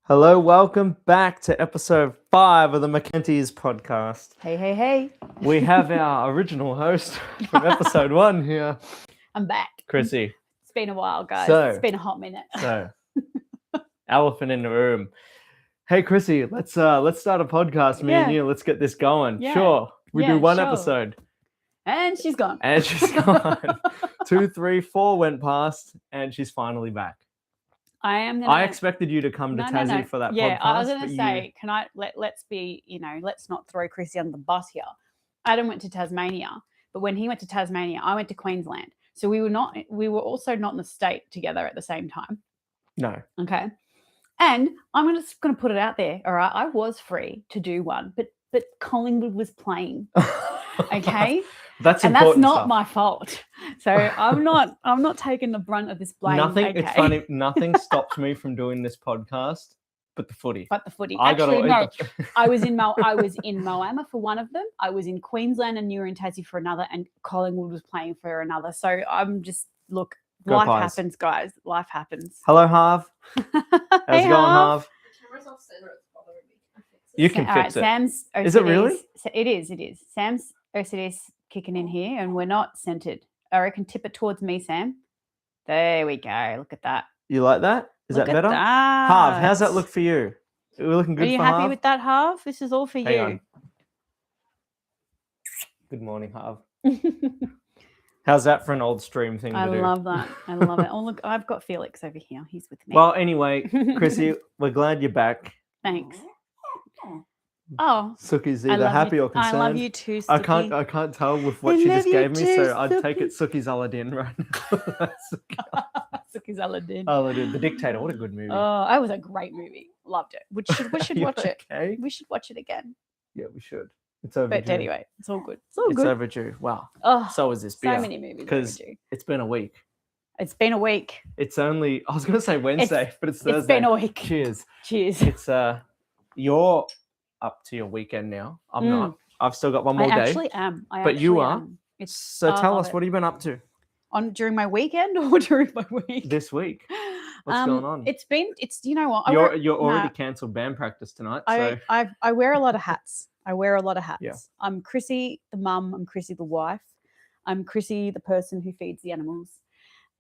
Hello, welcome back to episode 5 of the Mercantes podcast. Hey. We have our original host from episode 1 here, I'm back. Chrissy. It's been a while, guys. So- It's been a hot minute. So, elephant in the room. Hey, Chrissy, let's start a podcast, me and Yeah. you. Let's get this going. Yeah. Sure. We do Yeah, one sure. episode. And she's gone. And she's gone. 2, 3, 4 went past, and she's finally back. I expected you to come to Tassie for that podcast. Yeah, I was going to say, can I let's be, let's not throw Chrissy under the bus here. Adam went to Tasmania, but when he went to Tasmania, I went to Queensland. So we were also not in the state together at the same time. No. Okay. And I'm just going to put it out there. All right. I was free to do one, but Collingwood was playing. Okay. That's and important that's not stuff. my fault. So I'm not taking the brunt of this blame. It's funny. Nothing stopped me from doing this podcast, but the footy. I was in Moama for one of them. I was in Queensland and you were in Tassie for another, and Collingwood was playing for another. So I'm just life happens, guys. Life happens. Hello, Harv. How's it going, Harv? You can fix it. Sam's OCD Is it really? It is. Sam's OCD's kicking in here, and we're not centered. I reckon tip it towards me, Sam. There we go. Look at that. You like that? Is that better? Harv, how's that look for you? We're looking good. Are you for happy Harv? with that, Harv? This is all for Hang you. on. Good morning, Harv. How's that for an old stream thing to do? I love that. I love it. Oh, look, I've got Felix over here. He's with me. Well, anyway, Chrissy, we're glad you're back. Thanks. Oh, Suki's either happy or concerned. I love you too, Suki. I can't tell with what she just gave me, so I'd take it Suki's Aladdin right now. Suki's Aladdin. Aladdin, the Dictator. What a good movie. Oh, that was a great movie. Loved it. We should watch it. Okay? We should watch it again. Yeah, we should. It's overdue. But anyway, it's all good. It's overdue. Wow. Oh, so is this so beer. many movies because it's been a week. It's been a week. It's only, I was going to say Wednesday, but it's Thursday. It's been a week. Cheers. It's you're up to your weekend now. I'm not. I've still got one more day. I actually am. You are. So tell us, what have you been up to? During my weekend or during my week? This week. What's going on? You know what? You're already cancelled band practice tonight. So I wear a lot of hats. Yeah. I'm Chrissy the mum. I'm Chrissy the wife. I'm Chrissy the person who feeds the animals.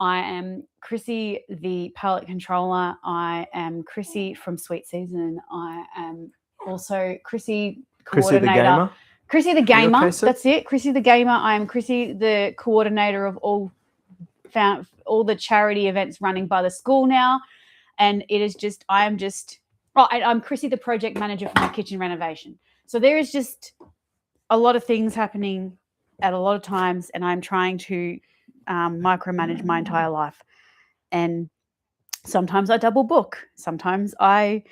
I am Chrissy the palette controller. I am Chrissy from Sweet Season. I am also Chrissy coordinator. Chrissy the gamer. That's it. Chrissy the gamer. I am Chrissy the coordinator of all the charity events running by the school now. And it is just, I'm Chrissy the project manager for my kitchen renovation. So there is just a lot of things happening at a lot of times, and I'm trying to micromanage my entire life. And sometimes I double book. Sometimes I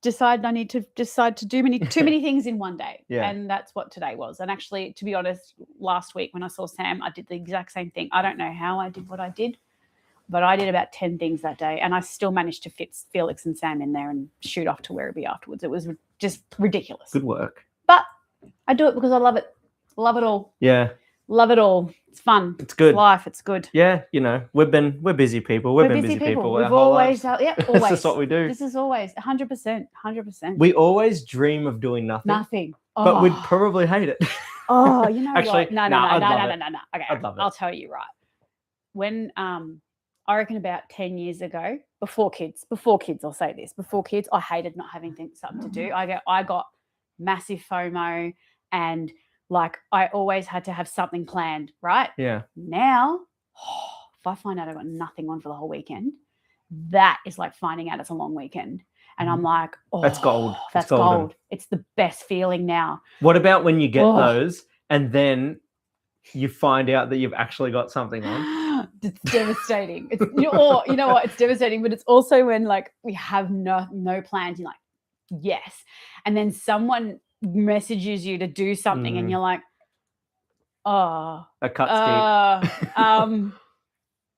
decide I need to do too many things in one day. Yeah. And that's what today was. And actually, to be honest, last week when I saw Sam, I did the exact same thing. I don't know how I did what I did, but I did about 10 things that day, and I still managed to fit Felix and Sam in there and shoot off to Werribee afterwards. It was just ridiculous. Good work. But I do it because I love it. Love it all. Yeah. Love it all. It's fun. It's good. It's life. It's good. Yeah, we're busy people. We've been busy people. We've always, always. This is what we do. This is always 100%. We always dream of doing nothing. Oh. But we'd probably hate it. Oh, you know Actually, what? No. Okay, I'd love it. I'll tell you right. When I reckon about 10 years ago, before kids, I'll say this. Before kids, I hated not having something to do. I got massive FOMO, and like I always had to have something planned, right? Yeah. Now, if I find out I've got nothing on for the whole weekend, that is like finding out it's a long weekend. And I'm like, oh, that's gold. That's gold. It's the best feeling now. What about when you get those and then you find out that you've actually got something on? It's devastating. You know what? It's devastating, but it's also when like we have no plans. You're like, yes. And then someone messages you to do something and you're like, oh, a cut I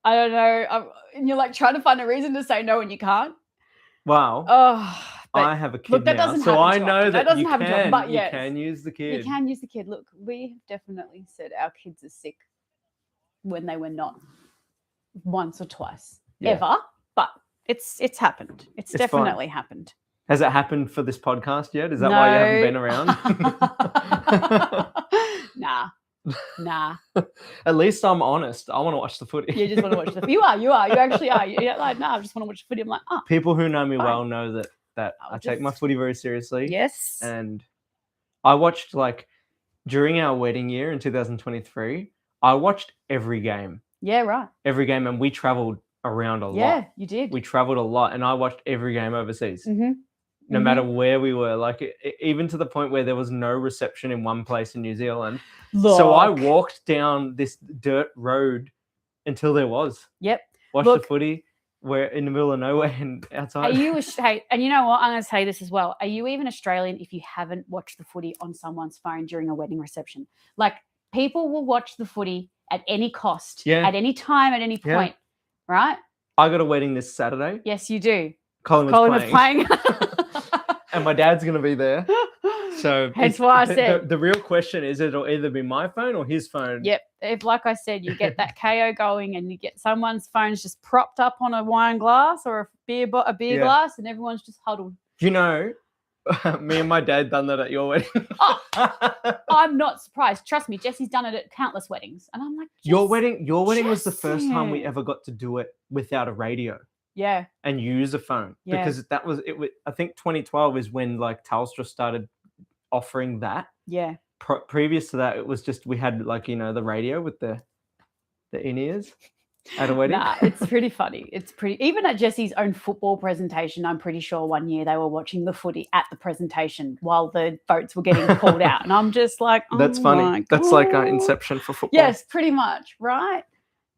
don't know. And you're like trying to find a reason to say no and you can't. Wow. Oh, I have a kid now, so I know that you can use the kid. You can use the kid. Look, we have definitely said our kids are sick when they were not, once or twice ever, but it's happened. It's definitely happened. Has it happened for this podcast yet? Is that why you haven't been around? Nah. At least I'm honest. I want to watch the footy. You just want to watch the footy. You are. You actually are. You're like, no, I just want to watch the footy. I'm like, oh. People who know me well know that I take my footy very seriously. Yes. And I watched, like, during our wedding year in 2023, I watched every game. Yeah, right. Every game, and we travelled around a lot. Yeah, you did. We travelled a lot, and I watched every game overseas. Mm-hmm. No matter where we were, like even to the point where there was no reception in one place in New Zealand. Look. So I walked down this dirt road until there was. Yep. Watched the footy. We're in the middle of nowhere and outside. Are you and you know what? I'm going to say this as well. Are you even Australian if you haven't watched the footy on someone's phone during a wedding reception? Like, people will watch the footy at any cost, at any time, at any point, right? I got a wedding this Saturday. Yes, you do. Colin was playing. And my dad's going to be there. So hence why I said the real question is it'll either be my phone or his phone. Yep. If, like I said, you get that KO going and you get someone's phone's just propped up on a wine glass or a beer glass and everyone's just huddled. You know, me and my dad done that at your wedding. I'm not surprised. Trust me, Jesse's done it at countless weddings. And I'm like, your wedding was the first time we ever got to do it without a radio. Yeah. And use a phone. Yeah. Because that was it. I think 2012 is when like Telstra started offering that. Yeah. Previous to that, it was just we had like, you know, the radio with the in-ears at a wedding. Nah, it's pretty funny. It's pretty. Even at Jesse's own football presentation, I'm pretty sure one year they were watching the footy at the presentation while the votes were getting called out, and I'm just like, oh, that's funny. That's like an Inception for football. Yes, pretty much, right?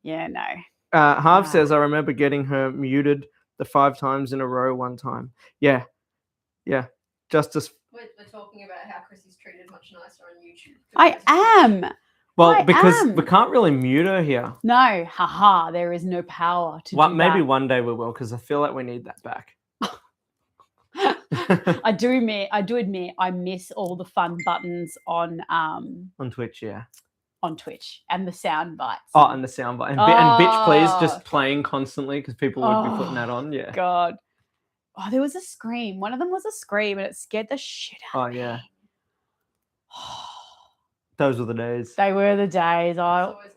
Yeah, no. Harv says, I remember getting her muted the 5 times in a row one time. Yeah. Justice. We're talking about how Chrissy's treated much nicer on YouTube. I am. Well, because we can't really mute her here. No, haha, there is no power to do that. Maybe one day we will, because I feel like we need that back. I do admit I miss all the fun buttons on Twitch, yeah. On Twitch and the sound bites. Oh, and the sound bite. And Bitch Please just playing constantly because people would be putting that on. Yeah. God. Oh, there was a scream. One of them was a scream and it scared the shit out of me. Oh, yeah. Those were the days. They were the days. Always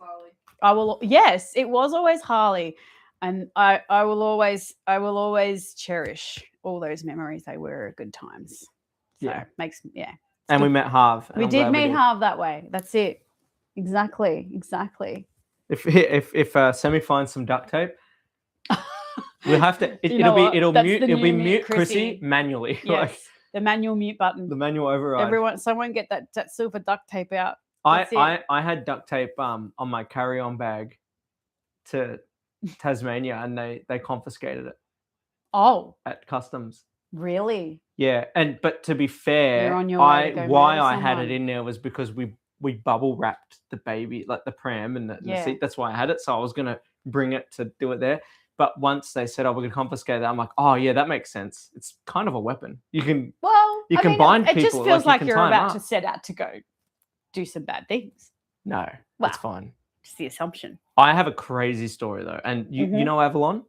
Harley. Yes, it was always Harley. And I will always cherish all those memories. They were good times. So And we met Harv. We did meet Harv that way. That's it. Exactly. If Sammy finds some duct tape, we'll have to. It'll mute Chrissy manually. Yes, the manual mute button. The manual override. Someone get that silver duct tape out. I had duct tape on my carry-on bag to Tasmania, and they confiscated it. Oh, at customs. Really? Yeah, but to be fair, I had it in there was because we bubble wrapped the baby, like the pram and the seat. That's why I had it. So I was going to bring it to do it there. But once they said, we're going to confiscate that, I'm like, oh, yeah, that makes sense. It's kind of a weapon. You can bind people. It just feels like you're about to set out to go do some bad things. No, that's fine. Just the assumption. I have a crazy story, though. And you know Avalon?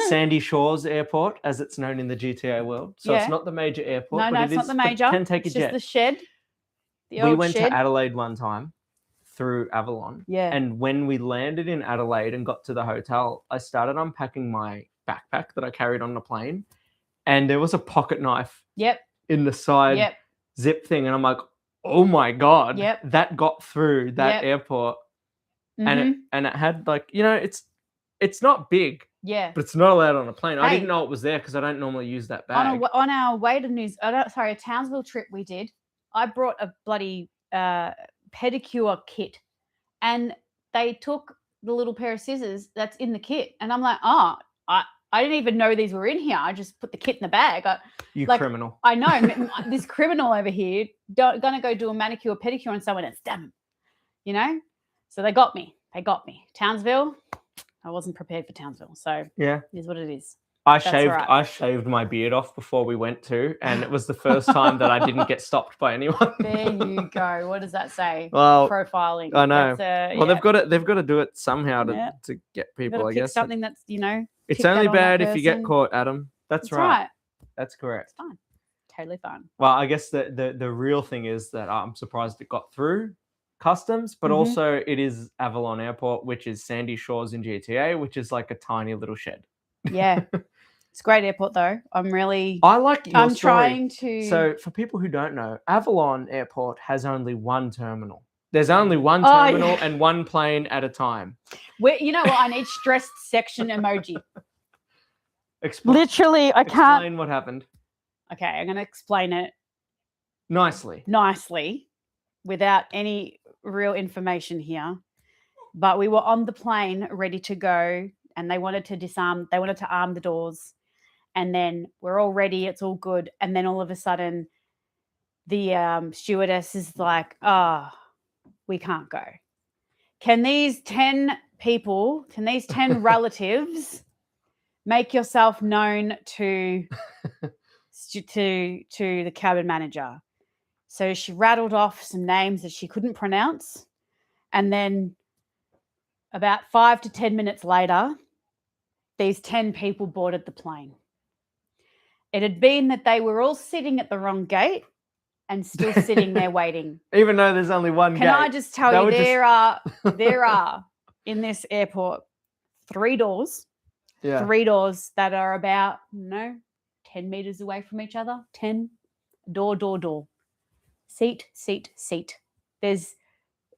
Sandy Shores Airport, as it's known in the GTA world. So it's not the major airport. No, it's not the major. It can take a jet. Just the shed. We went to Adelaide one time through Avalon. Yeah. And when we landed in Adelaide and got to the hotel, I started unpacking my backpack that I carried on the plane. And there was a pocket knife in the side zip thing. And I'm like, oh my God, that got through that airport. And it had like, it's not big. Yeah. But it's not allowed on a plane. I didn't know it was there because I don't normally use that bag. On our way to a Townsville trip we did, I brought a bloody pedicure kit and they took the little pair of scissors that's in the kit. And I'm like, I didn't even know these were in here. I just put the kit in the bag. Criminal. I know. This criminal over here going to go do a manicure, pedicure on someone else. Damn them. So they got me. Townsville, I wasn't prepared for Townsville. So it is what it is. I shaved my beard off before we went to, and it was the first time that I didn't get stopped by anyone. There you go. What does that say? Well, profiling. I know. They've got to do it somehow to get people. I guess something that's It's only bad if you get caught, Adam. That's right. That's correct. It's fine. Totally fine. Well, I guess the real thing is that I'm surprised it got through customs, but also it is Avalon Airport, which is Sandy Shores in GTA, which is like a tiny little shed. Yeah. It's a great airport though. I like your story. Trying to. So for people who don't know, Avalon Airport has only one terminal. There's only one terminal and one plane at a time. You know what? I need stressed section emoji. Literally, I can't. Explain what happened. Okay, I'm going to explain it nicely without any real information here. But we were on the plane ready to go and they wanted to arm the doors. And then we're all ready. It's all good. And then all of a sudden the stewardess is like, we can't go. Can these 10 relatives make yourself known to the cabin manager? So she rattled off some names that she couldn't pronounce. And then about 5 to 10 minutes later, these 10 people boarded the plane. It had been that they were all sitting at the wrong gate and still sitting there waiting. Even though there's only one gate. Can I just tell you, there are in this airport 3 doors. Yeah. 3 doors that are about, 10 meters away from each other. 10. Door. Seat. There's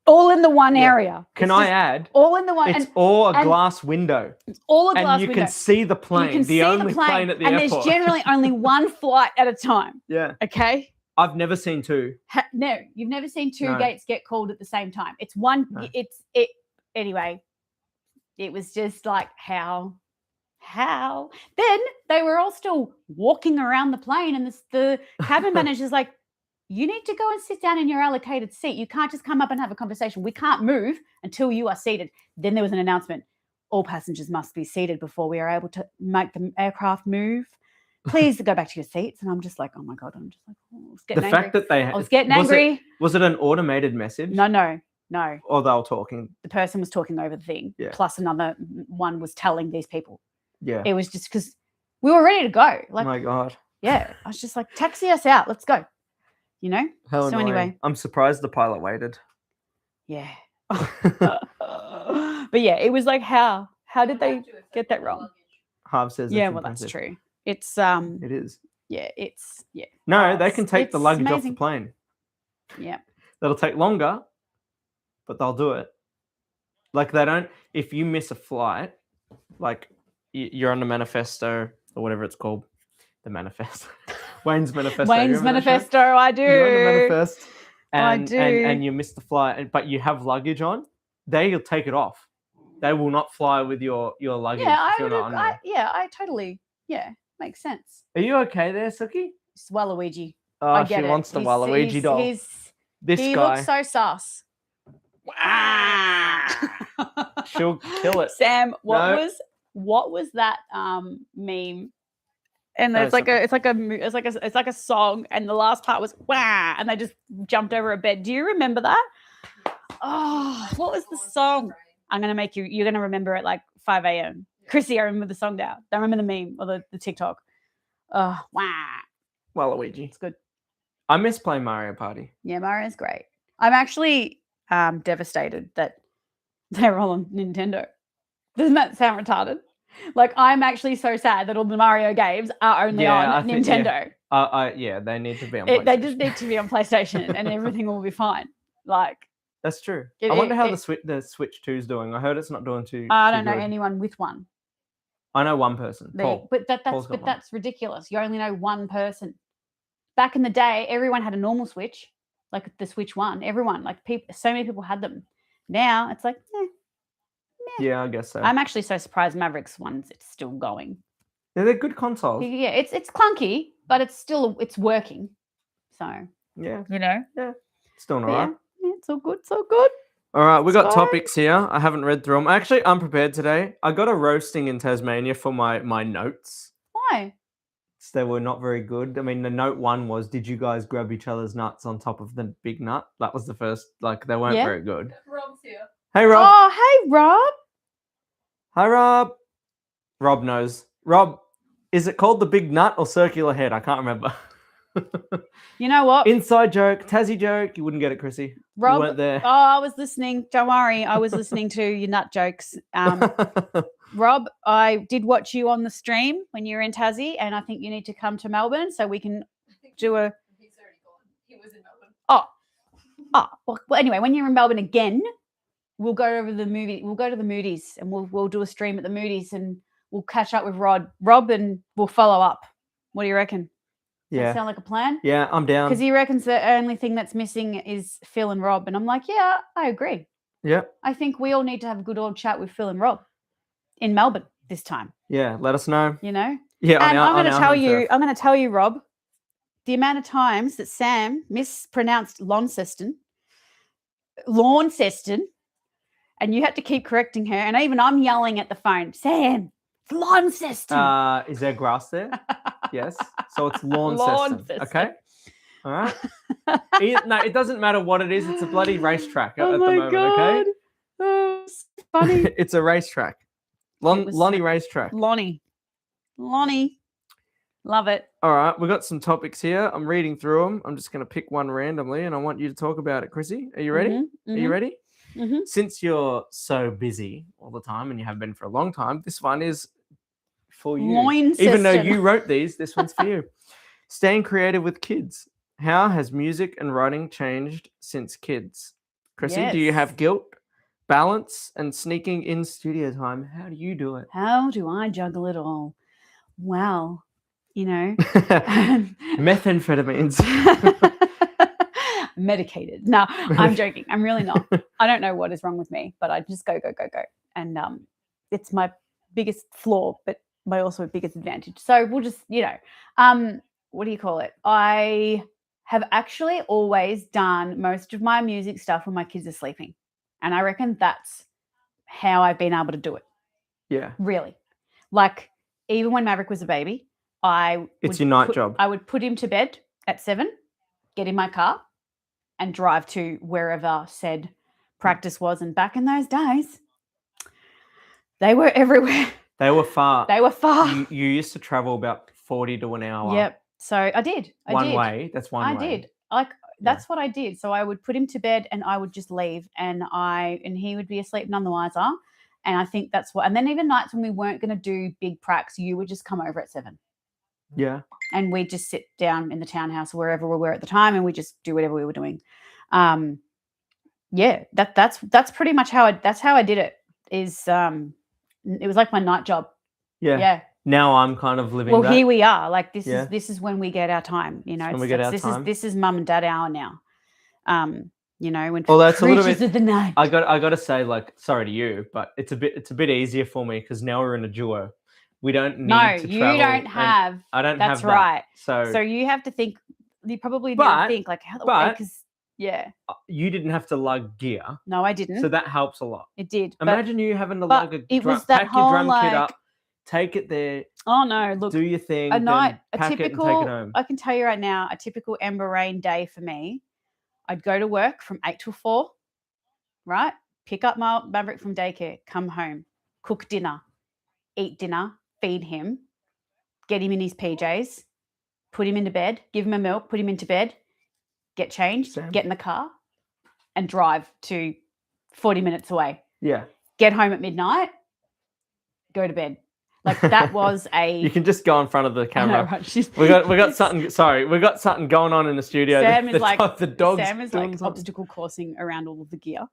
all in the one area. Can I add? All in the one. It's all a glass window. It's all a glass window. And you can see the plane. The only plane at the airport. And there's generally only one flight at a time. Yeah. Okay? I've never seen 2. No, you've never seen 2 gates get called at the same time. It's one. No. Anyway, it was just like, how? Then they were all still walking around the plane and the cabin manager's like, you need to go and sit down in your allocated seat. You can't just come up and have a conversation. We can't move until you are seated. Then there was an announcement. All passengers must be seated before we are able to make the aircraft move. Please go back to your seats. And I'm just like, oh my God. I'm just like, I was getting angry. Fact that I was getting angry. Was it an automated message? No. Or they were talking? The person was talking over the thing. Yeah. Plus another one was telling these people. Yeah. It was just because we were ready to go. Like, oh my God. Yeah. I was just like, taxi us out. Let's go. You know? Hell so anyway. I'm surprised the pilot waited. Yeah. But yeah, it was like, how did they get that wrong? Harv says that's true. It's it is. Yeah, No, they can take the luggage off the plane. Yeah. That'll take longer, but they'll do it. Like they don't, if you miss a flight, like you're on the manifesto or whatever it's called. The manifesto. Wayne's manifesto. Wayne's manifesto, I do. You're on the manifest, I do. And you miss the flight, but you have luggage on, they'll take it off. They will not fly with your luggage. Yeah, I totally, makes sense. Are you okay there, Suki? It's Waluigi. Oh, I get she wants the Waluigi doll. He looks so sus. She'll kill it. Sam, what was that meme? And it's like a song, and the last part was "wah," and they just jumped over a bed. Do you remember that? Oh, what was the song? I'm gonna make you're gonna remember it like 5 a.m. Chrissy, I remember the song now. I remember the meme or the TikTok. Wah. Waluigi. It's good. I miss playing Mario Party. Yeah, Mario's great. I'm actually devastated that they're all on Nintendo. Doesn't that sound retarded? Like, I'm actually so sad that all the Mario games are only on Nintendo. They need to be on PlayStation. They just need to be on PlayStation and everything will be fine. Like, that's true. I wonder how the Switch 2 is doing. I heard it's not doing too I don't know anyone with one. I know one person. Paul. But that's ridiculous. You only know one person. Back in the day, everyone had a normal Switch, like the Switch 1. Everyone, like so many people had them. Now it's like, yeah, I guess so. I'm actually so surprised Mavericks one's it's still going. Yeah, they're good consoles. Yeah, it's clunky, but it's working. So yeah, it's doing all right. Yeah, it's all good. So good. All right, we got topics here. I haven't read through them. I'm actually unprepared today. I got a roasting in Tasmania for my notes. Why? They were not very good. I mean, the note 1 was, did you guys grab each other's nuts on top of the big nut? That was the first. Like, they weren't very good. Rob's here. Hey, Rob. Oh, hey, Rob. Hi, Rob. Rob knows. Rob, Is it called the big nut or circular head? I can't remember. You know what? Inside joke, Tassie joke. You wouldn't get it, Chrissy. Rob, you weren't there. Oh, I was listening. Don't worry. I was listening to your nut jokes. Rob, I did watch you on the stream when you were in Tassie, and I think you need to come to Melbourne so we can do a... He's already gone. He was in Melbourne. Well, anyway, when you're in Melbourne again, we'll go over the movie. We'll go to the Moody's and we'll do a stream at the Moody's and we'll catch up with Rob, and we'll follow up. What do you reckon? Does that sound like a plan? Yeah, I'm down. Because he reckons the only thing that's missing is Phil and Rob. And I'm like, yeah, I agree. Yeah. I think we all need to have a good old chat with Phil and Rob in Melbourne this time. Yeah, let us know. You know? Yeah, and I'm going to tell you, Rob, the amount of times that Sam mispronounced Launceston, and you had to keep correcting her. And even I'm yelling at the phone, Sam, Launceston. Is there grass there? Yes. So it's Launceston. Okay. All right. No, it doesn't matter what it is. It's a bloody racetrack at the moment. God. Okay. Oh, it's funny. It's a racetrack. Lonnie racetrack. Lonnie. Love it. All right. We've got some topics here. I'm reading through them. I'm just going to pick one randomly and I want you to talk about it, Chrissy. Are you ready? Mm-hmm. Are you ready? Mm-hmm. Since you're so busy all the time and you have been for a long time, this one is for you. Even though you wrote these, this one's for you. Staying creative with kids. How has music and writing changed since kids? Chrissy, do you have guilt, balance, and sneaking in studio time? How do you do it? How do I juggle it all? Well, methamphetamines. Medicated. No, I'm joking. I'm really not. I don't know what is wrong with me, but I just go. And it's my biggest flaw, but my also biggest advantage. So we'll just, what do you call it? I have actually always done most of my music stuff when my kids are sleeping. And I reckon that's how I've been able to do it. Yeah. Really. Like, even when Maverick was a baby, it's your night job. I would put him to bed at 7, get in my car, and drive to wherever said practice was. And back in those days, they were everywhere. They were far. You used to travel about 40 to an hour. Yep. So I did. One way. That's one way. I did. That's what I did. So I would put him to bed and I would just leave, and he would be asleep none the wiser. And I think that's what. And then even nights when we weren't going to do big pracks, you would just come over at 7. Yeah. And we'd just sit down in the townhouse wherever we were at the time, and we just do whatever we were doing. That's pretty much how I did it. It was like my night job. Yeah. Yeah. Now I'm kind of living. Well, that. Here we are. Like this is when we get our time. This is mum and dad hour now. When that's a little bit of the night. I got to say, like, sorry to you, but it's a bit easier for me because now we're in a duo. We don't need to travel. No, you don't have. I don't that's have right. That. So you have to think. You probably didn't think like how the way because you didn't have to lug gear. No, I didn't. So that helps a lot. It did. Imagine you having to lug pack your drum kit up, take it there. Oh no! Look, do your thing. A night, pack a typical. It and take it home. I can tell you right now, a typical Ember Rain day for me. I'd go to work from 8 till 4. Right, pick up my Maverick from daycare, come home, cook dinner, eat dinner, feed him, get him in his PJs, put him into bed, give him a milk, put him into bed, get changed, get in the car, and drive to 40 minutes away. Yeah. Get home at midnight, go to bed. Like that was a. You can just go in front of the camera. I know, right? We got something. Sorry, we got something going on in the studio. Sam is like obstacle coursing around all of the gear,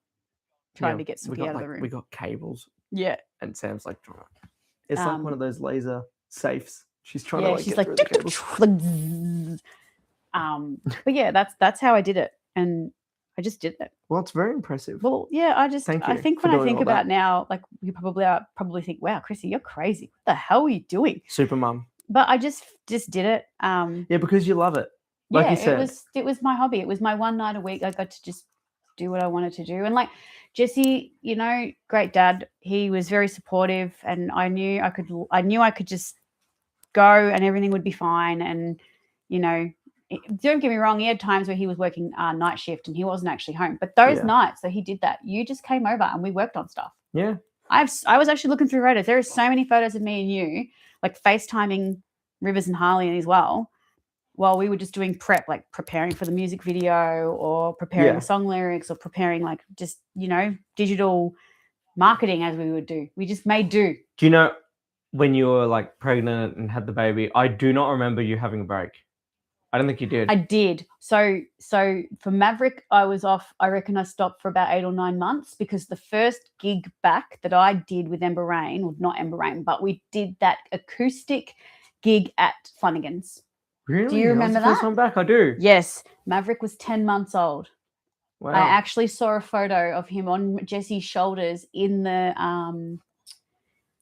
trying to get some gear out of the room. We got cables. Yeah. And Sam's like, it's like one of those laser safes. She's trying to she's get like, the but yeah, that's how I did it, and I just did it. Well, it's very impressive. Well, yeah, I think when I think about now, like you probably think, wow, Chrissy, you're crazy. What the hell are you doing? Super mum. But I just did it. Yeah, because you love it. Like you said. It was my hobby. It was my one night a week. I got to just do what I wanted to do. And like Jesse, great dad. He was very supportive, and I knew I could just go and everything would be fine. And don't get me wrong, he had times where he was working night shift and he wasn't actually home. But those nights that he did that, you just came over and we worked on stuff. Yeah. I was actually looking through photos. There are so many photos of me and you, like FaceTiming Rivers and Harley as well, while we were just doing prep, like preparing for the music video or preparing song lyrics or preparing like just, digital marketing as we would do. We just made do. Do you know when you were like pregnant and had the baby, I do not remember you having a break. I don't think you did. I did. So for Maverick, I was off. I reckon I stopped for about 8 or 9 months because the first gig back that I did with Ember Rain, or not Ember Rain, but we did that acoustic gig at Flanagan's. Really? Do you remember that? First one back, I do. Yes. Maverick was 10 months old. Wow. I actually saw a photo of him on Jesse's shoulders in the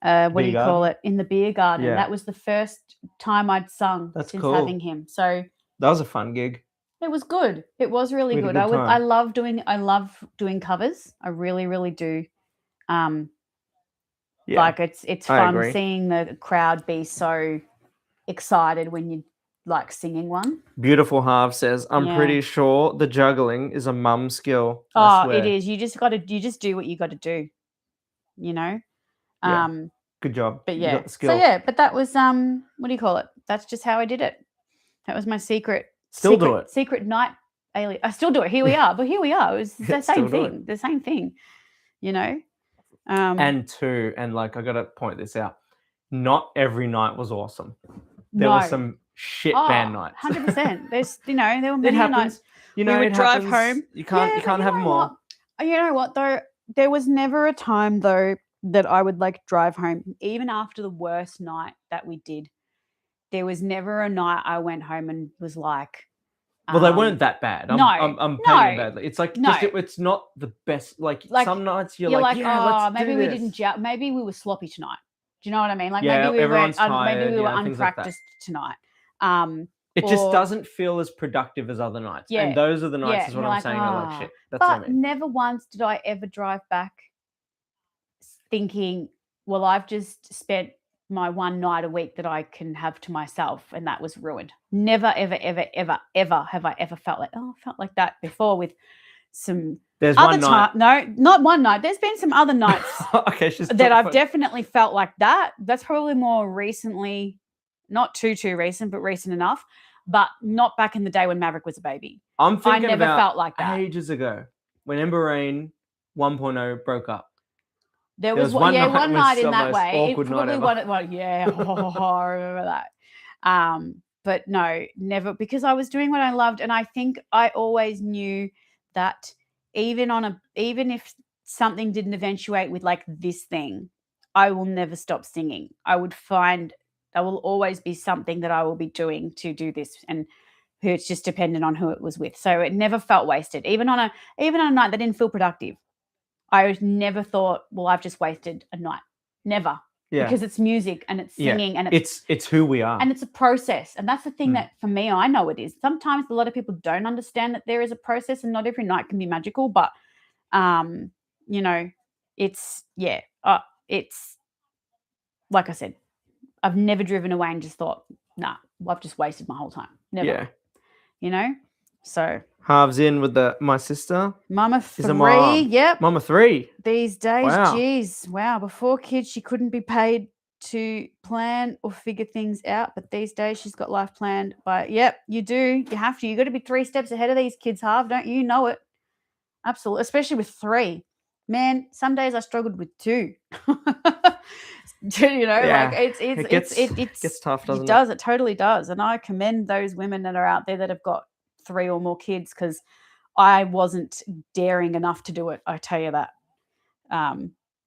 what do you call it? In the beer garden. Yeah. That was the first time I'd sung since having him. So that was a fun gig. It was good. It was really good. I love doing covers. I really, really do. Like it's fun seeing the crowd be so excited when you like singing one. Beautiful Harv says, I'm pretty sure the juggling is a mum skill. It is. You just do what you got to do. Good job. But you got the skill. but that was what do you call it? That's just how I did it. That was my secret. Do it. Secret night alien. I still do it. Here we are. But here we are. It was the same thing. The same thing. And like I gotta point this out. Not every night was awesome. There were some shit band nights. 100%. There's there were many nights. We would drive home. You can't have them all. You know what though? There was never a time though that I would like drive home, even after the worst night that we did. There was never a night I went home and was like, well, they weren't that bad. I'm painting badly. It's like it's not the best. Like some nights you're like, maybe we didn't maybe we were sloppy tonight. Do you know what I mean? Like maybe we weren't maybe we were unpracticed tonight. It just doesn't feel as productive as other nights. Yeah, and those are the nights is what I'm saying. I like shit. That's what I mean. Never once did I ever drive back thinking, well, I've just spent my one night a week that I can have to myself, and that was ruined. Never, ever, ever, ever, ever have I ever felt like that before with some. There's other one night. No, not one night. There's been some other nights that I've definitely felt like that. That's probably more recently, not too recent, but recent enough. But not back in the day when Maverick was a baby. I never felt like that ages ago when Ember Rain 1.0 broke up. There was one night in that way. It probably I remember that. But no, never, because I was doing what I loved, and I think I always knew that even if something didn't eventuate with like this thing, I will never stop singing. I will always be something that I will be doing to do this, and it's just dependent on who it was with. So it never felt wasted, even on a night that didn't feel productive. I never thought, well, I've just wasted a night. Never. Yeah. Because it's music and it's singing and it's who we are. And it's a process. And that's the thing that for me, I know it is. Sometimes a lot of people don't understand that there is a process and not every night can be magical. But, it's like I said, I've never driven away and just thought, nah, I've just wasted my whole time. Never. Yeah. So Harv's in with my sister. Mama 3. Yep. Mama 3. These days, geez. Wow. Before kids, she couldn't be paid to plan or figure things out. But these days she's got life planned by, you do. You have to. You got to be 3 steps ahead of these kids, Harv, don't you? Know it. Absolutely. Especially with 3. Man, some days I struggled with 2. It gets tough, doesn't it? It does. It totally does. And I commend those women that are out there that have got 3 or more kids, because I wasn't daring enough to do it. I tell you that.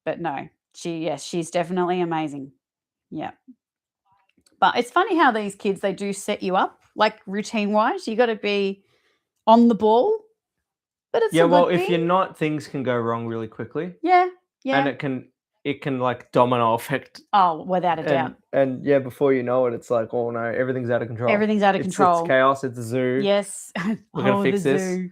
But no, she's definitely amazing. Yeah. But it's funny how these kids, they do set you up, like routine wise. You got to be on the ball. But it's if you're not, things can go wrong really quickly. Yeah. And it can like domino effect. Oh, without a doubt. And before you know it, it's like, oh no, everything's out of control. Everything's out of control. It's chaos. It's a zoo. Yes. We're going to fix this. Zoo.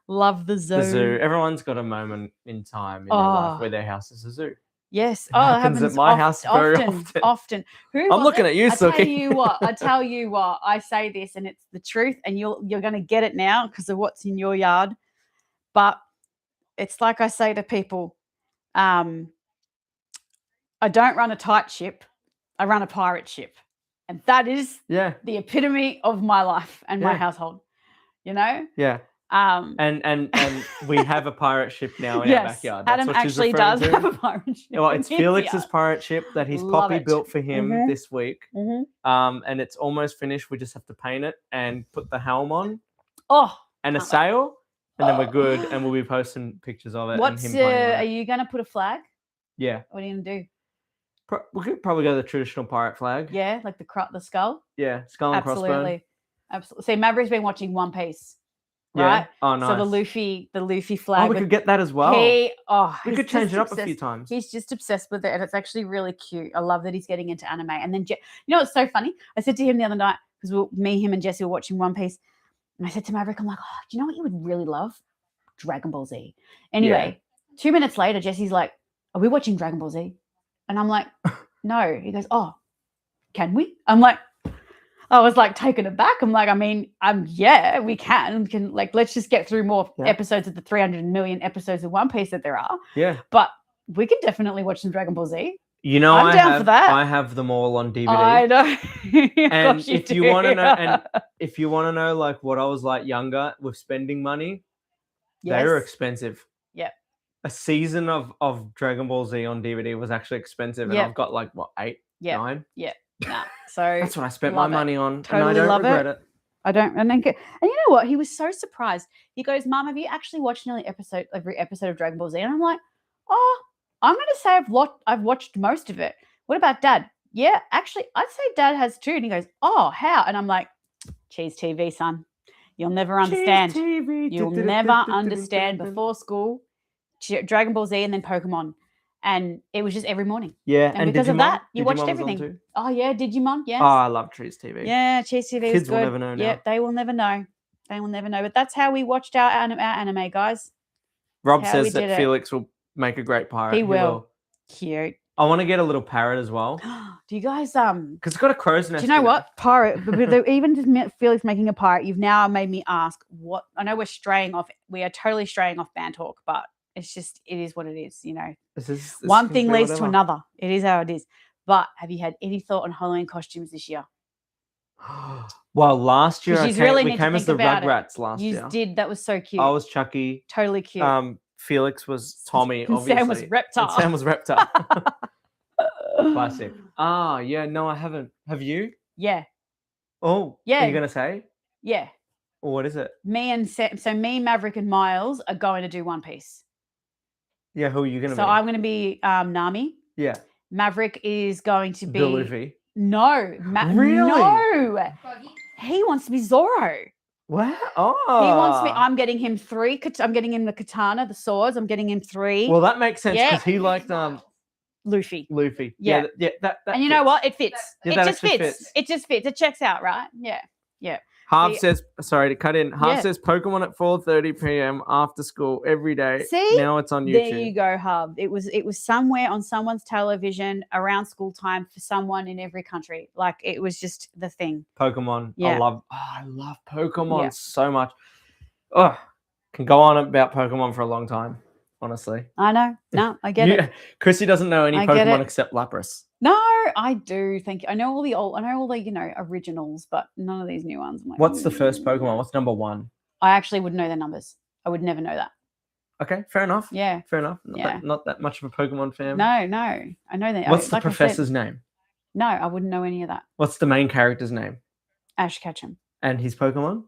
Love the zoo. The zoo. Everyone's got a moment in time in their life where their house is a zoo. Yes. It happens at my house very often. I'm looking at you, Suki. I tell you what, I say this and it's the truth, and you're going to get it now because of what's in your yard. But it's like I say to people, I don't run a tight ship. I run a pirate ship. And that is Yeah. the epitome of my life and my household. You know? Yeah. And we have a pirate ship now in our backyard. That's Adam what she's actually referring does to. have a pirate ship. Well, it's Felix's pirate ship that his Love poppy it. built for him this week. Mm-hmm. And it's almost finished. We just have to paint it and put the helm on. Oh. And a sail. And then we're good. And we'll be posting pictures of it. What's and him playing on are it. you going to put a flag? Yeah. What are you going to do? We could probably go the traditional pirate flag. Yeah, like the skull. Yeah, skull and crossbone. Absolutely. See, Maverick's been watching One Piece, yeah. right? Oh, nice. So the Luffy flag. Oh, we could get that as well. We could change it up a few times. He's just obsessed with it, and it's actually really cute. I love that he's getting into anime. And then, you know, it's so funny. I said to him the other night because me, him, and Jesse were watching One Piece, and I said to Maverick, I'm like, oh, do you know what you would really love? Dragon Ball Z. Anyway, 2 minutes later, Jesse's like, are we watching Dragon Ball Z? And I'm like, no. He goes, oh, can we? I'm like, I was like taken aback. I'm like, I mean, yeah, we can. Like, let's just get through more episodes of the 300 million episodes of One Piece that there are. Yeah. But we can definitely watch some Dragon Ball Z. You know, I'm down for that. I have them all on DVD. I know. And if you want to know, like what I was like younger with spending money, they were expensive. Yep. A season of Dragon Ball Z on DVD was actually expensive, and I've got like what 8, 9. Yeah. Nah. So that's what I spent my money on, totally and I don't love regret it. I don't. And you know what? He was so surprised. He goes, "Mom, have you actually watched every episode of Dragon Ball Z?" And I'm like, "Oh, I'm going to say I've watched most of it. What about Dad?" Yeah, actually, I'd say Dad has too. And he goes, "Oh, how?" And I'm like, "Cheese TV, son. You'll never understand. You'll never understand. Before school, Dragon Ball Z and then Pokemon." And it was just every morning. Yeah. And because of that, you watched everything. Oh, yeah. Digimon. Yes. Oh, I love Cheese TV. Yeah. Cheese TV is good. Kids will never know now. Yeah. They will never know. They will never know. But that's how we watched our anime, guys. Rob says that Felix will make a great pirate. He will. Cute. I want to get a little parrot as well. Do you guys because it's got a crow's nest. Do you know what? Pirate. Even just Felix making a pirate, you've now made me ask what. I know we're straying off. We are totally straying off band talk, but it is what it is. You know, this one thing leads to another. It is how it is. But have you had any thought on Halloween costumes this year? Well, last year we came as the Rugrats last year. You did. That was so cute. I was Chucky. Totally cute. Felix was Tommy, and obviously. Sam was Reptile. And Sam was Reptile. Classic. Yeah, no, I haven't. Have you? Yeah. Oh, yeah. Are you going to say? Yeah. Or what is it? Me and Sam, so me, Maverick, and Miles are going to do One Piece. Yeah, who are you going to be? So I'm going to be Nami. Yeah. Maverick is going to be... Bill Luffy. No. Really? No. He wants to be Zoro. Wow. Oh. He wants me. I'm getting him 3. I'm getting him the katana, the swords. I'm getting him 3. Well, that makes sense because he liked Luffy. Yeah. That and you know what? It fits. Yeah, it just fits. It just fits. It checks out, right? Yeah. Yeah. Harv says, sorry to cut in. Harv says Pokemon at 4:30 p.m. after school every day. See? Now it's on YouTube. There you go, Harv. It was somewhere on someone's television around school time for someone in every country. Like it was just the thing. Pokemon. Yeah. I love Pokemon so much. Oh, can go on about Pokemon for a long time, honestly. I know. No, I get it. Chrissy doesn't know any Pokemon except Lapras. No, I do. Thank you. I know all the originals, but none of these new ones. I'm like, what's the first Pokemon? What's number 1? I actually would know their numbers. I would never know that. Okay, fair enough. Yeah. Fair enough. Not that much of a Pokemon fan. No. I know that. What's the professor's name? No, I wouldn't know any of that. What's the main character's name? Ash Ketchum. And his Pokemon?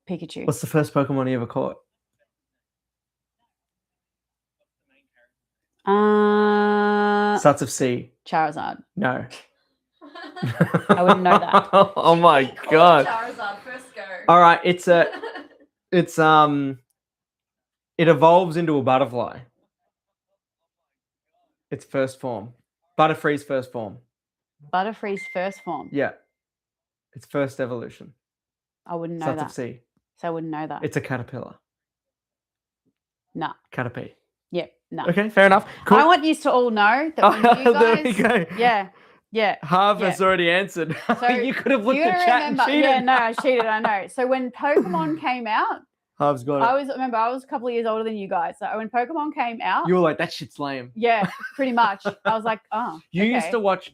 Pikachu. What's the first Pokemon he ever caught? Starts with C. Charizard. No. I wouldn't know that. Oh my god. Charizard, first go. All right, it evolves into a butterfly. Its first form. Butterfree's first form. Butterfree's first form. Yeah. Its first evolution. I wouldn't know Starts that. with C. So I wouldn't know that. It's a caterpillar. No. Caterpie. Yep. No. Okay, fair enough. Cool. I want you to all know that when you guys... There we go. Yeah. Harv has already answered. So you could have looked at chat and cheated. Yeah, no, I cheated, I know. So when Pokemon came out, Harv's got it. I was a couple of years older than you guys. So when Pokemon came out, you were like, that shit's lame. Yeah, pretty much. I was like, oh. You used to watch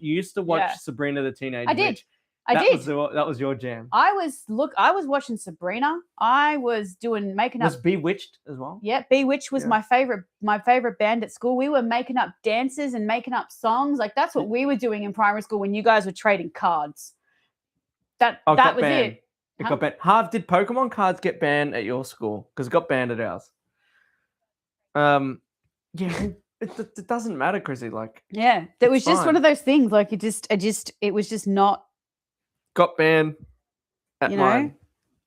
Sabrina the Teenage Witch. That was your jam. I was watching Sabrina. I was making up. Was Bewitched as well? Yeah, Bewitched was my favorite band at school. We were making up dances and making up songs. Like that's what we were doing in primary school when you guys were trading cards. That was banned. it. It got banned. Harv, did Pokemon cards get banned at your school? Because it got banned at ours. Yeah, it doesn't matter, Chrissy. Like, yeah, that was just one of those things. Like, it was just not. Got banned at mine.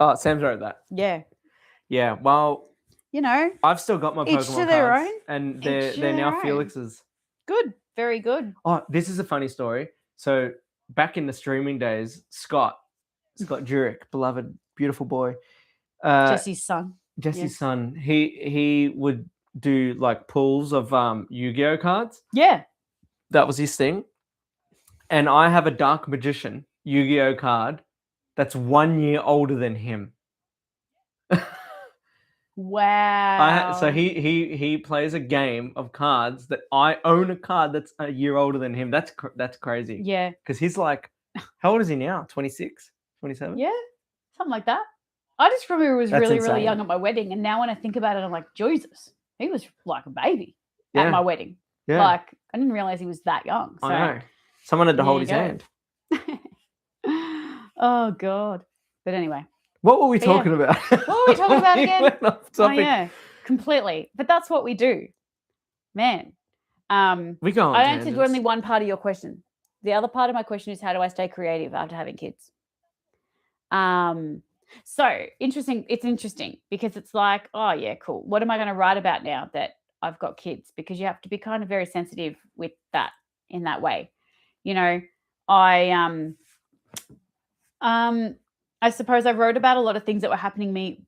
Oh, Sam's wrote that. Yeah. Yeah. Well, I've still got my Pokemon to their cards, own. and they're now Felix's. Good. Very good. Oh, this is a funny story. So back in the streaming days, Scott Jurek, beloved, beautiful boy, Jesse's son. He would do like pulls of Yu-Gi-Oh cards. Yeah. That was his thing. And I have a Dark Magician Yu-Gi-Oh card that's 1 year older than him. Wow. So he plays a game of cards that I own a card that's a year older than him. That's crazy. Yeah. Because he's like, how old is he now? 26, 27? Yeah, something like that. I just remember he was really, insane. really young at my wedding. And now when I think about it, I'm like, Jesus, he was like a baby at my wedding. Yeah. Like, I didn't realize he was that young. So. I know. Someone had to hold his hand. Oh, God. But anyway. What were we talking about? What were we talking about again? Went off topic. Oh, yeah, completely. But that's what we do. Man. We go on I answered only one part of your question. The other part of my question is, how do I stay creative after having kids? So interesting. It's interesting because it's like, oh, yeah, cool. What am I going to write about now that I've got kids? Because you have to be kind of very sensitive with that in that way. I suppose I wrote about a lot of things that were happening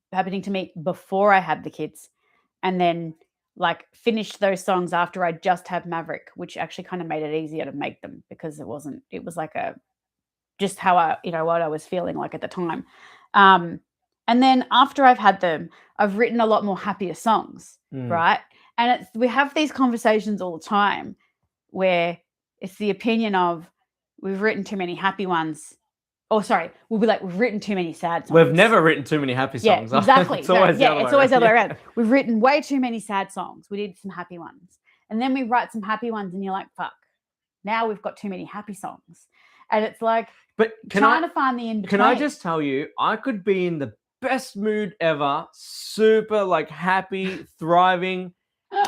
to me before I had the kids, and then like finished those songs after I just had Maverick, which actually kind of made it easier to make them because it was like just how what I was feeling like at the time. And then after I've had them, I've written a lot more happier songs, right? And we have these conversations all the time where it's the opinion of we've written too many happy ones. Oh, sorry. We'll be like, we've written too many sad songs. We've never written too many happy songs. Yeah, exactly. It's always the other way around. We've written way too many sad songs. We need some happy ones. And then we write some happy ones and you're like, fuck, now we've got too many happy songs. And it's like trying to find the in-between. Can I just tell you, I could be in the best mood ever, super like happy, thriving.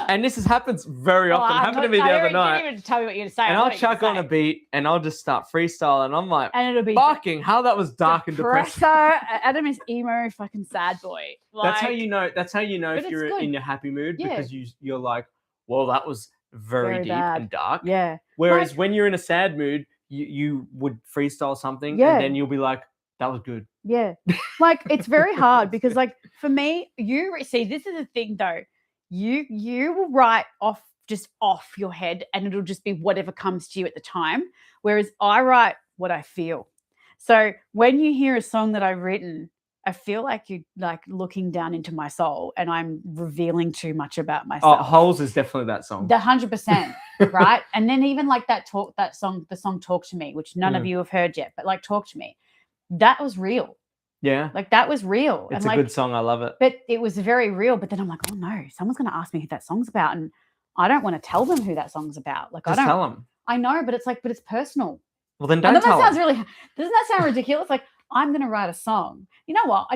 And this happens very often. It happened to me the other night. You didn't even tell me what you were to say. And I'll chuck on a beat and I'll just start freestyling. And I'm like, and it'll be fucking how that was dark and depressing. Adam is emo fucking sad boy. Like, that's how you know if you're in your happy mood because you're like, well, that was very deep and dark. Yeah. Whereas when you're in a sad mood, you would freestyle something and then you'll be like, that was good. Yeah. Like it's very hard because like for me, this is the thing though. You will write off your head and it'll just be whatever comes to you at the time. Whereas I write what I feel. So when you hear a song that I've written, I feel like you're like looking down into my soul and I'm revealing too much about myself. Oh, Holes is definitely that song. 100%, right? And then even like the song Talk to Me, which none of you have heard yet, but like Talk to Me, that was real. Yeah. Like that was real. It's a good song. I love it. But it was very real. But then I'm like, oh no, someone's going to ask me who that song's about. And I don't want to tell them who that song's about. Like, just tell them. I know, but it's personal. Well, then don't tell them. Doesn't that sound ridiculous? Like I'm going to write a song. You know what?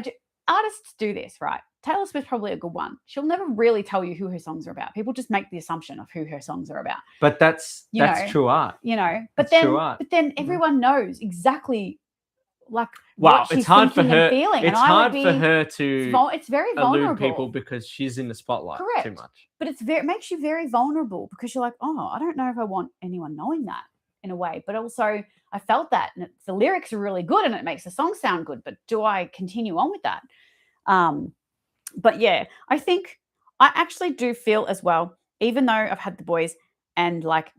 Artists do this, right? Taylor Swift's probably a good one. She'll never really tell you who her songs are about. People just make the assumption of who her songs are about. But that's true art. But then everyone knows exactly like what she's it's hard for her. Feeling. It's hard for her to. It's very vulnerable. Elude people because she's in the spotlight too much. But it makes you very vulnerable because you're like, oh, I don't know if I want anyone knowing that in a way. But also, I felt that, and the lyrics are really good, and it makes the song sound good. But do I continue on with that? But yeah, I think I actually do feel as well. Even though I've had the boys and like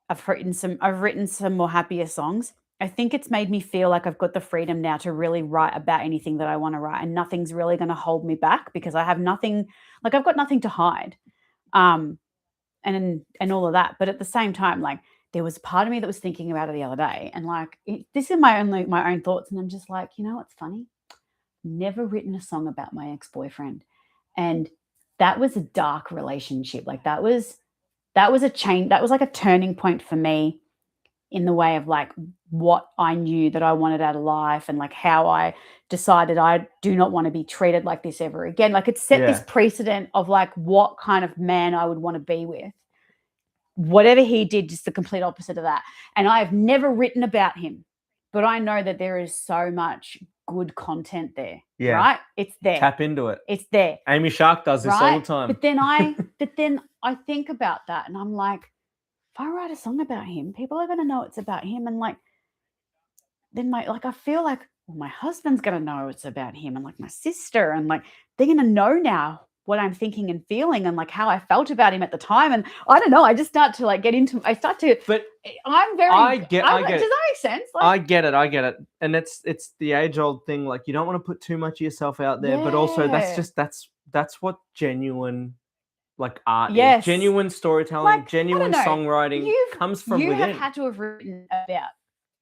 I've written some more happier songs. I think it's made me feel like I've got the freedom now to really write about anything that I want to write and nothing's really going to hold me back because I have nothing, I've got nothing to hide and all of that. But at the same time, like there was a part of me that was thinking about it the other day, and like this is my own thoughts, and I'm just like, you know what's funny? Never written a song about my ex-boyfriend, and that was a dark relationship. Like that was a change. That was like a turning point for me in the way of like what I knew that I wanted out of life, and like how I decided I do not want to be treated like this ever again. Like it set this precedent of like what kind of man I would want to be with. Whatever he did, just the complete opposite of that. And I have never written about him, but I know that there is so much good content there. Yeah. Right? It's there. Tap into it. It's there. Amy Shark does this all the time. But then I think about that and I'm like, if I write a song about him, people are going to know it's about him. And like, then I feel like, well, my husband's going to know it's about him, and like my sister, and like, they're going to know now what I'm thinking and feeling and like how I felt about him at the time. And I don't know, I just start to like get into, but I'm very, I get does that make sense? Like, I get it. And it's the age old thing. Like you don't want to put too much of yourself out there, but also that's what genuine like art is. Genuine storytelling, like, genuine songwriting comes from within. You have had to have written about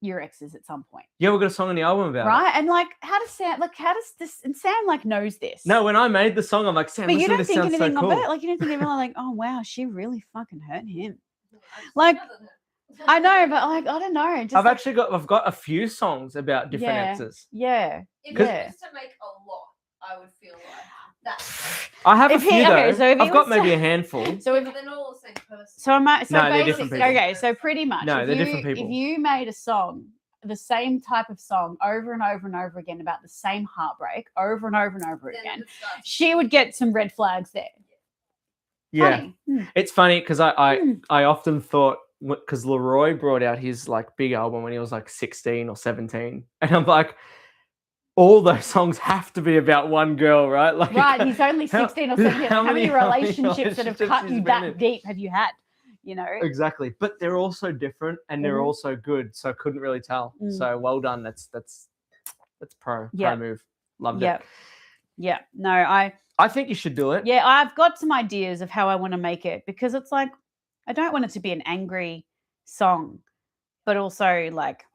your exes at some point. Yeah, we've got a song on the album about it. And like, how does this, and Sam like knows this. No, when I made the song, I'm like, Sam, but you don't think anything so cool. of it. Like you don't think anything like, oh wow, she really fucking hurt him. Like, I know, but like, I don't know. Just I've got a few songs about different exes. Yeah. If it was to make a lot, I would feel like that's. I have a few though. So I've got maybe a handful. So if they're not all the same person. They're different people. Okay, so pretty much. No, they're different people. If you made a song, the same type of song over and over and over again about the same heartbreak over and over and over again, she would get some red flags there. Yeah, it's funny because I often thought, because Leroy brought out his like big album when he was like 16 or 17, and I'm like, all those songs have to be about one girl, right? Like, right, he's only 16 or 17. How many relationships that have cut you that deep have you had? You know, exactly. But they're also different and they're also good, so I couldn't really tell. So well done. That's pro move. Loved it. Yeah. No, I think you should do it. Yeah, I've got some ideas of how I want to make it, because it's like, I don't want it to be an angry song, but also like,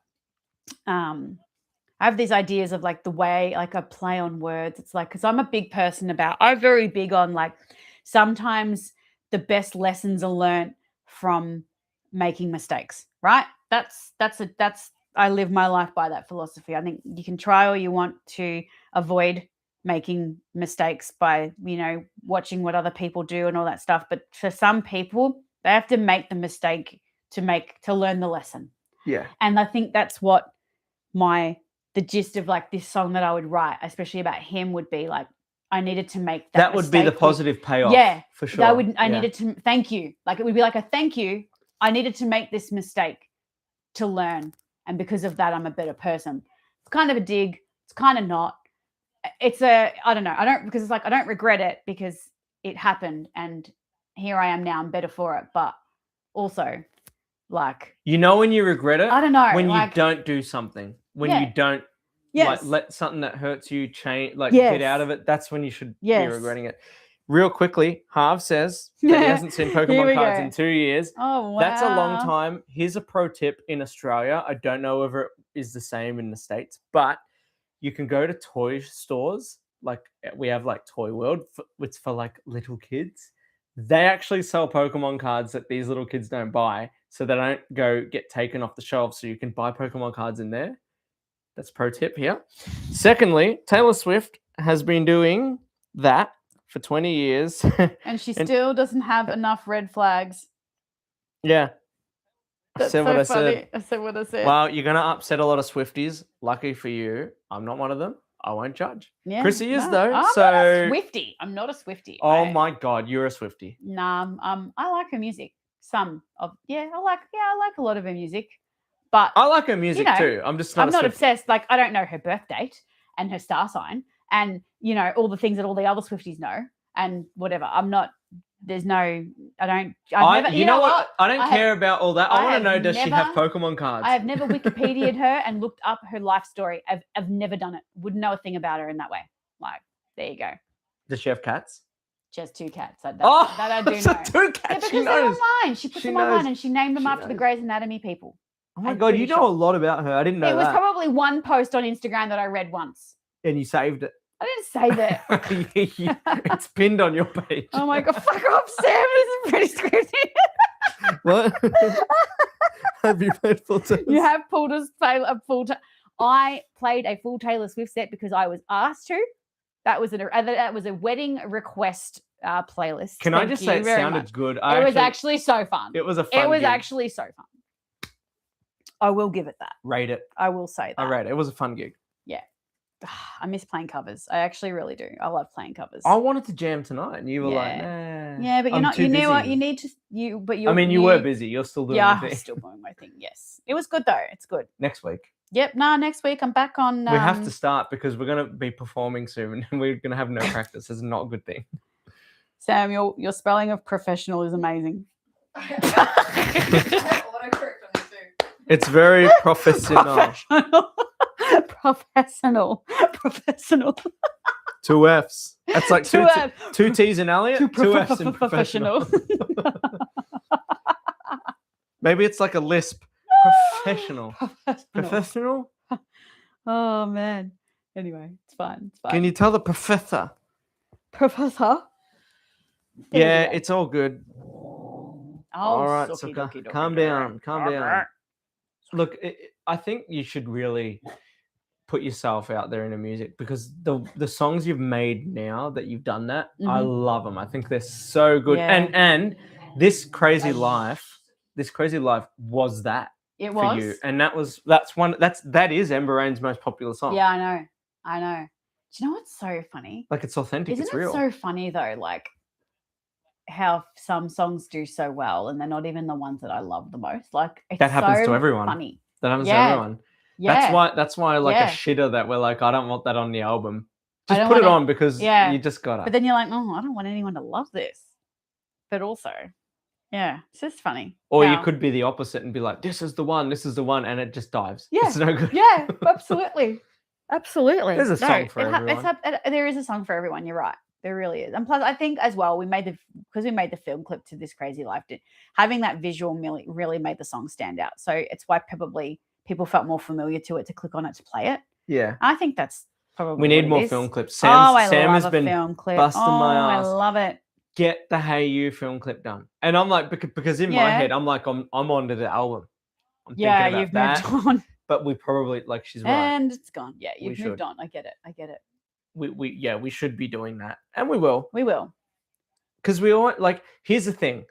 I have these ideas of like the way like I play on words. It's like, because I'm a big person I'm very big on like, sometimes the best lessons are learned from making mistakes, right? That's I live my life by that philosophy. I think you can try all you want to avoid making mistakes by, you know, watching what other people do and all that stuff. But for some people, they have to make the mistake to learn the lesson. Yeah. And I think that's what the gist of like this song that I would write, especially about him, would be like, I needed to make that would be the positive payoff. Yeah, for sure. I needed to thank you. Like it would be like a thank you. I needed to make this mistake to learn, and because of that, I'm a better person. It's kind of a dig. It's kind of not. I don't know. Because it's like I don't regret it because it happened, and here I am now. I'm better for it. But also, like, you know, when you regret it, I don't know, when you don't do something, when you don't. Like let something that hurts you change, like get out of it. That's when you should be regretting it. Real quickly, Harv says that he hasn't seen Pokemon cards in 2 years. Oh, wow. That's a long time. Here's a pro tip in Australia. I don't know whether it is the same in the States, but you can go to toy stores. Like we have like Toy World, it's for like little kids. They actually sell Pokemon cards that these little kids don't buy, so they don't get taken off the shelves. So you can buy Pokemon cards in there. That's pro tip here. Secondly, Taylor Swift has been doing that for 20 years. And she still doesn't have enough red flags. Yeah. I said what I said. Well, you're going to upset a lot of Swifties. Lucky for you, I'm not one of them. I won't judge. Yeah, Chrissy is though. I'm not a Swiftie. I'm not a Swiftie. Oh my God, you're a Swiftie. Nah, I like her music. I like a lot of her music. But I like her music too. I'm not obsessed. Like, I don't know her birth date and her star sign and, you know, all the things that all the other Swifties know and whatever. I don't care about all that. I want to know, does she have Pokemon cards? I have never Wikipedia'd her and looked up her life story. I've never done it. Wouldn't know a thing about her in that way. Like, there you go. Does she have cats? She has 2 cats. That Oh, I do know. so 2 cats. Yeah, because she they're knows. online. She puts them online and she named them after the Grey's Anatomy people. Oh my God, you know a lot about her. I didn't know that. It was probably one post on Instagram that I read once. And you saved it. I didn't save it. It's pinned on your page. Oh my God, fuck off, Sam. This is pretty scripted. What? Have you played full Taylor? You have pulled a full. I played a full Taylor Swift set because I was asked to. That was a wedding request playlist. Can I just say it sounded good? It was actually so fun. It was a fun. It was actually so fun. I will give it that. Rate it. I will say that. I rate it. It was a fun gig. Yeah. I miss playing covers. I actually really do. I love playing covers. I wanted to jam tonight, and you were like, nah. Yeah, but you're not. You know what? You need to. You were busy. You're still doing your thing. Yeah, I'm still doing my thing. Yes, it was good though. It's good. Next week. Yep. No, next week I'm back on. We have to start because we're going to be performing soon, and we're going to have no practice. It's not a good thing. Sam, your spelling of professional is amazing. It's very professional. Professional. 2 F's. That's like two T's in Elliot, 2 F's in professional. Maybe it's like a lisp. Professional. Oh man. Anyway, it's fine. Can you tell the professor? Yeah, it's all good. All right, so calm down. Look, I think you should really put yourself out there in the music because the songs you've made now that you've done that, I love them. I think they're so good. Yeah. And this crazy life was that. It was for you. And that is Ember Rain's most popular song. Yeah, I know. Do you know what's so funny? Like it's authentic. It's real. Isn't it so funny though? Like how some songs do so well and they're not even the ones that I love the most. Like it's that happens so to everyone. Funny. That happens to everyone. Yeah. That's why like a shitter that we're like, I don't want that on the album. Just put it on because you just gotta. But then you're like, oh, I don't want anyone to love this. But also, yeah, it's just funny. Or you could be the opposite and be like, this is the one, and it just dives. Yeah. It's no good. Yeah, absolutely. There's a song for everyone. There is a song for everyone. You're right. There really is. And plus, I think as well, because we made the film clip to This Crazy Life, having that visual really made the song stand out. So it's why probably people felt more familiar to it to click on it to play it. Yeah. I think that's probably we need more film clips. Sam has been film clip. busting my ass. I love it. Get the Hey You film clip done. And I'm like, because in my head, I'm like, I'm onto the album. I'm thinking about you've that. moved on. But we probably, like, she's right. And it's gone. Yeah, you've moved on. I get it. We should be doing that. And we will. We will. Because we all, like, here's the thing.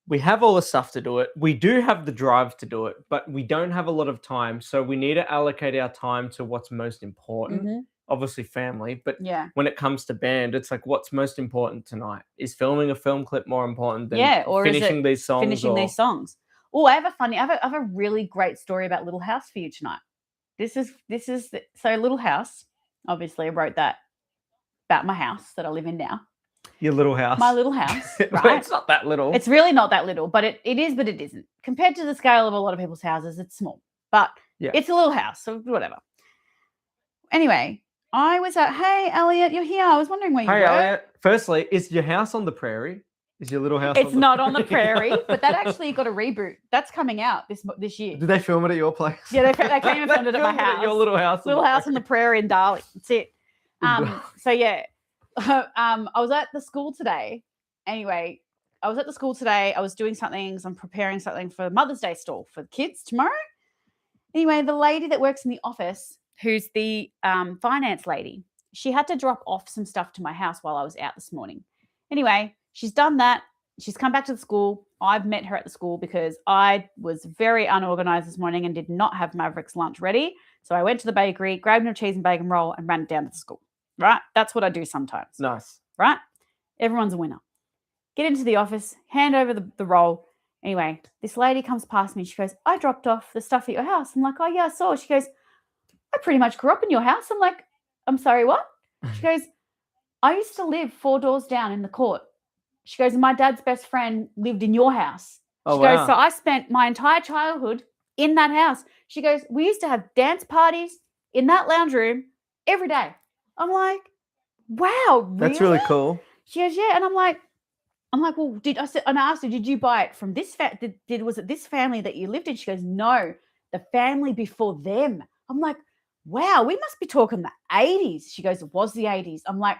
We have all the stuff to do it. We do have the drive to do it, but we don't have a lot of time. So we need to allocate our time to what's most important. Mm-hmm. Obviously family, but when it comes to band, it's like what's most important tonight? Is filming a film clip more important than finishing these songs? Oh, I have a really great story about Little House for you tonight. So Little House, obviously I wrote that about my house that I live in now. Your little house. My little house, right? It's not that little. It's really not that little, but it is, but it isn't. Compared to the scale of a lot of people's houses, it's small. But it's a little house, so whatever. Anyway, I was hey, Elliot, you're here. I was wondering where you were. Hey, Elliot. Firstly, is your house on the prairie? Is your little house It's not on the prairie, but that actually got a reboot. That's coming out this year. Did they film it at your place? Yeah, they came and filmed it at my house. At your little house. Little house on the prairie in Darling. That's it. So yeah. I was at the school today. Anyway, I was doing something. So I'm preparing something for Mother's Day stall for the kids tomorrow. Anyway, the lady that works in the office, who's the finance lady, she had to drop off some stuff to my house while I was out this morning. Anyway, she's done that. She's come back to the school. I've met her at the school because I was very unorganized this morning and did not have Maverick's lunch ready. So I went to the bakery, grabbed a cheese and bacon roll and ran it down to the school. Right? That's what I do sometimes. Nice. Right? Everyone's a winner. Get into the office, hand over the roll. Anyway, this lady comes past me. She goes, I dropped off the stuff at your house. I'm like, oh, yeah, I saw. She goes, I pretty much grew up in your house. I'm like, I'm sorry, what? She goes, I used to live 4 doors down in the court. She goes, my dad's best friend lived in your house. She goes, so I spent my entire childhood in that house. She goes, we used to have dance parties in that lounge room every day. I'm like, wow, really? That's really cool. She goes, yeah. And I'm like, well, and I asked her, did you buy it from this was it this family that you lived in? She goes, no, the family before them. I'm like, wow, we must be talking the 80s. She goes, it was the 80s. I'm like,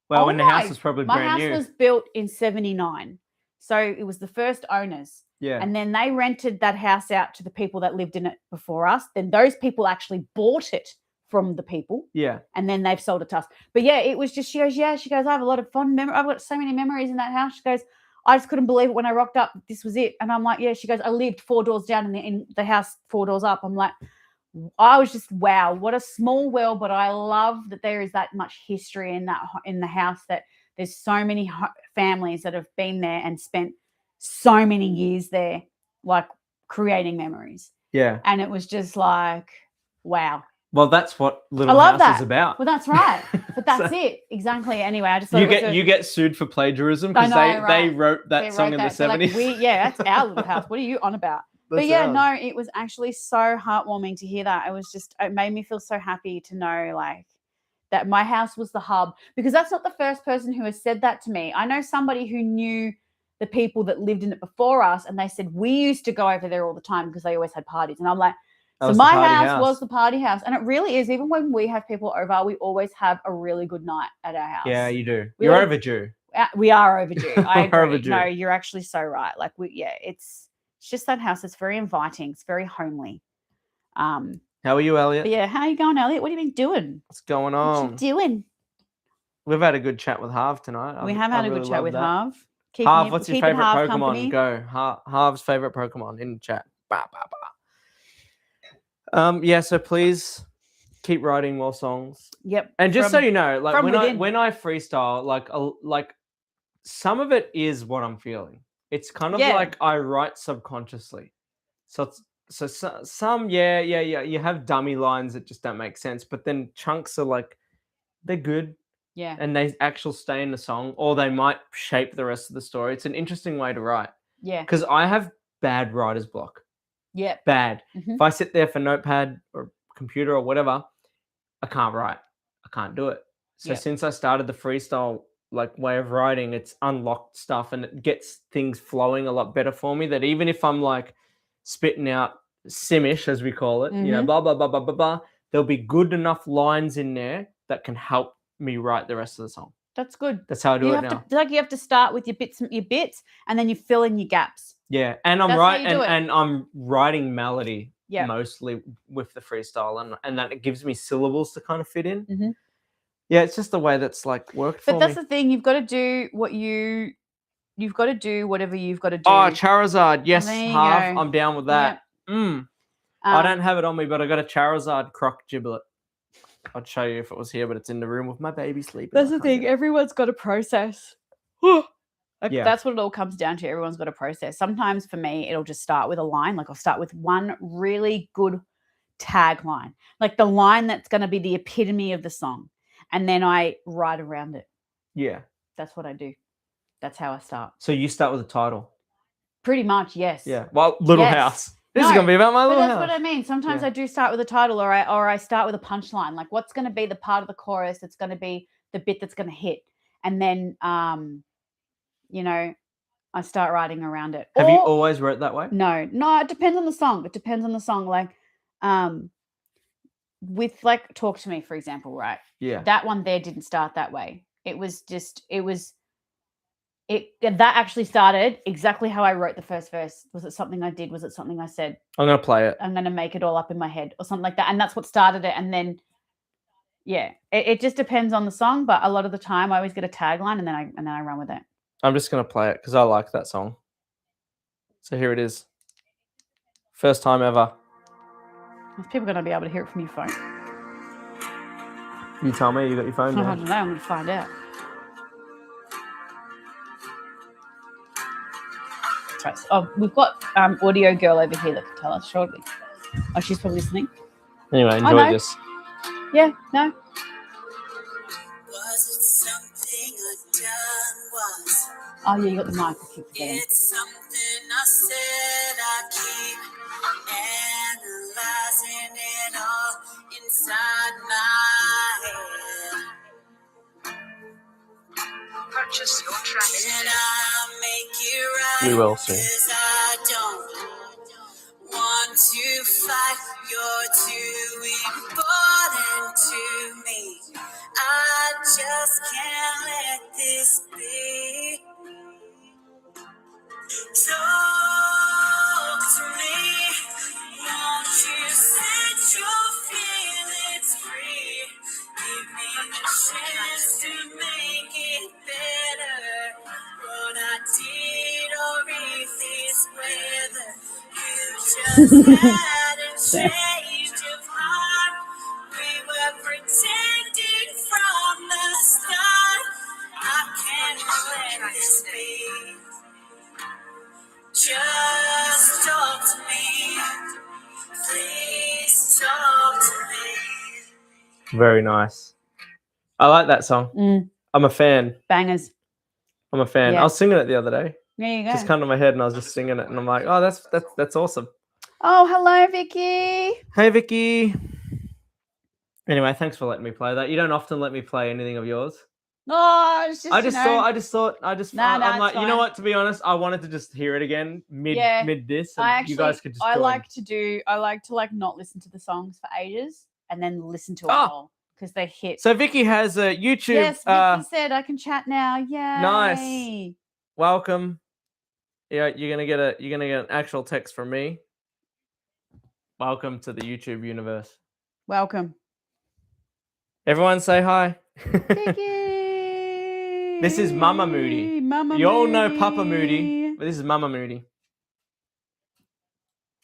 well, when the house was probably my brand house new. was built in 79. So it was the first owners. Yeah. And then they rented that house out to the people that lived in it before us. Then those people actually bought it from the people. Yeah. And then they've sold it to us. But yeah, it was just, she goes, I have a lot of fond memories. I've got so many memories in that house. She goes, I just couldn't believe it when I rocked up. This was it. And I'm like, yeah. She goes, I lived 4 doors down in the house, 4 doors up. I'm like, I was just, wow, what a small world. But I love that there is that much history in the house, that there's so many families that have been there and spent so many years there, like creating memories. Yeah. And it was just like, wow. Well, that's what Little House is about. Well, that's right. But that's it. Exactly. Anyway, I just thought you get sued for plagiarism because they wrote that song in the 70s. Like, that's our Little House. What are you on about? But yeah, no, it was actually so heartwarming to hear that. It made me feel so happy to know, like, that my house was the hub, because that's not the first person who has said that to me. I know somebody who knew the people that lived in it before us, and they said, we used to go over there all the time because they always had parties. And I'm like, so my house was the party house. And it really is. Even when we have people over, we always have a really good night at our house. Yeah, you do. You're overdue. We are overdue. I agree. Overdue. No, you're actually so right. Like, it's just that house. It's very inviting. It's very homely. How are you, Elliot? Yeah, how are you going, Elliot? What have you been doing? What's going on? What you doing? We've had a good chat with Harv tonight. We have had a good chat with Harv. Harv, what's your favorite Pokemon? Company. Go. Harv's favorite Pokemon in the chat. Bah, bah, bah. Yeah, so please keep writing more songs. Yep. And just so you know, like when I freestyle, like some of it is what I'm feeling. It's kind of like I write subconsciously. So some you have dummy lines that just don't make sense, but then chunks are like, they're good. Yeah. And they actually stay in the song, or they might shape the rest of the story. It's an interesting way to write. Yeah. Because I have bad writer's block. Yeah. Bad. Mm-hmm. If I sit there for notepad or computer or whatever, I can't write. I can't do it. So since I started the freestyle way of writing, it's unlocked stuff and it gets things flowing a lot better for me, that even if I'm like spitting out simish, as we call it, mm-hmm. Blah, blah, blah, blah, blah, blah, there'll be good enough lines in there that can help me write the rest of the song. That's good. That's how I do it now. You have to start with your bits, and then you fill in your gaps. Yeah, and I'm writing melody mostly with the freestyle, and that it gives me syllables to kind of fit in. Mm-hmm. Yeah, it's just the way that's like worked for me. But that's the thing. You've got to do you've got to do whatever you've got to do. Oh, Charizard, yes, Harv, I'm down with that. Yep. I don't have it on me, but I got a Charizard croc giblet. I'd show you if it was here, but it's in the room with my baby sleeping. That's the thing. Everyone's got a process. That's what it all comes down to. Everyone's got a process. Sometimes for me, it'll just start with a line. Like I'll start with one really good tagline, like the line that's going to be the epitome of the song. And then I write around it. Yeah. That's what I do. That's how I start. So you start with a title? Pretty much, yes. Yeah. Well, Little House. This is going to be about my little house. That's what I mean. Sometimes I do start with a title, or I start with a punchline. Like, what's going to be the part of the chorus that's going to be the bit that's going to hit? And then, I start writing around it. Have you always wrote that way? No, it depends on the song. Like, with Talk to Me, for example, right? Yeah. That one there didn't start that way. That actually started exactly how I wrote the first verse. Was it something I did? Was it something I said? I'm going to play it. I'm going to make it all up in my head or something like that. And that's what started it. And then, it just depends on the song. But a lot of the time I always get a tagline and then I run with it. I'm just going to play it because I like that song. So here it is. First time ever. People are going to be able to hear it from your phone. You tell me, you got your phone down. I don't know. I'm going to find out. Right. Oh, we've got audio girl over here that can tell us shortly. Oh, she's probably listening. Anyway, enjoy this. Yeah, no. Was it something I done once? Oh, yeah, you got the mic. I keep forgetting. It's something I said I keep analyzing it all inside my head. purchase your tracks today. I'll make it right. We will soon. 'Cause I don't want to fight. You're too important to me. I just can't let this be. Talk to me. Won't you set your feelings free? Give me the chance to make it better. What I did or if it's weather. You just had a change of heart. We were protected from the start. I can't let this be. Just talk to me. Please talk to me. Very nice. I like that song. I'm a fan. Bangers. I'm a fan. Yeah. I was singing it the other day. There you go. Just come to my head and I was just singing it and I'm like, oh, that's awesome. Oh, hello, Vicky. Hey, Vicky. Anyway, thanks for letting me play that. You don't often let me play anything of yours. Oh, it's just, I just thought, Nah, I'm it's like, you know fine. what? To be honest, I wanted to just hear it again mid this, and you guys could just. I join. like to like not listen to the songs for ages and then listen to them all because they hit. So Vicky has a YouTube. Yes, Vicky said I can chat now. Yay! Nice. Welcome. Yeah, you're gonna get an actual text from me. Welcome to the YouTube universe. Welcome. Everyone say hi. Vicky. This is Mama Moody. Mama You all know Moody. Papa Moody, but this is Mama Moody.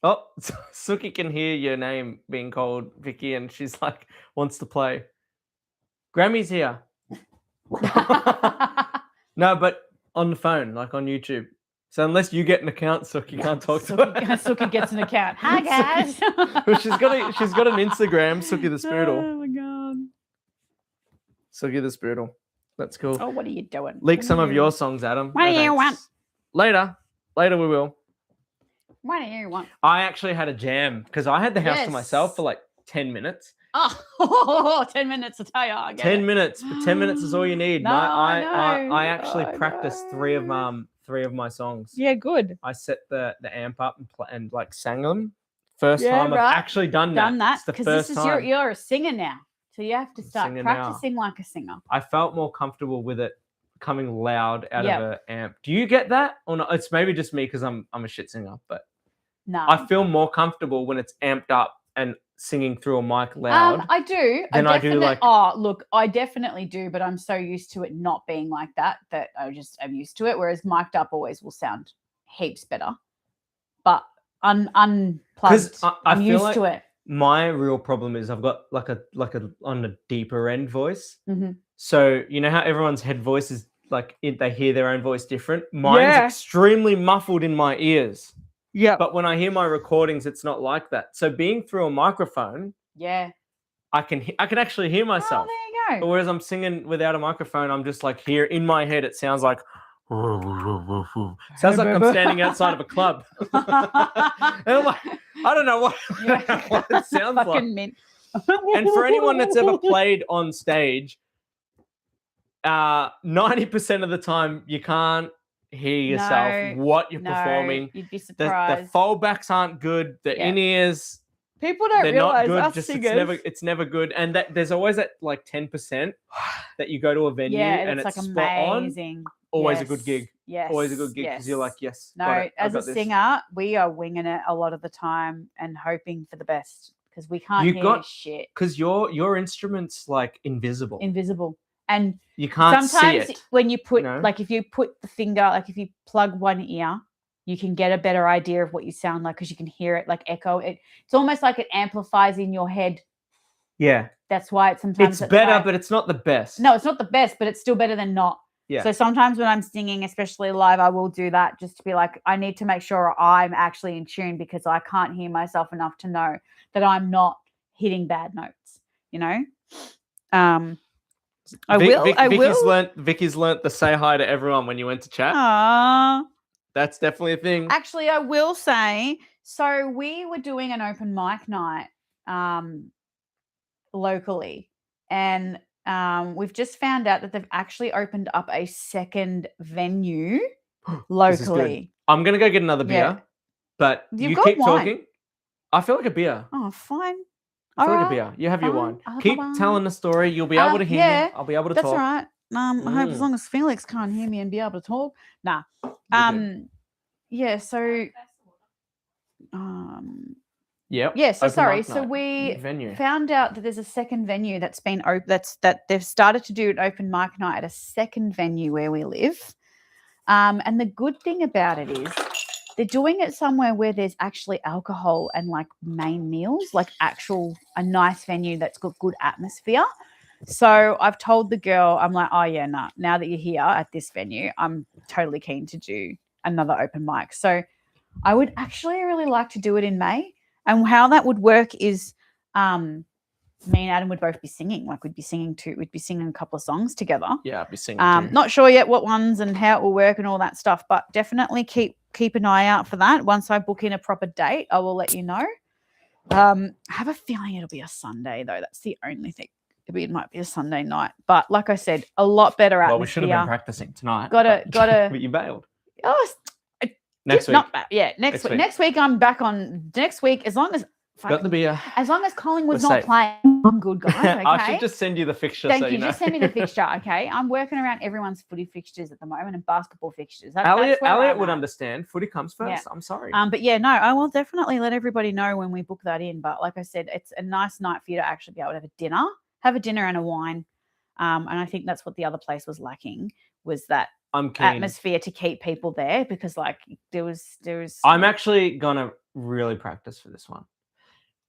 Oh, Suki can hear your name being called, Vicky, and she's like, wants to play. Grammy's here. No, but on the phone, like on YouTube. So unless you get an account, Suki can't talk to her. Suki gets an account. Hi, guys. Well, she's got an Instagram, Suki the Spoodle. Oh, my God. Suki the Spoodle. That's cool. Oh, what are you doing? Leak some of your songs, Adam. What do you want? Later we will. What do you want? I actually had a jam because I had the house to myself for like 10 minutes. Oh, 10 minutes, I tell you. I get 10 it. minutes, but 10 minutes is all you need. No, I actually practiced know. three of my songs. Yeah, good. I set the amp up and like sang them. First time I've actually done that. It's the because first time. You're a singer now, so you have to start Singer practicing like a singer. I felt more comfortable with it coming loud out of an amp. Do you get that or not? It's maybe just me because I'm a shit singer, but no, I feel more comfortable when it's amped up and singing through a mic loud. I do. Then I do like. Oh, look, I definitely do, but I'm so used to it not being like that I'm used to it. Whereas mic'd up always will sound heaps better, but unplugged, I'm feel used like to it. My real problem is I've got like a on a deeper end voice. Mm-hmm. So you know how everyone's head voice is like they hear their own voice different. Mine's extremely muffled in my ears. Yeah. But when I hear my recordings, it's not like that. So being through a microphone, I can actually hear myself. Oh, there you go. But whereas I'm singing without a microphone, I'm just like here in my head. It sounds like sounds like I'm standing outside of a club. And I'm like, I don't know what it sounds like. Mint. And for anyone that's ever played on stage, 90% of the time you can't hear yourself what you're performing. You'd be surprised. The fallbacks aren't good. The in-ears, people don't realize not us good. singers. It's never good. And there's always that like 10% that you go to a venue and it's like spot amazing. on. Always a good gig. Yes. Always a good gig because you're like, yes. No, as a singer, we are winging it a lot of the time and hoping for the best because we can't hear shit. Because your instrument's like invisible. And you can't sometimes see it. When you put like if you put the finger, like if you plug one ear, you can get a better idea of what you sound like because you can hear it like echo. It's almost like it amplifies in your head. Yeah. That's why sometimes it's better, but it's not the best. No, it's not the best, but it's still better than not. Yeah. So sometimes when I'm singing, especially live, I will do that just to be like, I need to make sure I'm actually in tune because I can't hear myself enough to know that I'm not hitting bad notes, you know? Vicky's learnt the say hi to everyone when you went to chat. Aww. That's definitely a thing. Actually, I will say, so we were doing an open mic night locally and we've just found out that they've actually opened up a second venue locally. I'm going to go get another beer, Yeah. but You've you got keep wine. talking. I feel like a beer. Oh, fine. I feel All like a right, beer. You have your fine. wine. I'll have Keep my wine. telling the story. You'll be able to hear yeah, me. I'll be able to That's talk. all right. I hope as long as Felix can't hear me and be able to talk. Nah. Yeah, so Yep. yeah, so Open sorry. mic So night. we Venue. found out that there's a second venue that's been open. That they've started to do an open mic night at a second venue where we live. And the good thing about it is they're doing it somewhere where there's actually alcohol and like main meals, like a nice venue that's got good atmosphere. So I've told the girl, I'm like, oh yeah, nah, now that you're here at this venue, I'm totally keen to do another open mic. So I would actually really like to do it in May. And how that would work is me and Adam would both be singing. Like we'd be singing a couple of songs together. Yeah, I'd be singing too. Not sure yet what ones and how it will work and all that stuff, but definitely keep an eye out for that. Once I book in a proper date, I will let you know. I have a feeling it'll be a Sunday though. That's the only thing. It might be a Sunday night, but like I said, a lot better atmosphere. Well, we should have been practicing tonight. Gotta. But you bailed. Oh, next week. Not bad. Yeah, next week. Next week I'm back on. Next week, as long as got the beer. As long as Collingwood's not playing, I'm good, guys. Okay? I should just send you the fixture. Thank so you. know. Just send me the fixture, okay? I'm working around everyone's footy fixtures at the moment and basketball fixtures. Elliot would understand. Footy comes first. Yeah. I'm sorry. But yeah, no, I will definitely let everybody know when we book that in. But like I said, it's a nice night for you to actually be able to have a dinner and a wine. And I think that's what the other place was lacking, was that atmosphere to keep people there, because like there was. I'm actually gonna really practice for this one.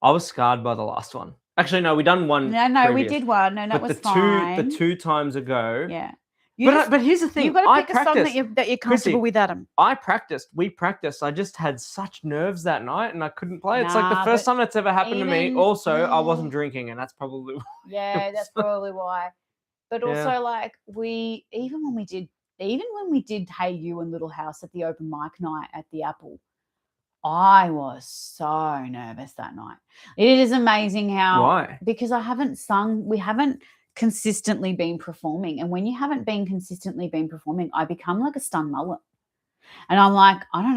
I was scarred by the last one. Actually, no, we done one. No, we did one. No, that was fine. The two times ago. Yeah. But here's the thing. You've got to pick a song that you're comfortable with, Adam. I practiced. We practiced. I just had such nerves that night and I couldn't play. It's like the first time that's ever happened to me. Also, I wasn't drinking, and that's probably why. Yeah, that's probably why. But also, like, even when we did Hey You and Little House at the open mic night at the Apple, I was so nervous that night. It is amazing how. Why? Because we haven't consistently been performing. And when you haven't been consistently performing, I become like a stunned mullet. And I'm like, I don't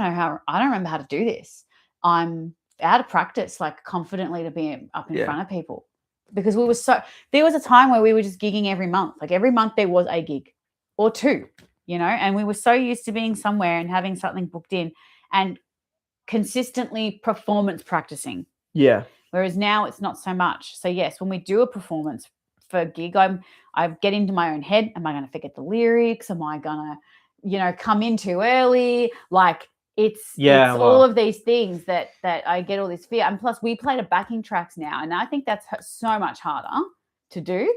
remember how to do this. I'm out of practice, like confidently to be up in front of people. Because there was a time where we were just gigging every month. Like every month there was a gig or two, and we were so used to being somewhere and having something booked in and consistently performance practicing. Yeah. Whereas now it's not so much. So yes, when we do a performance for a gig, I get into my own head. Am I going to forget the lyrics? Am I going to, come in too early? Like it's all of these things that I get all this fear. And plus we play to backing tracks now. And I think that's so much harder to do.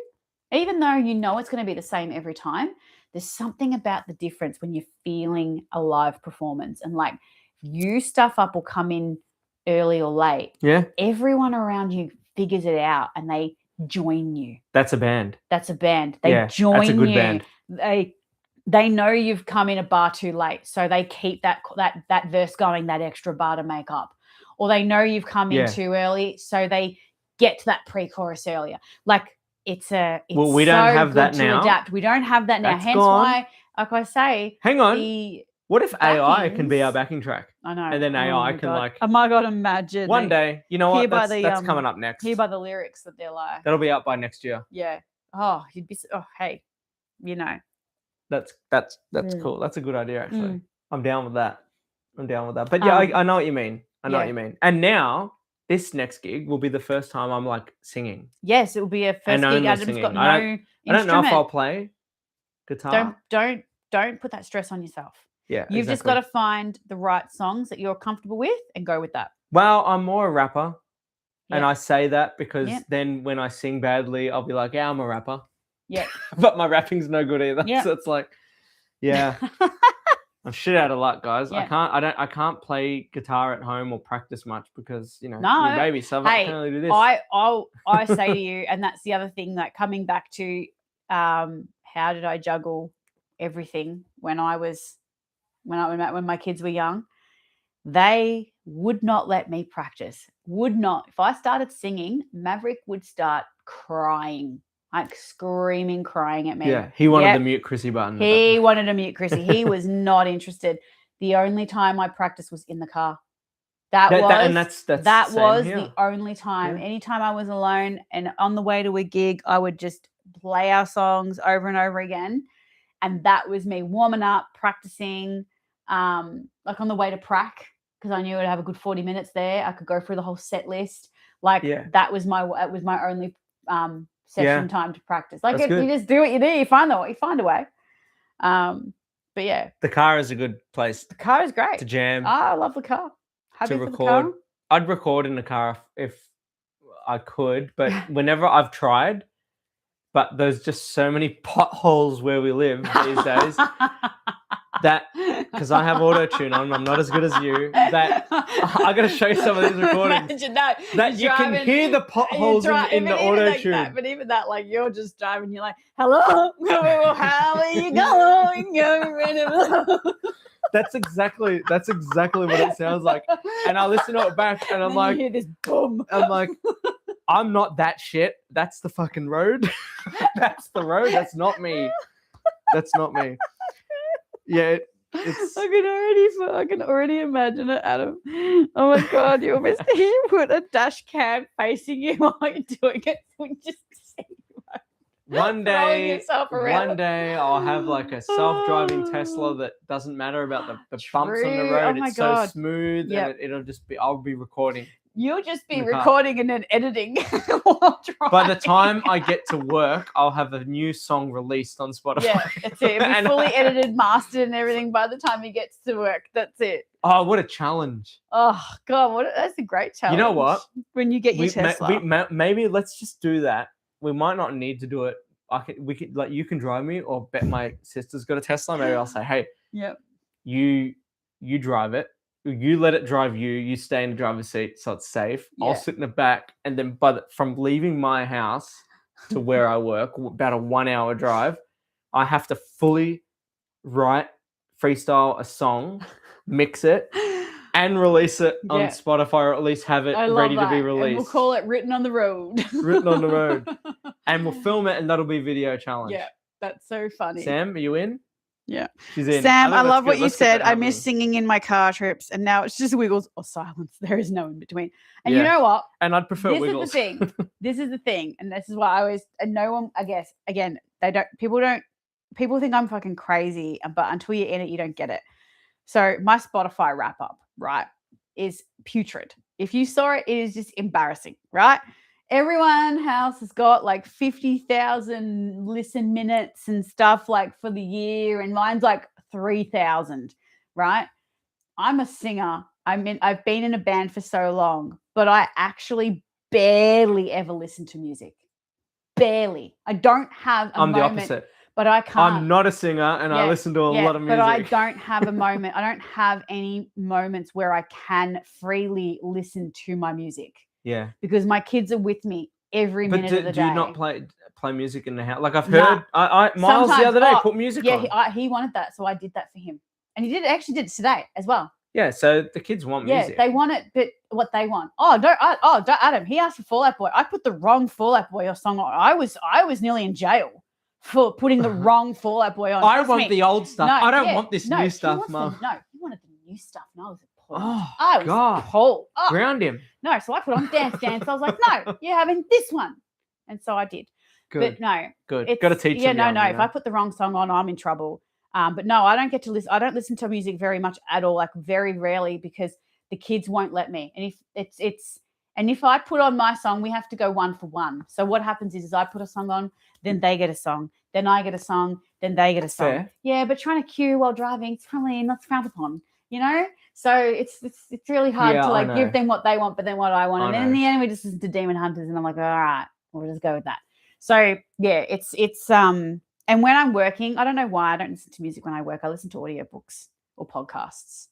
Even though it's going to be the same every time, there's something about the difference when you're feeling a live performance. And like you stuff up or come in early or late. Yeah. Everyone around you figures it out and they join you. That's a band. They join that's a good you. Band. They know you've come in a bar too late, so they keep that verse going, that extra bar to make up. Or they know you've come in too early, so they get to that pre-chorus earlier. Like we don't have that now. Adapt. We don't have that now. Hence why, like I say, hang on. What if AI can be our backing track? I know. And then AI can oh my God, imagine. One day, you know what? That's coming up next. Hear by the lyrics that they're like. That'll be out by next year. Yeah. Oh, hey, That's cool. That's a good idea, actually. I'm down with that. But yeah, I know what you mean. I know what you mean. And now this next gig will be the first time I'm like singing. Yes, it will be a first gig. Adam's got no instrument. I don't know if I'll play guitar. Don't put that stress on yourself. Yeah, You've just got to find the right songs that you're comfortable with and go with that. Well, I'm more a rapper. Yeah. And I say that because then when I sing badly, I'll be like, yeah, I'm a rapper. Yeah. But my rapping's no good either. Yeah. So it's like, yeah. I'm shit out of luck, guys. Yeah. I can't play guitar at home or practice much because, your baby, so I can only do this. I say to you, and that's the other thing, that coming back to how did I juggle everything when my kids were young. They would not let me practice. Would not. If I started singing, Maverick would start crying. like screaming, crying at me. Yeah, he wanted the mute Chrissy button. He wanted to mute Chrissy. He was not interested. The only time I practiced was in the car. That was the only time. Yeah. Anytime I was alone and on the way to a gig, I would just play our songs over and over again. And that was me warming up, practicing, like on the way to prac, because I knew I'd have a good 40 minutes there. I could go through the whole set list. Like that was my only session time to practice. Like you just do what you do. You find a way. But yeah, the car is a good place. The car is great to jam. I love the car. Happy to record. I'd record in the car if I could, but whenever I've tried, but there's just so many potholes where we live these days that because I have auto tune on, I'm not as good as you. That I got to show you some of these recordings. Imagine that you can hear the potholes in the auto tune. But even that, like you're just driving, you're like, "Hello, how are you going?" That's exactly what it sounds like. And I listen to it back, and I'm like, you hear this boom. I'm like, I'm not that shit. That's the fucking road. That's the road. That's not me. That's not me. Yeah, it's. I can already imagine it, Adam. Oh my god, you almost put a dash cam facing you while you're doing it. We just see you. One day I'll have like a self-driving Tesla that doesn't matter about the bumps on the road. It's so smooth, and it'll just be. I'll be recording. You'll just be recording and then editing while driving. By the time I get to work, I'll have a new song released on Spotify. Yeah, that's it. It'll be fully edited, mastered, and everything by the time he gets to work. That's it. Oh, what a challenge! Oh God, that's a great challenge. You know what? When you get your Tesla, maybe let's just do that. We might not need to do it. We could like you can drive me, or bet my sister's got a Tesla. Maybe I'll say, hey, you drive it. You let it drive you. You stay in the driver's seat so it's safe. Yeah. I'll sit in the back, and then from leaving my house to where I work, about a 1 hour drive, I have to fully freestyle a song, mix it, and release it on Spotify, or at least have it ready to be released. And we'll call it Written on the Road. Written on the Road. And we'll film it, and that'll be video challenge. Yeah, that's so funny. Sam, are you in? Yeah. She's in. Sam, I love what you said. I miss singing in my car trips, and now it's just Wiggles or silence. There is no in between. And you know what? And I'd prefer Wiggles. This is the thing. And this is why I always, and no one, I guess, again, people think I'm fucking crazy, but until you're in it, you don't get it. So my Spotify wrap up, right, is putrid. If you saw it, it is just embarrassing, right? Everyone else has got like 50,000 listen minutes and stuff like for the year, and mine's like 3,000, right? I'm a singer. I've been in a band for so long, but I actually barely ever listen to music. Barely. I don't have a moment. I'm the opposite. But I can't. I'm not a singer, and I listen to a lot of music. But I don't have a moment. I don't have any moments where I can freely listen to my music. Yeah. Because my kids are with me every minute of the day. Do you not play music in the house? Like I've heard, Miles the other day put music on. Yeah, he wanted that, so I did that for him, and he actually did it today as well. Yeah, so the kids want music. Yeah, they want it, but what they want. Don't Adam. He asked for Fall Out Boy. I put the wrong Fall Out Boy song on. I was nearly in jail for putting the wrong Fall Out Boy on. I want the old stuff. I don't want this new stuff, Mum. No, he wanted the new stuff. No, I was appalled. Oh, I was appalled. Oh. Ground him. No, so I put on Dance Dance. I was like, no, you're having this one. And so I did. Good. But no. Good. Got to teach them. Yeah, no. If I put the wrong song on, I'm in trouble. But no, I don't get to listen. I don't listen to music very much at all, like very rarely, because the kids won't let me. And if I put on my song, we have to go 1 for 1. So what happens is I put a song on, then they get a song, then I get a song, then they get a song. Fair. Yeah, but trying to cue while driving, it's probably not frowned upon, you know? So it's really hard to give them what they want, but then what I want. And then in the end, we just listen to Demon Hunters, and I'm like, all right, we'll just go with that. So yeah, it's and when I'm working, I don't know why I don't listen to music when I work. I listen to audiobooks or podcasts.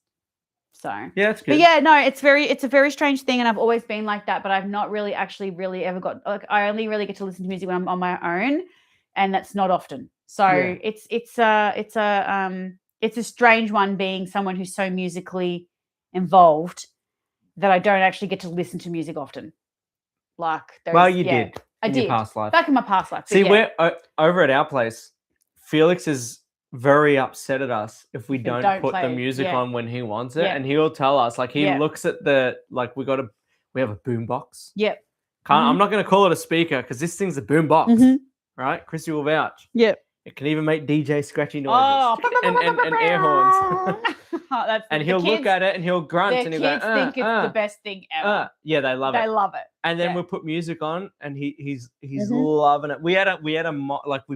So yeah, that's good. But yeah, no, it's a very strange thing, and I've always been like that. But I've not really really ever got, like, I only really get to listen to music when I'm on my own, and that's not often. So it's a strange one, being someone who's so musically involved that I don't actually get to listen to music often. Like, well, you did. I did. Past life. Back in my past life. See, we're over at our place. Felix is very upset at us if we don't put the music on when he wants it, and he'll tell us. Like he looks at the we have a boom box. Yep. I'm not going to call it a speaker because this thing's a boom box, right? Chrissy will vouch. Yep. It can even make DJ scratchy noises and air horns. And he'll look at it and he'll grunt and he'll go, kids think it's the best thing ever. Yeah, they love it. They love it. And then we'll put music on and he's loving it. We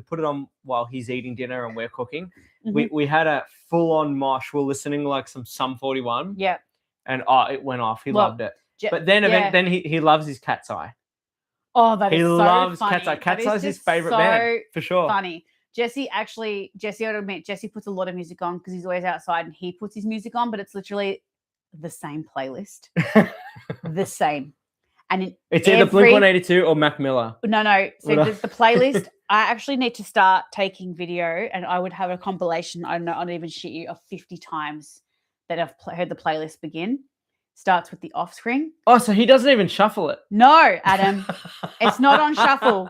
put it on while he's eating dinner and we're cooking. We had a full-on mosh. We're listening like some Sum 41. Yep. And it went off. He loved it. But then he loves his Cat's Eye. Oh, that is so funny. He loves Cat's Eye. Cat's Eye is his favorite band, for sure. Funny. Jesse, I would admit, Jesse puts a lot of music on because he's always outside and he puts his music on, but it's literally the same playlist. The same. And it's either Blink-182 or Mac Miller. No. So the playlist, I actually need to start taking video and I would have a compilation, I don't even shit you, of 50 times that I've heard the playlist begin. Starts with the Offspring. Oh, so he doesn't even shuffle it? No, Adam. It's not on shuffle.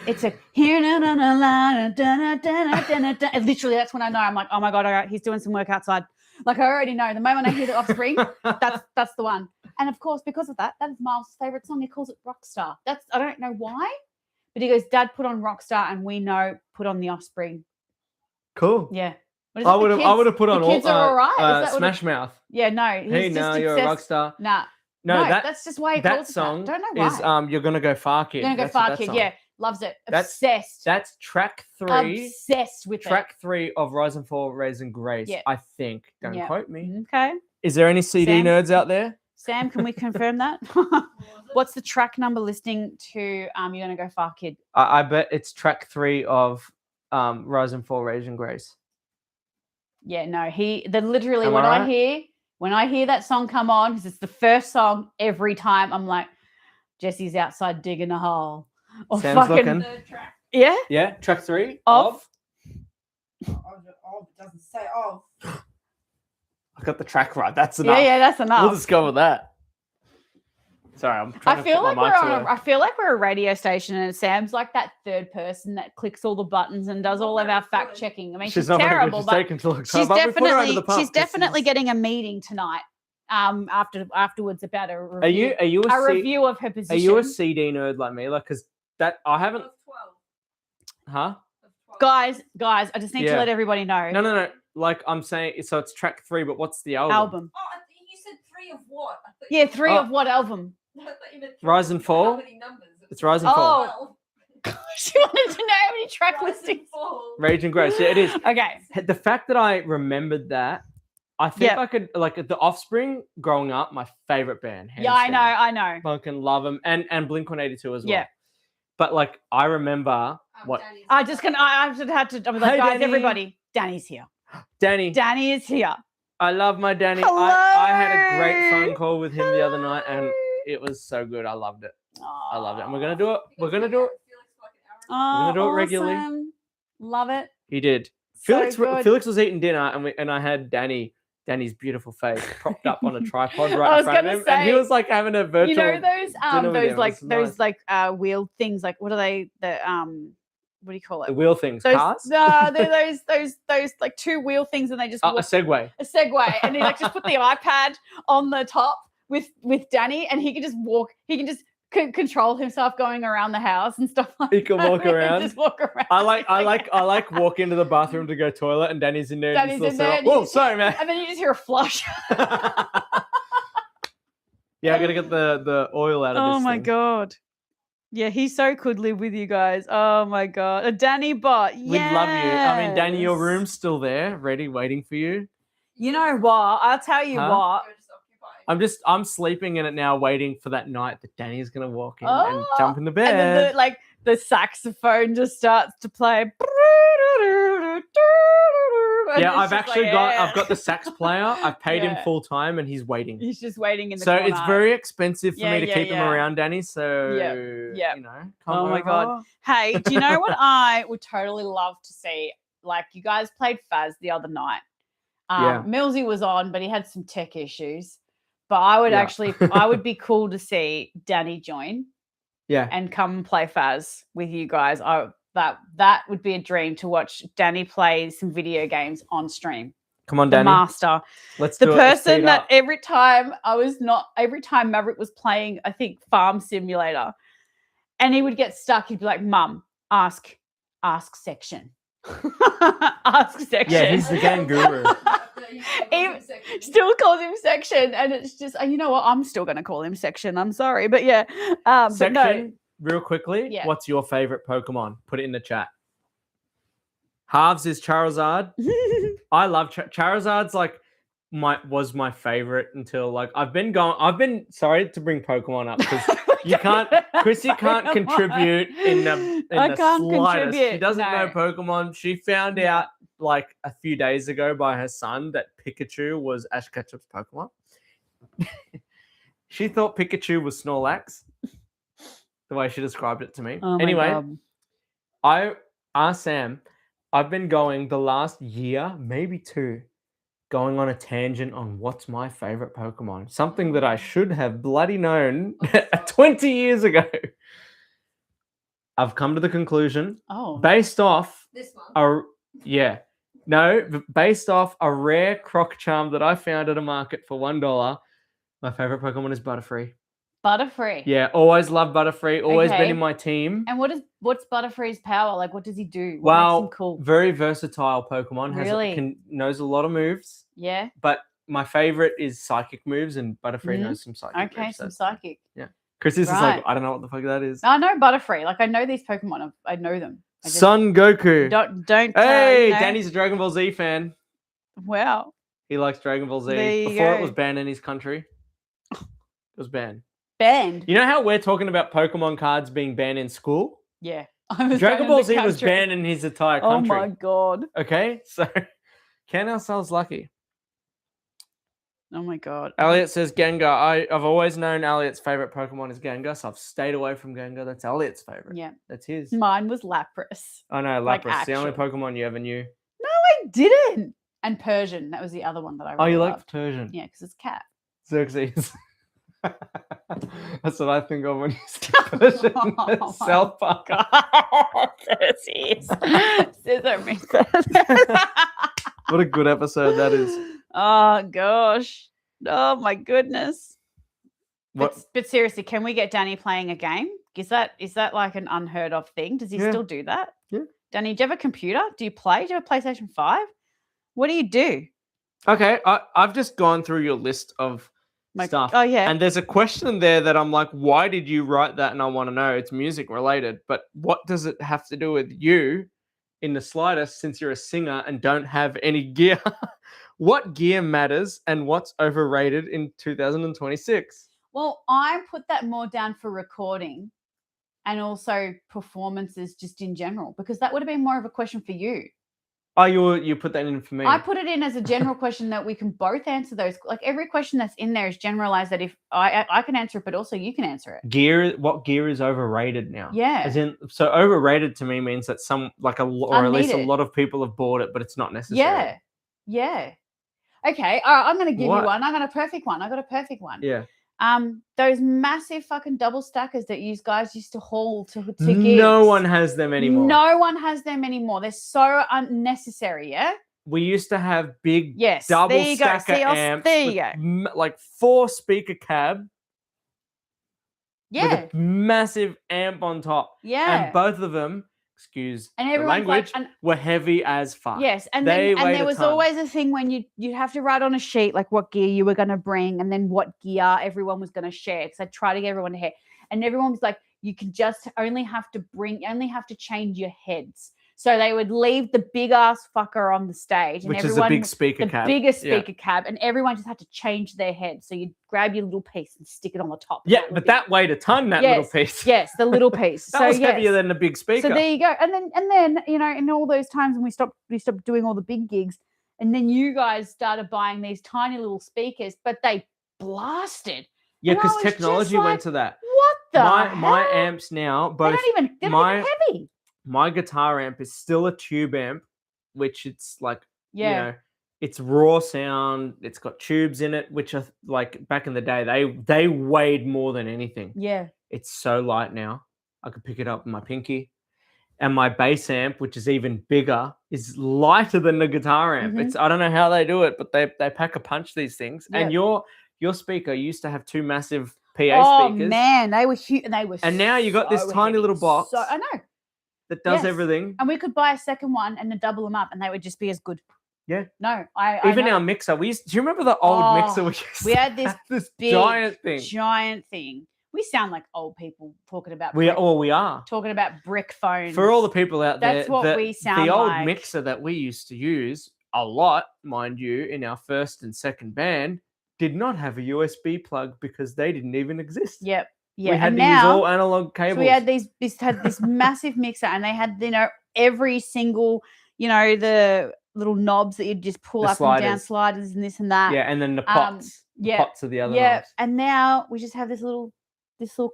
It's a and literally that's when I know. I'm like, oh my God, all right, he's doing some work outside. Like I already know. The moment I hear the Offspring, that's the one. And of course, because of that is Miles' favorite song. He calls it Rockstar. I don't know why, but he goes, Dad, put on Rockstar, and we know put on the Offspring. Cool. Yeah. I would have put on kids are all right. Smash Mouth. Yeah, no. Hey, now you're a rock star. Nah. No, that's just why he calls it that. Don't know why. Is You're Gonna Go Far Kid. You're Gonna Go Far Kid, yeah. Loves it. Obsessed. That's track 3. Obsessed with track 3 of Rise and Fall, Raising Grace, I think. Don't quote me. Okay. Is there any CD nerds out there? Sam, can we confirm that? What's the track number listing to You're Gonna Go Far Kid? I bet it's track 3 of Rise and Fall, Raising Grace. Yeah, no, literally when I hear that song come on, because it's the first song every time, I'm like, Jesse's outside digging a hole. Or Sam's looking. Track. Yeah? Yeah, track 3 of? It doesn't say of. I got the track right. That's enough. Yeah, that's enough. We'll just go with that. Sorry, I'm trying I feel like we're a radio station and Sam's like that third person that clicks all the buttons and does all of our fact checking. I mean, she's terrible, but she's definitely getting a meeting tonight. Afterwards about a review. Are you a review of her position? Are you a CD nerd like me? Like, because that I haven't. 12. Huh? Guys, I just need to let everybody know. No. Like I'm saying, so it's track 3, but what's the album? Oh, I think you said 3 of what? Yeah, 3 of what album? Rise and Fall. It's Rise and Fall. She wanted to know how many track listings. Raging Grace. Yeah, it is. Okay. The fact that I remembered that, I think I could, like, the Offspring growing up, my favorite band. Yeah, I know. Fucking love them. And Blink-182 as well. Yeah. But, like, I remember what. I was like, hey, guys, Danny. Everybody, Danny's here. Danny is here. I love my Danny. Hello. I had a great phone call with him the other night, and it was so good. I loved it. I loved it. And we're going to do it. We're going to do it. We're going to do it regularly. Love it. He did. Felix was eating dinner, and I had Danny's beautiful face propped up on a tripod right in front of him, and he was like having a virtual. You know those wheel things, like what are they? What do you call it? The wheel things, cars? No, they're those like 2 wheel things, and they just a Segway. A Segway, and he like just put the iPad on the top with Danny, and he can just walk. He can just control himself going around the house and stuff like that. He can walk around. Just walk around. I like walk into the bathroom to go toilet, and Danny's in there. Danny's in there. Oh, sorry, man. And then you just hear a flush. Yeah, I gotta get the oil out of this. Oh my god. Yeah, he so could live with you guys. Oh my god. A Danny bot. Yes. We'd love you. I mean, Danny, your room's still there, ready, waiting for you. You know what? I'll tell you what. I'm sleeping in it now, waiting for that night that Danny's gonna walk in and jump in the bed. And then the saxophone just starts to play. Yeah, I've got the sax player. I've paid him full time, and he's waiting. He's just waiting in the corner. So it's very expensive for me to keep him around, Danny. So you know, come my god. Hey, do you know what I would totally love to see? Like, you guys played Faz the other night. Millsy was on, but he had some tech issues. But I would I would be cool to see Danny join. Yeah. and come play Faz with you guys. That would be a dream to watch Danny play some video games on stream. Come on, The Danny. master. Let's The do it. person that every time Maverick was playing, I think, Farm Simulator, and he would get stuck, he'd be like, Mum, ask section. Ask section. Yeah, he's the game guru. He still calls him section, and it's just, you know what? I'm still going to call him section. I'm sorry, but yeah. Section, but no. real quickly, Yeah. What's your favorite Pokemon? Put it in the chat. Halves is Charizard. I love Charizard's like was my favorite until like I've been sorry to bring Pokemon up because Chrissy can't contribute in the slightest. She doesn't know Pokemon. She found out like a few days ago by her son that Pikachu was Ash Ketchup's Pokemon. She thought Pikachu was Snorlax, the way she described it to me. Oh anyway, I asked Sam, I've been going the last year, maybe 2, going on a tangent on what's my favorite Pokemon. Something that I should have bloody known 20 years ago. I've come to the conclusion, based off this one. Based off a rare Croc Charm that I found at a market for $1, my favorite Pokemon is Butterfree. Butterfree. Yeah, always loved Butterfree. Always been in my team. And what's Butterfree's power? Like, what does he do? What well, makes him cool? Very versatile Pokemon. Really? Knows a lot of moves. Yeah. But my favorite is psychic moves, and Butterfree knows some psychic moves. Okay, some psychic. Yeah. Chrissy's is like, I don't know what the fuck that is. I know Butterfree. Like, I know these Pokemon. I know them. Son Goku. Don't. Hey, Danny's a Dragon Ball Z fan. Wow. He likes Dragon Ball Z. Before it was banned in his country. It was banned. Banned. You know how we're talking about Pokemon cards being banned in school? Yeah. Dragon Ball Z was banned in his entire country. Oh my god. Okay, so count ourselves lucky. Oh my god. Elliot says Gengar. I've always known Elliot's favorite Pokemon is Gengar, so I've stayed away from Gengar. That's Elliot's favorite. Yeah. That's his. Mine was Lapras. I know, Lapras. The only Pokemon you ever knew. No, I didn't. And Persian. That was the other one that I really loved. Liked Persian? Yeah, because it's cat. Xerxes. That's what I think of when you say Persian. South Park. Xerxes. Scissor me. What a good episode that is. Oh gosh. Oh my goodness. But seriously, can we get Danny playing a game? Is that like an unheard of thing? Does he still do that? Yeah. Danny, do you have a computer? Do you play? Do you have a PlayStation 5? What do you do? Okay, I've just gone through your list of stuff. Oh yeah. And there's a question there that I'm like, why did you write that? And I want to know. It's music related, but what does it have to do with you in the slightest, since you're a singer and don't have any gear? What gear matters and what's overrated in 2026? Well, I put that more down for recording and also performances just in general, because that would have been more of a question for you. Oh, you put that in for me. I put it in as a general question that we can both answer those. Like, every question that's in there is generalized, that if I can answer it, but also you can answer it. What gear is overrated now? Yeah. As in, so overrated to me means that at least a lot of people have bought it, but it's not necessary. Yeah. Yeah. Okay. All right. I'm going to give you one. I got a perfect one. Yeah. Those massive fucking double stackers that you guys used to haul to gigs. No one has them anymore. No one has them anymore. They're so unnecessary. Yeah. We used to have big double stacker amps. There you go. Like 4 speaker cab. Yeah. With a massive amp on top. Yeah. And both of them, excuse the language, like, were heavy as fuck. Yes, and there was always a thing when you'd have to write on a sheet like what gear you were going to bring, and then what gear everyone was going to share. Because I try to get everyone to share, and everyone was like, you can just only have to change your heads. So they would leave the big ass fucker on the stage, and which is a big speaker cab, the biggest speaker cab, and everyone just had to change their head. So you'd grab your little piece and stick it on the top. Yeah, but that weighed a ton. Little piece. Yes, the little piece. That was heavier than the big speaker. So there you go. And then in all those times when we stopped doing all the big gigs, and then you guys started buying these tiny little speakers, but they blasted. Yeah, because technology went to that. What the hell? My amps now, both they're not even heavy. My guitar amp is still a tube amp, which it's like, It's raw sound. It's got tubes in it, which are like back in the day, they weighed more than anything. Yeah. It's so light now. I could pick it up with my pinky. And my bass amp, which is even bigger, is lighter than the guitar amp. Mhm. I don't know how they do it, but they pack a punch, these things. Yep. And your speaker used to have 2 massive PA Oh speakers. man, they were huge, and they were. And now you got this so tiny heavy. little box. So, I know. That does Yes. everything. And we could buy a second one and then double them up, and they would just be as good. Yeah. No, Even know. our mixer. Do you remember the old mixer? We had this big, giant thing. We sound like old people talking about. We are talking about brick phones. For all the people out there. That's what we sound The old like. mixer that we used to use a lot, mind you, in our first and second band, did not have a USB plug because they didn't even exist. Yep. Yeah. We had and to use all analog cables. So we had this massive mixer, and they had every single the little knobs that you'd just pull up and down, sliders and this and that. Yeah, and then the pots. Yeah. The pots are the other knobs. Yeah. And now we just have this little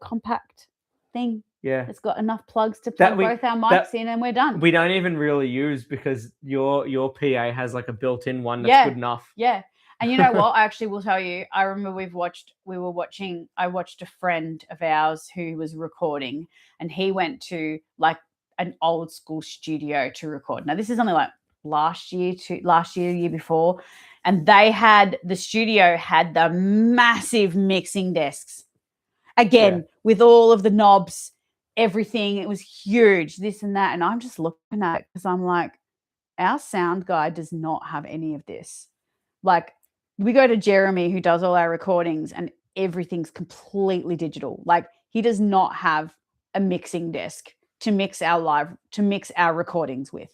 compact thing. Yeah. It's got enough plugs to plug both our mics in, and we're done. We don't even really use because your PA has like a built-in one that's good enough. Yeah. And you know what? I actually will tell you, I remember I watched a friend of ours who was recording, and he went to like an old school studio to record. Now this is only like last year, year before. And the studio had the massive mixing desks. Again, with all of the knobs, everything. It was huge, this and that. And I'm just looking at it because I'm like, our sound guy does not have any of this. Like, we go to Jeremy, who does all our recordings, and everything's completely digital. Like, he does not have a mixing desk to mix our recordings with.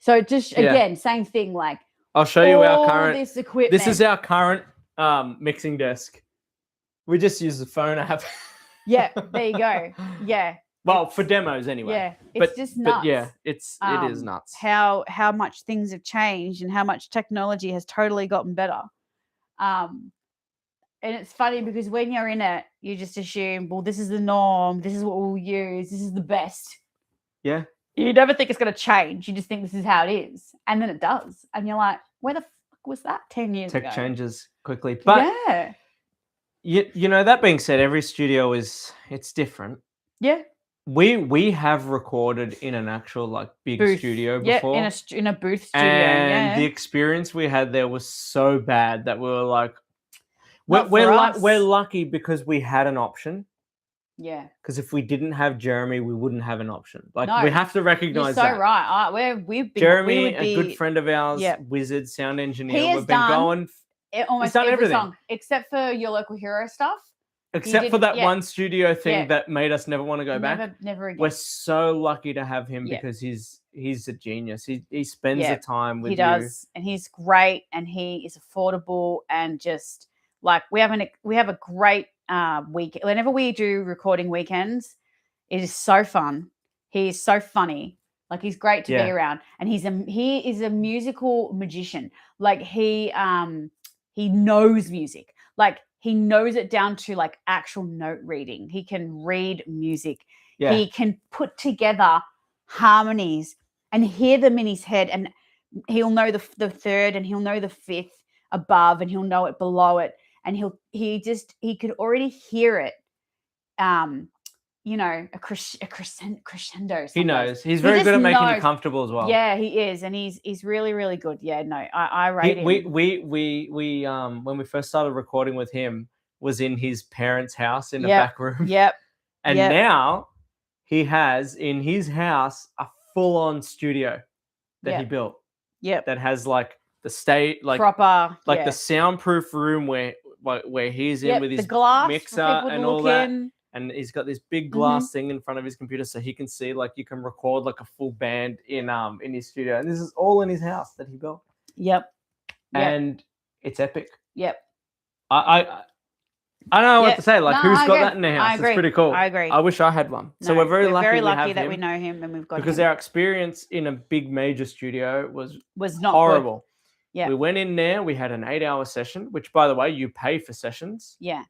So just again, same thing. Like, I'll show you our current. This equipment. This is our current mixing desk. We just use the phone app. Yeah, there you go. Yeah. Well, for demos anyway. Yeah, it's just nuts. But yeah, it is nuts. How much things have changed and how much technology has totally gotten better. And it's funny because when you're in it, you just assume, well, this is the norm. This is what we'll use. This is the best. Yeah. You never think it's going to change. You just think this is how it is. And then it does. And you're like, where the fuck was that 10 years ago? Tech changes quickly. But yeah. You know, that being said, every studio it's different. Yeah. We have recorded in an actual like big studio before. Yeah, in a booth studio. And the experience we had there was so bad that we were like, we're lucky because we had an option. Yeah. Because if we didn't have Jeremy, we wouldn't have an option. Like, we have to recognize that. You're so right. We've been Jeremy, a good friend of ours, wizard, sound engineer. We've been going. Almost every song, except for Your Local Hero stuff. Except for that one studio thing that made us never want to go back. Never again. We're so lucky to have him because he's a genius. He spends the time with you. He does, and he's great, and he is affordable, and just like we have a great week. Whenever we do recording weekends, it is so fun. He is so funny. Like, he's great to be around, and he is a musical magician. Like, he knows music. Like, he knows it down to like actual note reading. He can read music. Yeah. He can put together harmonies and hear them in his head, and he'll know the third, and he'll know the fifth above, and he'll know it below it, and he could already hear it. You know, a crescendo. He knows. He's very good at making you comfortable as well. Yeah, he is, and he's really, really good. Yeah, no, I rate him. We when we first started recording with him was in his parents' house in the back room. Yep. And now he has in his house a full-on studio that he built. Yep. That has like the state, like proper, like the soundproof room where he's in with his glass mixer and all that. And he's got this big glass thing in front of his computer, so he can see, like, you can record like a full band in his studio. And this is all in his house that he built. Yep. And it's epic. Yep. I don't know what to say. Like, who's got that in their house? I agree. It's pretty cool. I agree. I wish I had one. So we're very lucky that we know him and we've got because him. Our experience in a big major studio was not horrible. Yeah. We went in there. We had an 8-hour session, which, by the way, you pay for sessions. Yeah.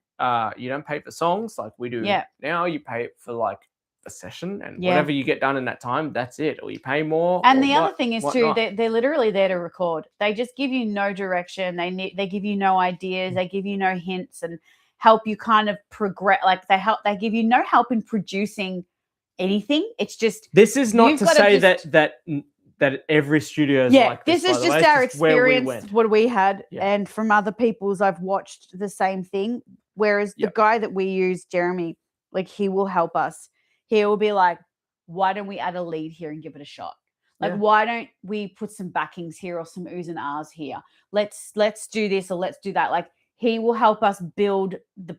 You don't pay for songs like we do now. You pay for like a session, and whatever you get done in that time, that's it. Or you pay more. And the other thing is too, they're literally there to record. They just give you no direction. They give you no ideas. They give you no hints and help you kind of progress. Like they give you no help in producing anything. It's just, this is not to say that every studio is like this. This is just our experience, what we had, and from other people's, I've watched the same thing. Whereas the guy that we use, Jeremy, like he will help us. He will be like, why don't we add a lead here and give it a shot? Like, why don't we put some backings here or some oohs and ahs here? Let's do this or let's do that. Like, he will help us build the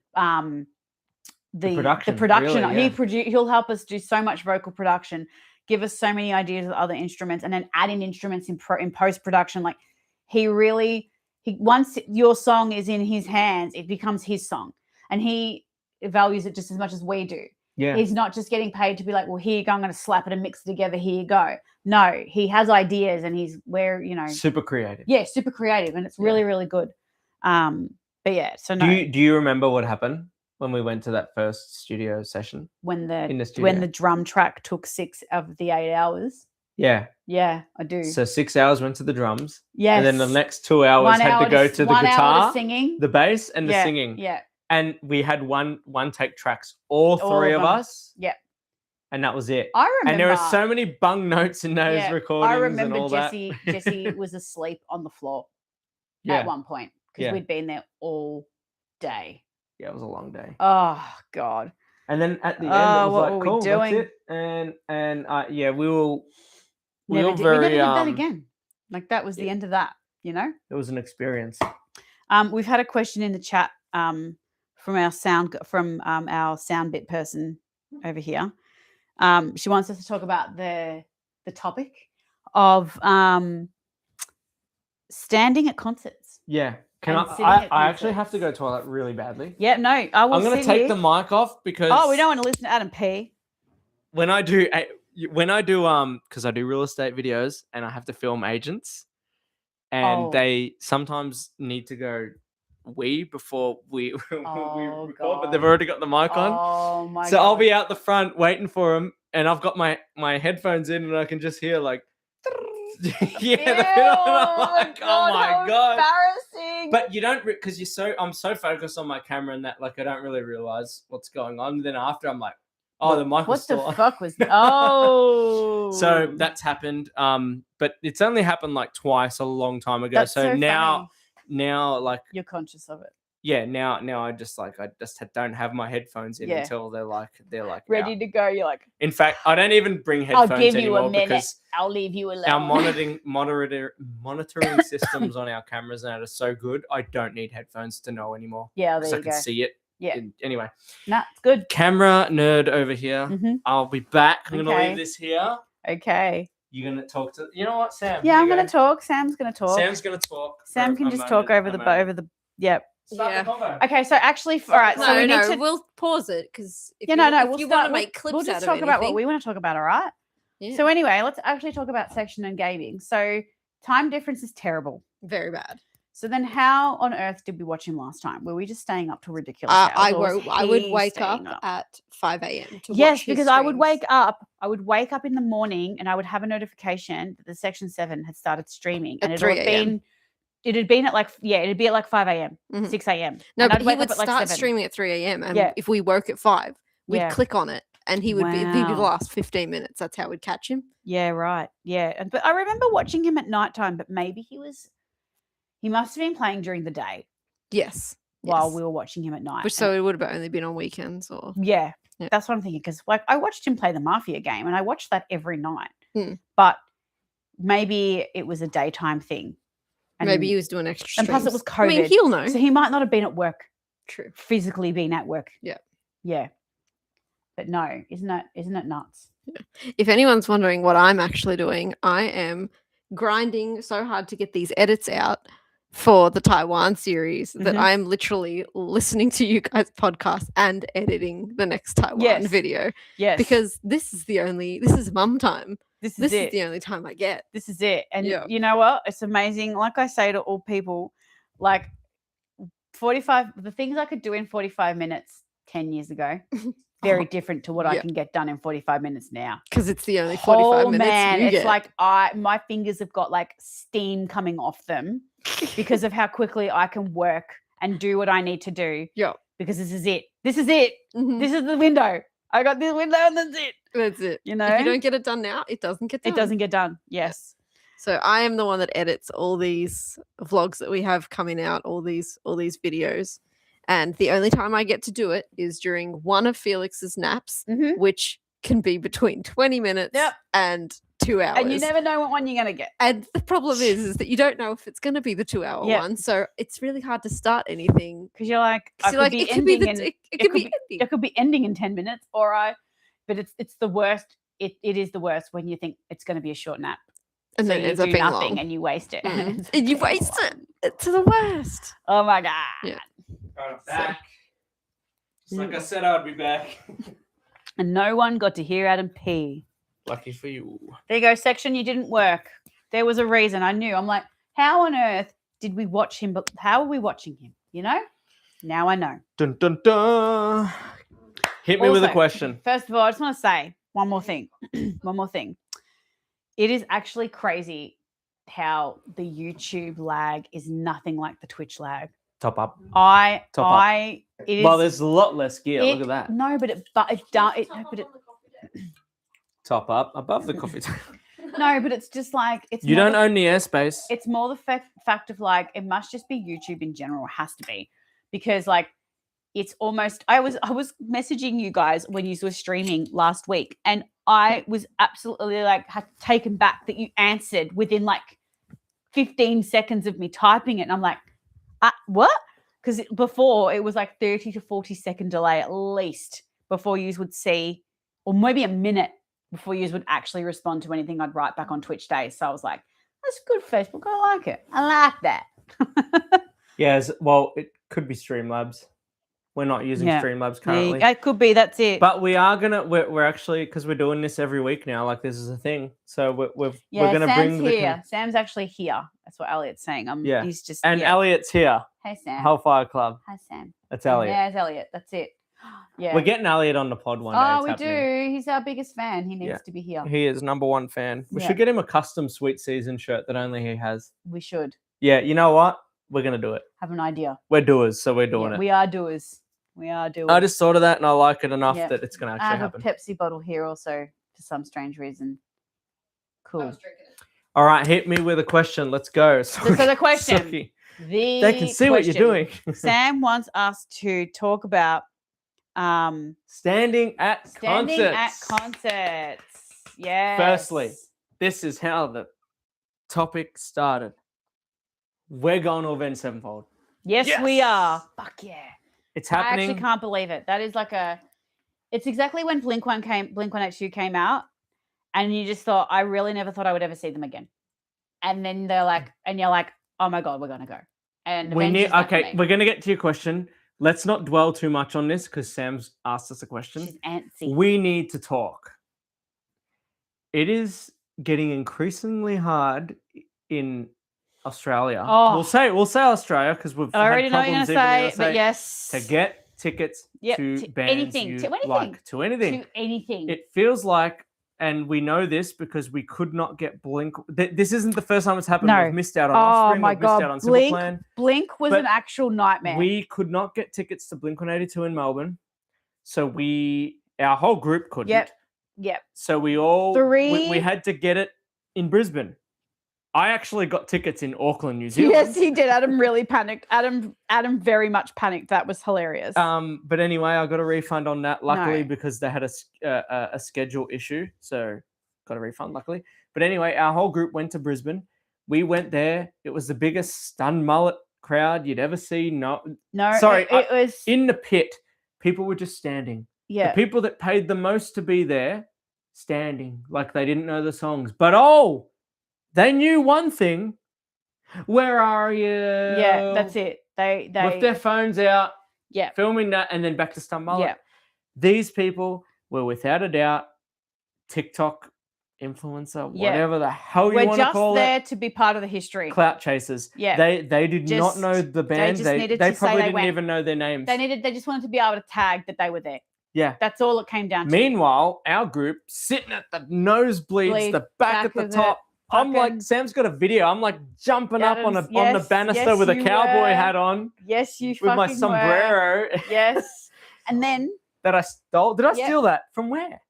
production. Really, he'll help us do so much vocal production, give us so many ideas of other instruments, and then add in instruments in post production. Like, once your song is in his hands, it becomes his song, and he values it just as much as we do. Yeah. He's not just getting paid to be like, well, here you go, I'm going to slap it and mix it together. Here you go. No, he has ideas, and he's super creative. Yeah, super creative, and it's really, really good. But yeah, so no. Do you remember what happened when we went to that first studio session? When the drum track took 6 of the 8 hours. Yeah. Yeah, I do. So 6 hours went to the drums. Yes. And then the next 2 hours had to go to the guitar, singing, the bass, and the singing. Yeah. And we had one take tracks, all three of us. Yeah. And that was it. I remember. And there are so many bung notes in those recordings. I remember and all Jesse was asleep on the floor at one point because we'd been there all day. Yeah, it was a long day. Oh, God. And then at the end, it was like, cool, that's it. And we will. We never did that again. Like, that was the end of that, you know? It was an experience. We've had a question in the chat from our sound bit person over here. She wants us to talk about the topic of standing at concerts. Yeah. I actually have to go to the toilet really badly. Yeah, no, I will. I'm going to take the mic off because we don't want to listen to Adam P. When I do because I do real estate videos and I have to film agents, and they sometimes need to go before we record, but they've already got the mic on. Oh my! So I'll be out the front waiting for them, and I've got my headphones in, and I can just hear like. Oh my god! Embarrassing. But you don't because I'm so focused on my camera and that, like, I don't really realize what's going on. And then after I'm like, the mic was still on. What the fuck was that? Oh. So that's happened. But it's only happened like twice a long time ago. That's so now like you're conscious of it. Yeah, now I just don't have my headphones in until they're like ready to go. You're like, in fact, I don't even bring headphones anymore. I'll give you a minute. Because I'll leave you alone. Our monitoring systems on our cameras now are so good. I don't need headphones to know anymore. Yeah, there you go. I can see it. Yeah. Anyway. Nah, it's good. Camera nerd over here. Mm-hmm. I'll be back. I'm gonna leave this here. Okay. You're gonna talk to. You know what, Sam? Yeah, I'm gonna talk. Sam's gonna talk. Sam can just talk over the. Yep. Start the convo. Okay, so actually, all right. So we need to. We'll pause it because if you want to make clips, we'll just talk about what we want to talk about. All right. Yeah. So anyway, let's actually talk about section and gaming. So time difference is terrible. Very bad. So then, how on earth did we watch him last time? Were we just staying up till ridiculous hours? I would wake up at 5 a.m. to watch because I would wake up. I would wake up in the morning and I would have a notification that the Section 7 had started streaming, and it'd be at like 5 a.m., 6 a.m. No, but he would start streaming at 3 a.m. And if we woke at 5, we'd click on it, and he'd be the last 15 minutes. That's how we'd catch him. Yeah, right. Yeah, but I remember watching him at nighttime, but maybe he must have been playing during the day. Yes. While we were watching him at night. So it would have only been on weekends or... Yeah, that's what I'm thinking. Because like I watched him play the Mafia game and I watched that every night. But maybe it was a daytime thing. And maybe he was doing extra streams. And plus it was COVID. I mean, he'll know. So he might not have been at work. True. Physically been at work. Yeah. Yeah. But no, isn't it nuts? Yeah. If anyone's wondering what I'm actually doing, I am grinding so hard to get these edits out for the Taiwan series that I'm literally listening to you guys' podcast and editing the next Taiwan video. Yes. Because this is mum time. This is the only time I get. This is it. And you know what? It's amazing. Like I say to all people, like the things I could do in 45 minutes 10 years ago, very different to what I can get done in 45 minutes now. Because it's the only 45 minutes man, you it's get. like my fingers have got like steam coming off them because of how quickly I can work and do what I need to do. Yeah. Because this is it. This is it. Mhm. This is the window. I got this window and that's it. That's it. You know? If you don't get it done now, it doesn't get done. It doesn't get done. Yes. So I am the one that edits all these vlogs that we have coming out, all these videos. And the only time I get to do it is during one of Felix's naps, which can be between 20 minutes and 2 hours. And you never know what one you're going to get. And the problem is that you don't know if it's going to be the 2 hour one. So it's really hard to start anything. Because you're like, it could be ending in 10 minutes but it's the worst. It is the worst when you think it's going to be a short nap. And so then you ends do up being nothing long. and you waste it. And you waste it to the worst. Oh my God. Yeah. I'm back. Just like I said, I'd be back. And no one got to hear Adam pee. Lucky for you. There you go, section. You didn't work. There was a reason. I knew. I'm like, how on earth did we watch him? But how are we watching him? You know? Now I know. Dun, dun, dun. Hit me with a question. First of all, I just want to say one more thing. One more thing. It is actually crazy how the YouTube lag is nothing like the Twitch lag. Top up. It is. Well, there's a lot less gear. Look at that. No, but top up above the coffee table. No, but it's just like it's. You don't own the airspace. It's more the fact of like it must just be YouTube in general. It has to be because like it's almost. I was messaging you guys when you were streaming last week, and I was absolutely like taken back that you answered within like 15 seconds of me typing it, and I'm like, what? Because before it was like 30 to 40 second delay at least before you would see, or maybe a minute before you would actually respond to anything I'd write back on Twitch days. So I was like, that's good, Facebook. I like it. I like that. Yes. Well, it could be Streamlabs. We're not using Streamlabs currently. It could be. That's it. But we are we're actually, because we're doing this every week now. Like this is a thing. So we're gonna Sam's bring here. Sam's actually here. That's what Elliot's saying. He's just Elliot's here. Hey Sam. Hellfire Club. Hi Sam. That's Elliot. Yeah, it's Elliot. That's it. Yeah. We're getting Elliot on the pod one day. Oh, we do. He's our biggest fan. He needs to be here. He is #1 fan. We should get him a custom Sweet Season shirt that only he has. We should. Yeah, you know what? We're gonna do it. Have an idea. We're doers, so we're doing it. We are doers. We are doers. I just thought of that and I like it enough that it's gonna actually happen. I have a Pepsi bottle here also for some strange reason. Cool. All right, hit me with a question. Let's go. So the question. Sorry. They can see what you're doing. Sam wants us to talk about standing at concerts. Yes. Firstly, this is how the topic started. We're going to Avenged Sevenfold. Yes, we are. Fuck yeah. It's happening. I actually can't believe it. That is like it's exactly when Blink-182 came out, and you just thought, I really never thought I would ever see them again. And then they're like, and you're like, oh my God, we're going to go. And we're going to get to your question. Let's not dwell too much on this because Sam's asked us a question. She's antsy. We need to talk. It is getting increasingly hard in Australia. Oh. We'll say Australia because we've I already had know what you're going to say, but yes. To get tickets to bands to anything. It feels like, and we know this because we could not get Blink. This isn't the first time it's happened. No. We've missed out on Offspring. Oh my God. Missed out on Simple Plan. Blink was an actual nightmare. We could not get tickets to Blink-182 in Melbourne. So our whole group couldn't. Yep. So we had to get it in Brisbane. I actually got tickets in Auckland, New Zealand. Yes, he did. Adam really panicked. Adam very much panicked. That was hilarious. But anyway, I got a refund on that, luckily, because they had a schedule issue. So got a refund, luckily. But anyway, our whole group went to Brisbane. We went there. It was the biggest stun mullet crowd you'd ever see. No, sorry, it was in the pit. People were just standing. Yeah, the people that paid the most to be there, standing like they didn't know the songs. But they knew one thing. Where are you? Yeah, that's it. They with their phones out. Yeah, filming that and then back to stun mullet. Yeah, these people were without a doubt TikTok influencer, whatever the hell you want to call it. We're just there to be part of the history. Clout chasers. Yeah, they did not know the band. They probably didn't even know their names. They just wanted to be able to tag that they were there. Yeah. That's all it came down to. Meanwhile, our group sitting at the nosebleeds, the back at the top. I'm like, Sam's got a video. I'm like jumping up on the banister with a cowboy hat on. Yes, you with my fucking sombrero. were. Yes. And then that I stole. Did I steal that from where?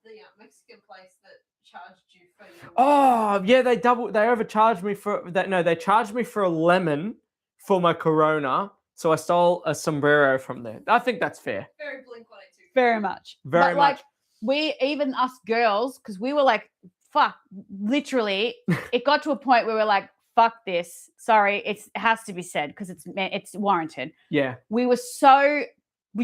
The Mexican place that charged you for your. Oh yeah, they overcharged me for that. No, they charged me for a lemon for my Corona. So I stole a sombrero from there. I think that's fair. Very Blink-182. Very much. Very but much. Like we, even us girls, because we were like, fuck, literally, it got to a point where we're like, fuck this. Sorry, it has to be said because it's warranted. Yeah. We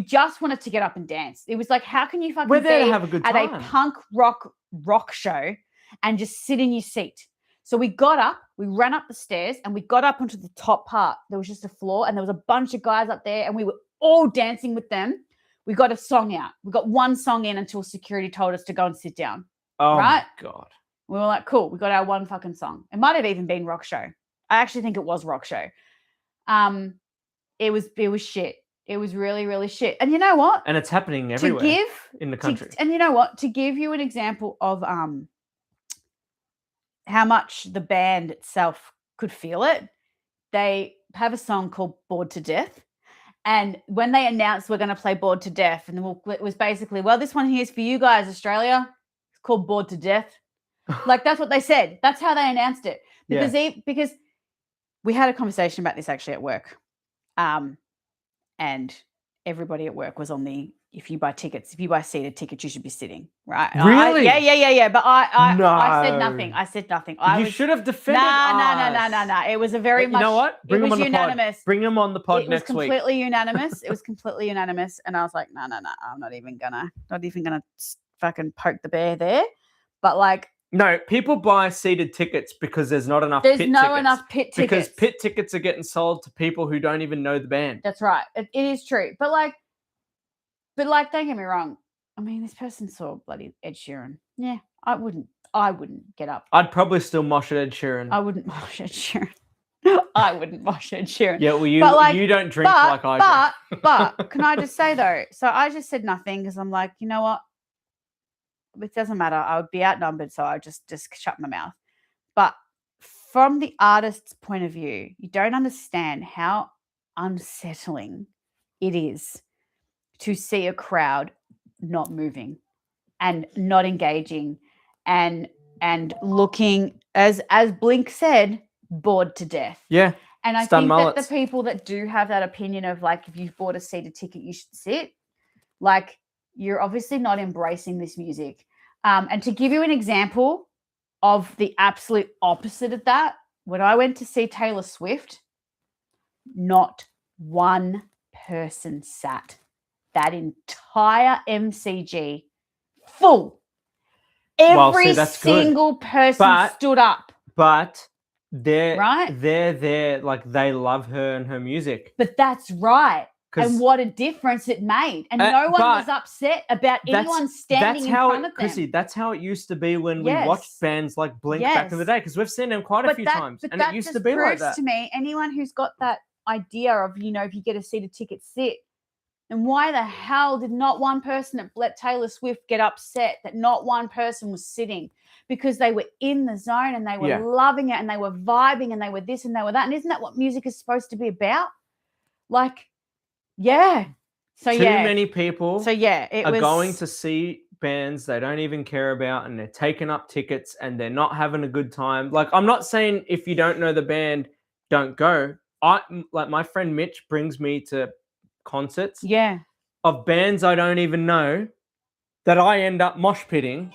just wanted to get up and dance. It was like, how can you fucking We're there be to have a good time. at a punk rock show and just sit in your seat? So we got up, we ran up the stairs, and we got up onto the top part. There was just a floor, and there was a bunch of guys up there, and we were all dancing with them. We got a song out. We got one song in until security told us to go and sit down. Oh, right? my God. We were like, cool, we got our one fucking song. It might have even been Rock Show. I actually think it was Rock Show. It was shit. It was really, really shit. And you know what? And it's happening everywhere in the country. And you know what? To give you an example of how much the band itself could feel it, they have a song called Bored to Death. And when they announced we're going to play Bored to Death, and it was basically, well, this one here is for you guys, Australia. It's called Bored to Death. Like, that's what they said. That's how they announced it. Because we had a conversation about this actually at work. And everybody at work was on the, if you buy seated tickets, you should be sitting, right? Really? Yeah. But I said nothing. You should have defended us. No. It was a very much. You know what? Bring them on unanimous. The pod. Bring them on the pod next week. It was completely unanimous. It was completely unanimous. And I was like, no. I'm not even gonna fucking poke the bear there. But like, no, people buy seated tickets because the's not enough pit tickets. There's no enough pit tickets. Because pit tickets are getting sold to people who don't even know the band. That's right. It is true. But like, don't get me wrong. I mean, this person saw bloody Ed Sheeran. Yeah, I wouldn't get up. I'd probably still mosh at Ed Sheeran. I wouldn't mosh Ed Sheeran. I wouldn't mosh Ed Sheeran. Yeah, well, you don't drink like I do. But can I just say though? So I just said nothing because I'm like, you know what? It doesn't matter. I would be outnumbered, so I just shut my mouth. But from the artist's point of view, you don't understand how unsettling it is to see a crowd not moving and not engaging and looking, as Blink said, bored to death. Yeah. And I think that the people that do have that opinion of like, if you've bought a seated ticket, you should sit, like, you're obviously not embracing this music. And to give you an example of the absolute opposite of that, when I went to see Taylor Swift, not one person sat. That entire MCG full. Every single person stood up. But they're there, like they love her and her music. But that's right. And what a difference it made. And no one was upset about anyone standing in front of them. Chrissy, that's how it used to be when we watched bands like Blink back in the day, because we've seen them quite a few times. And it used to be like that. To me, anyone who's got that idea of, if you get a seated ticket, sit. And why the hell did not one person let Taylor Swift get upset that not one person was sitting? Because they were in the zone and they were loving it and they were vibing and they were this and they were that. And isn't that what music is supposed to be about? Like, yeah. So Too many people are going to see bands they don't even care about, and they're taking up tickets and they're not having a good time. Like, I'm not saying if you don't know the band, don't go. Like my friend Mitch brings me to concerts of bands I don't even know that I end up mosh pitting,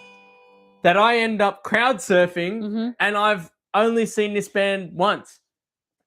that I end up crowd surfing, and I've only seen this band once.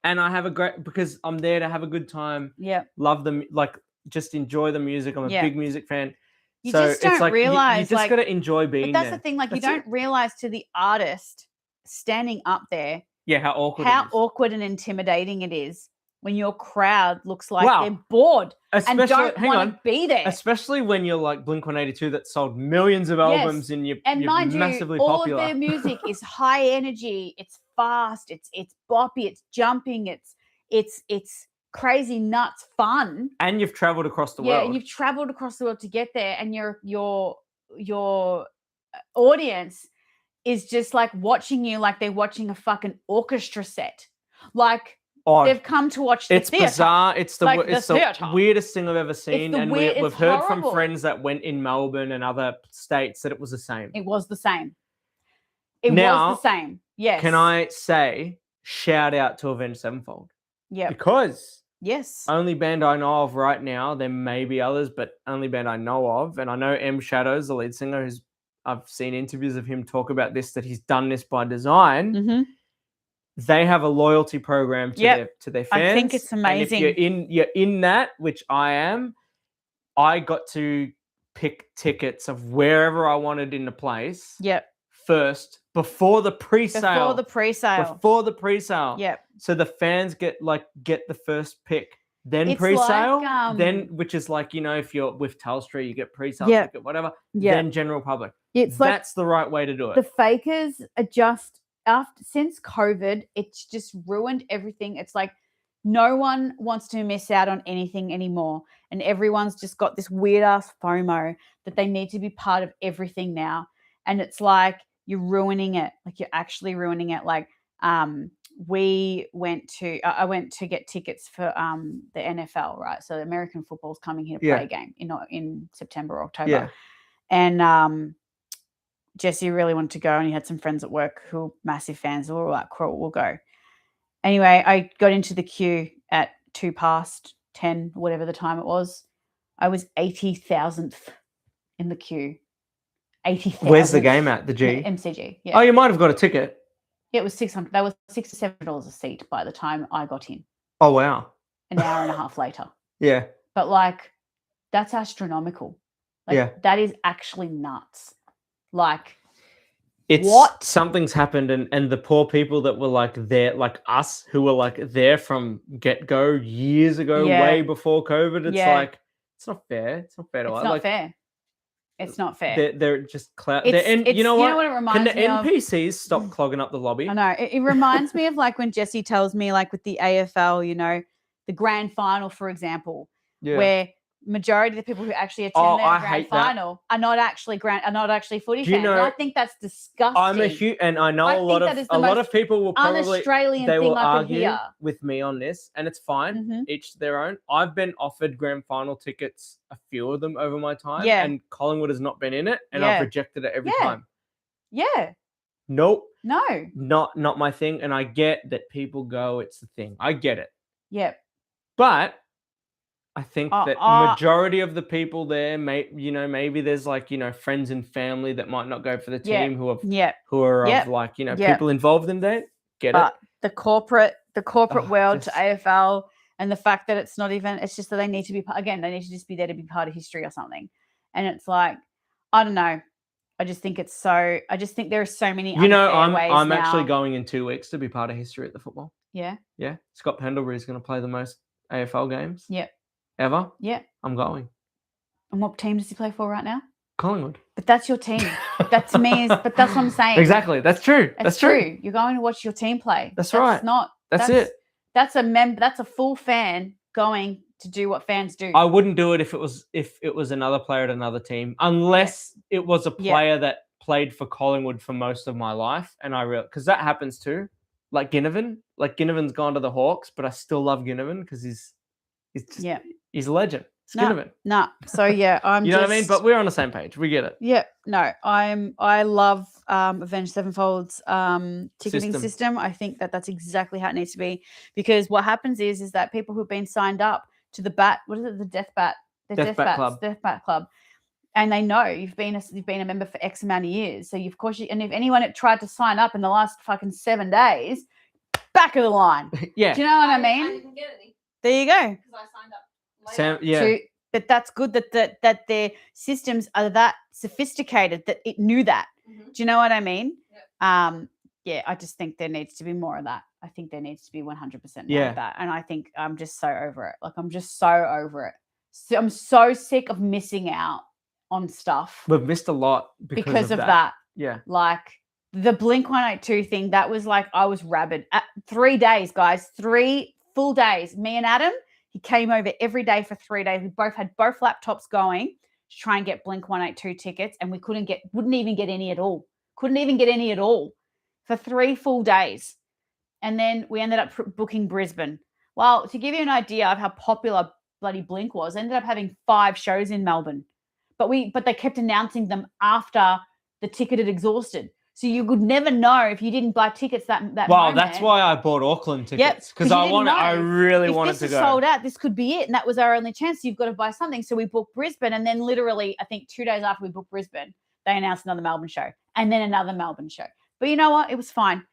And I have because I'm there to have a good time. Yeah. Love them, like just enjoy the music. I'm a big music fan. You just don't realize, you just got to enjoy being there. But that's the thing, like you don't realize to the artist standing up there. Yeah, how awkward and intimidating it is when your crowd looks like they're bored and don't want to be there. Especially when you're like Blink-182 that sold millions of albums and you're massively popular. All of their music is high energy. It's fast. It's boppy. It's jumping. It's crazy nuts fun. And you've traveled across the Yeah, world. and you've traveled across the world to get there, and your audience is just like watching you like they're watching a fucking orchestra set. Like they've come to watch the theater. It's bizarre. It's the Like it's the the theater. weirdest thing I've ever seen. And we've it's heard from horrible. friends that went in Melbourne and other states that it was the same. It was the same. It Now, was the same. Yes. Can I say shout out to Avenged Sevenfold? Yeah. Because yes, only band I know of right now. There may be others, but only band I know of. And I know M Shadows, the lead singer, I've seen interviews of him talk about this, that he's done this by design. Mm-hmm. They have a loyalty program to their fans. I think it's amazing. And if you're in that, which I am, I got to pick tickets of wherever I wanted in the place. Yep. First, before the pre-sale. Before the pre-sale. Yep. So the fans get the first pick. Then pre-sale, then which is like, if you're with Telstra, you get pre-sale ticket, whatever. Then general public. That's the right way to do it. The fakers are just since COVID, it's just ruined everything. It's like no one wants to miss out on anything anymore, and everyone's just got this weird ass FOMO that they need to be part of everything now, and it's like you're ruining it. Like you're actually ruining it. Like I went to get tickets for the NFL, right? So the American football's coming here to play a game in September or October. Yeah. And Jesse really wanted to go, and he had some friends at work who were massive fans. We were like, cool, we'll go. Anyway, I got into the queue at 10:02, whatever the time it was. I was 80,000th in the queue. 80,000. Where's the game at? The G? MCG. Yeah. Oh, you might have got a ticket. It was $600. That was $6 to $7 a seat by the time I got in. Oh, wow. An hour and a half later. Yeah. But like, that's astronomical. Like, that is actually nuts. Like, what? Something's happened, and the poor people that were like there, like us, who were like there from get-go years ago, way before COVID. It's like, it's not fair. It's not fair to us. It's not fair. It's not fair. They're just cloud. And you know what? It reminds me of? Can the NPCs stop clogging up the lobby? I know. It reminds me of like when Jesse tells me, like with the AFL, the grand final, for example, where majority of the people who actually attend their grand final are not actually footy fans. I think that's disgusting. I'm a huge, and I know a lot of people will probably they will argue with me on this, and it's fine. Each to their own. I've been offered grand final tickets, a few of them over my time, and Collingwood has not been in it, and I've rejected it every time. Yeah. Nope. No. Not my thing, and I get that people go. It's the thing. I get it. Yep. But I think that majority of the people there, maybe there's like, friends and family that might not go for the team who are of like, people involved in that. But the corporate world to AFL, and the fact that it's not even, it's just that they need to be, again, they need to just be there to be part of history or something. And it's like, I don't know. I just think there are so many I'm actually going in 2 weeks to be part of history at the football. Yeah. Yeah. Scott Pendlebury is going to play the most AFL games. Yeah. Ever? Yeah. I'm going. And what team does he play for right now? Collingwood. But that's your team. That to me but that's what I'm saying. Exactly. That's true. That's true. You're going to watch your team play. That's right. That's it. That's a full fan going to do what fans do. I wouldn't do it if it was another player at another team, unless it was a player that played for Collingwood for most of my life, and because that happens too. Like Ginnivan. Like Ginnivan's gone to the Hawks, but I still love Ginnivan because he's a legend. It's Ginnivan. No. So I'm you know what I mean? But we're on the same page. We get it. Yeah. No. I love Avenged Sevenfold's ticketing system. I think that's exactly how it needs to be, because what happens is that people who've been signed up to the Death Bat Club, and they know you've been a member for X amount of years. So and if anyone had tried to sign up in the last fucking 7 days, back of the line. Yeah. Do you know what I mean? I didn't get any. There you go. Because I signed up later. But that's good that their systems are that sophisticated that it knew that. Mm-hmm. Do you know what I mean? Yep. I just think there needs to be more of that. I think there needs to be 100% more of that. And I think I'm just so over it. Like, I'm just so over it. So I'm so sick of missing out on stuff. We've missed a lot because of that. Yeah. Like the Blink-182 thing, that was like, I was rabid. 3 days, guys. 3 full days. Me and Adam, He came over every day for 3 days. We both had both laptops going to try and get Blink 182 tickets, and we wouldn't even get any at all. Couldn't even get any at all for 3 full days. And then we ended up booking Brisbane. Well, to give you an idea of how popular bloody Blink was, ended up having 5 shows in Melbourne. But they kept announcing them after the ticket had exhausted. So you would never know if you didn't buy tickets that Wow, moment. that's why I bought Auckland tickets. Because I really wanted to go. If this is sold out, this could be it. And that was our only chance. You've got to buy something. So we booked Brisbane. And then literally, I think 2 days after we booked Brisbane, they announced another Melbourne show. And then another Melbourne show. But you know what? It was fine.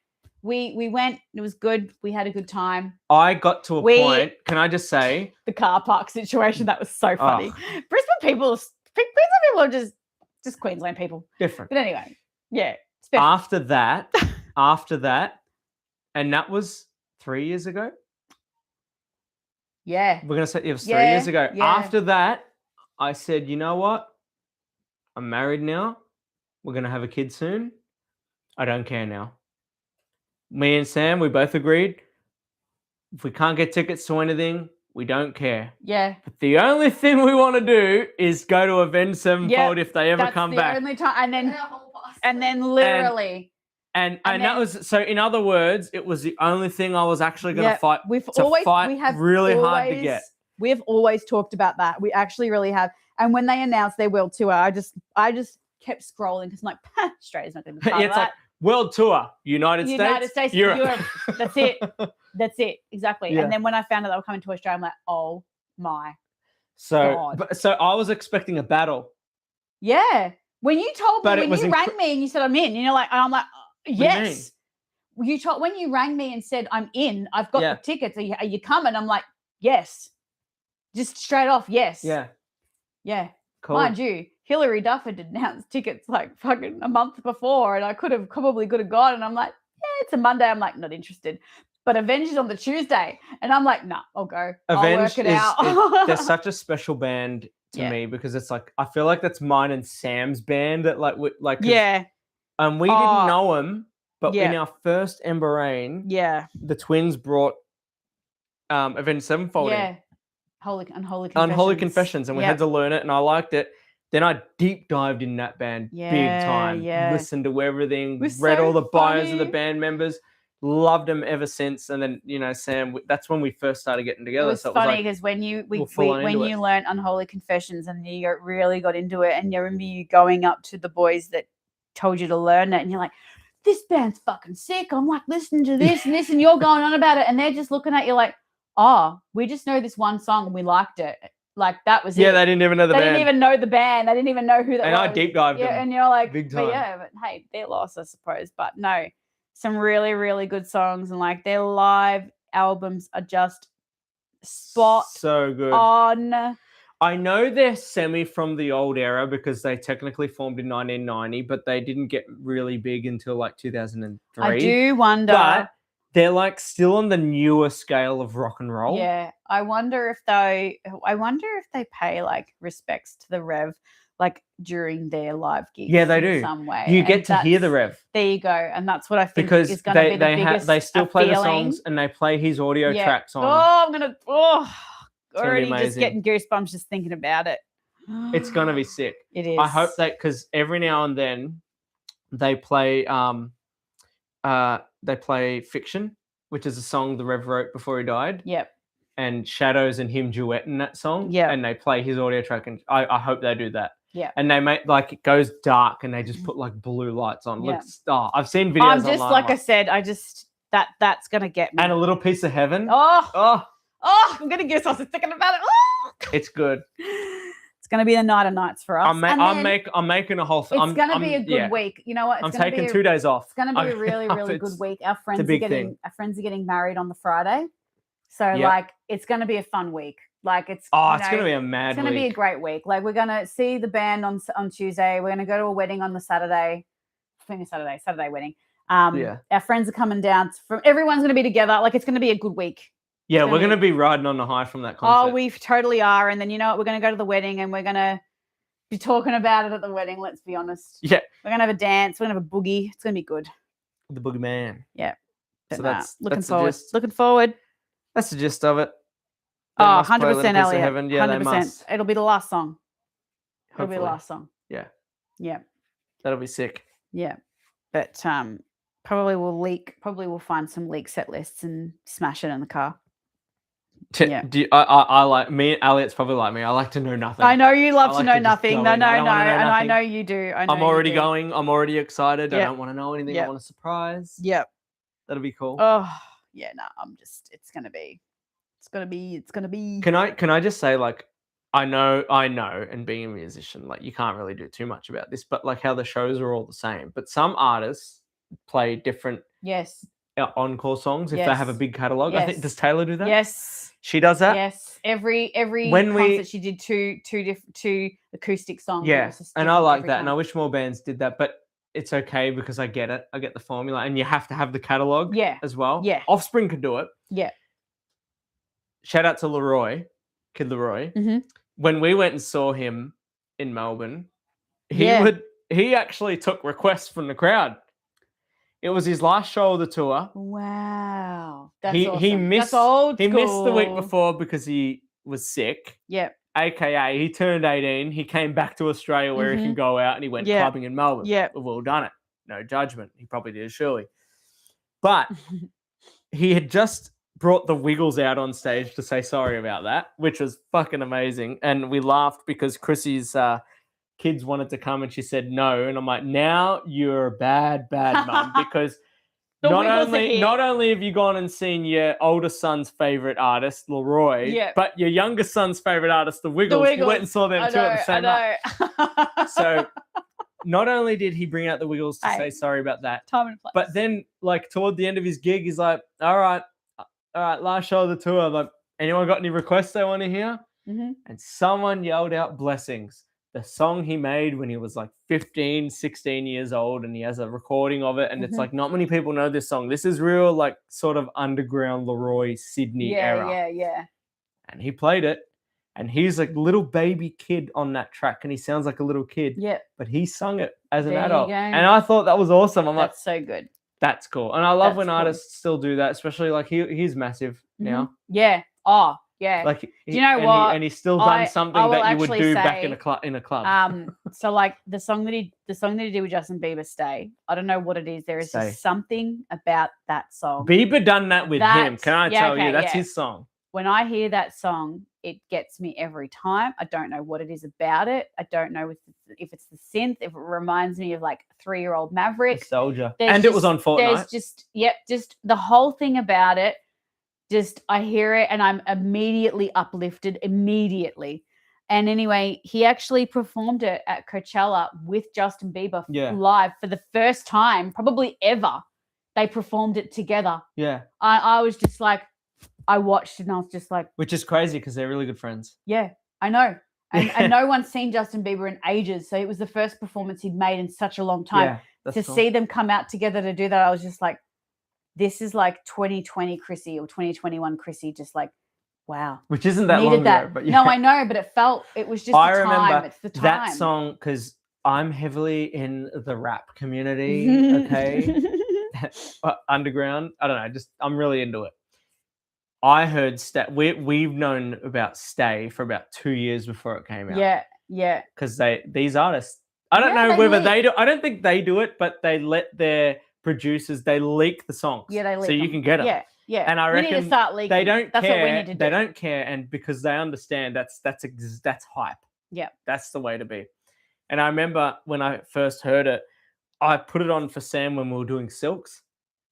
We went. It was good. We had a good time. I got to a point. Can I just say? The car park situation. That was so funny. Brisbane people are just Queensland people. Different. But anyway, yeah. Special. After that, and that was 3 years ago. Yeah. We're going to say it was 3 years ago. Yeah. After that, I said, you know what? I'm married now. We're going to have a kid soon. I don't care now. Me and Sam, we both agreed. If we can't get tickets to anything, we don't care. Yeah. But the only thing we want to do is go to Avenged Sevenfold if they ever come back. Only time. And then literally. And that was, so in other words, it was the only thing I was actually going to fight. We have really hard to get. We've always talked about that. We actually really have. And when they announced their world tour, I just kept scrolling because I'm like, Australia's not going to be part of that. Like world tour, United States, Europe. That's it. That's it. Exactly. Yeah. And then when I found out they were coming to Australia, I'm like, oh my God. So I was expecting a battle. Yeah. When you told me, when you rang me and you said I'm in, and I'm like, yes. When you rang me and said I'm in, I've got the tickets. Are you coming? I'm like, yes. Just straight off, yes. Yeah. Yeah. Cool. Mind you, Hillary Duff had announced tickets like fucking a month before, and I could have gone. And I'm like, yeah, it's a Monday. I'm like, not interested. But Avenged is on the Tuesday, and I'm like, nah, I'll go. I'll work it out. They're such a special band to me because it's like I feel like that's mine and Sam's band that we didn't know them, but in our first Ember Rain, the twins brought Avenged Sevenfold in. Unholy Confessions, and we had to learn it, and I liked it. Then I deep dived in that band big time. Listened to everything, read all the bios of the band members. Loved them ever since, and then Sam. That's when we first started getting together. It was funny because when you learned Unholy Confessions and you really got into it, and you remember you going up to the boys that told you to learn it, and you're like, "This band's fucking sick." I'm like listening to this and this, and you're going on about it, and they're just looking at you like, "Oh, we just know this one song and we liked it." Like that was it. Yeah, they didn't even know the band. They didn't even know the band. They didn't even know who that was. And I deep dived them. And you're like, big time. But hey, their loss, I suppose. But no. Some really, really good songs, and like their live albums are just spot so good on. I know they're semi from the old era because they technically formed in 1990, but they didn't get really big until like 2003. I do wonder. But they're like still on the newer scale of rock and roll. Yeah. I wonder if they pay like respects to the Rev like during their live gigs. Yeah, they do. Some way. You get to hear the Rev. There you go. And that's what I think is going to be the biggest they still play the songs and they play his audio tracks on. Already just getting goosebumps just thinking about it. It's going to be sick. It is. I hope because every now and then they play Fiction, which is a song the Rev wrote before he died. Yep. And Shadows and him duetting that song. Yeah. And they play his audio track, and I hope they do that. Yeah. And they make like it goes dark and they just put like blue lights on. Yeah. I've seen videos. I'm just online, I said, that's gonna get me. And A Little Piece of Heaven. I'm gonna get us thinking about it. It's good. It's gonna be the night of nights for us. I'm making a whole thing. It's gonna be a good week. You know what? I'm taking 2 days off. It's gonna be a really, really good week. Our friends are getting married on the Friday. So like it's gonna be a fun week. Like it's gonna be a mad week. It's gonna be a great week. Like we're gonna see the band on Tuesday. We're gonna go to a wedding on the Saturday. I think Saturday wedding. Our friends are coming down everyone's gonna be together. Like it's gonna be a good week. Yeah, we're gonna be riding on the high from that concert. Oh, we totally are. And then you know what? We're gonna go to the wedding and we're gonna be talking about it at the wedding, let's be honest. Yeah. We're gonna have a dance, we're gonna have a boogie. It's gonna be good. The boogeyman. Yeah. So that's looking forward. That's the gist of it. Oh, must play a 100% Little Piece of Elliot. Heaven. Yeah, 100%. they must. It'll be the last song. It'll be the Hopefully. last song. Yeah. Yeah. That'll be sick. Yeah. But probably we'll find some leak set lists and smash it in the car. Yeah. I like me. Elliot's probably like me. I like to know nothing. I know you love to like know to just nothing. go No, in. no, I don't no. wanna know And I nothing. know you do. I know I'm already you do. going. I'm already excited. Yep. I don't want to know anything. Yep. I want a surprise. Yep. That'll be cool. Oh, yeah, no, it's gonna be. Can I just say, like, I know, and being a musician, like, you can't really do too much about this, but like how the shows are all the same. But some artists play different Yes. encore songs if they have a Yes. big catalog. Yes. I think, does Taylor do that? Yes. She does that? Yes. Every When concert she did two acoustic songs. Yeah, and I like that, time. and I wish more bands did that, but it's okay because I get it. I get the formula, and you have to have the catalog as well. Yeah. Offspring could do it. Yeah. Shout out to Leroy, Kid Leroy. Mm-hmm. When we went and saw him in Melbourne, he actually took requests from the crowd. It was his last show of the tour. Wow. That's He awesome. missed That's old he missed the week school. before because he was sick. Yeah. AKA he turned 18. He came back to Australia where he can go out, and he went clubbing in Melbourne. Yeah. We've all done it. No judgment. He probably did, surely. But he had just brought the Wiggles out on stage to say sorry about that, which was fucking amazing. And we laughed because Chrissy's kids wanted to come and she said no. And I'm like, now you're a bad mum, because not only have you gone and seen your older son's favorite artist, Leroy, but your younger son's favorite artist, the Wiggles. You went and saw them at the same night. So not only did he bring out the Wiggles to say sorry about that, time and place. but then, like, toward the end of his gig, he's like, all right, last show of the tour. Like, anyone got any requests they want to hear? Mm-hmm. And someone yelled out Blessings, the song he made when he was like 15, 16 years old, and he has a recording of it. And it's like, not many people know this song. This is real, like, sort of underground Leroy Sydney era. Yeah. And he played it. And he's a little baby kid on that track, and he sounds like a little kid. Yeah. But he sung it as an There you adult. go. And I thought that was awesome. I'm That's so good. that's cool. And I love That's when cool. artists still do that, especially like he's massive now. Yeah. Oh, yeah. Like, do you know and what? and he's still done something that you would do back in a club. So like the song that he did with Justin Bieber, Stay. I don't know what it is. There is just something about that song. Bieber done that with him. Can I tell you? That's his song. When I hear that song, it gets me every time. I don't know what it is about it. I don't know if it's the synth, if it reminds me of like 3-year-old Maverick. Nostalgia. And it was on Fortnite. There's just the whole thing about it. Just I hear it and I'm immediately uplifted, immediately. And anyway, he actually performed it at Coachella with Justin Bieber live for the first time, probably ever. They performed it together. Yeah. I was just like, I watched it and I was just like... Which is crazy because they're really good friends. Yeah, I know. And no one's seen Justin Bieber in ages. So it was the first performance he'd made in such a long time. Yeah, to see them come out together to do that, I was just like, this is like 2020 Chrissy or 2021 Chrissy, just like, wow. Which isn't that long ago. But No, I know, but it was just I the time. remember It's the time. that song because I'm heavily in the rap community, okay? Underground. I don't know. I'm really into it. I heard we've known about Stay for about 2 years before it came out. Yeah. Because these artists, I don't know whether they do. I don't think they do it, but they let their producers leak the songs. Yeah, they leak so you them. can get them. Yeah. And I reckon we need to start leaking. They don't That's care. What we need to do. They don't care, and because they understand that's hype. Yeah, that's the way to be. And I remember when I first heard it, I put it on for Sam when we were doing Silks,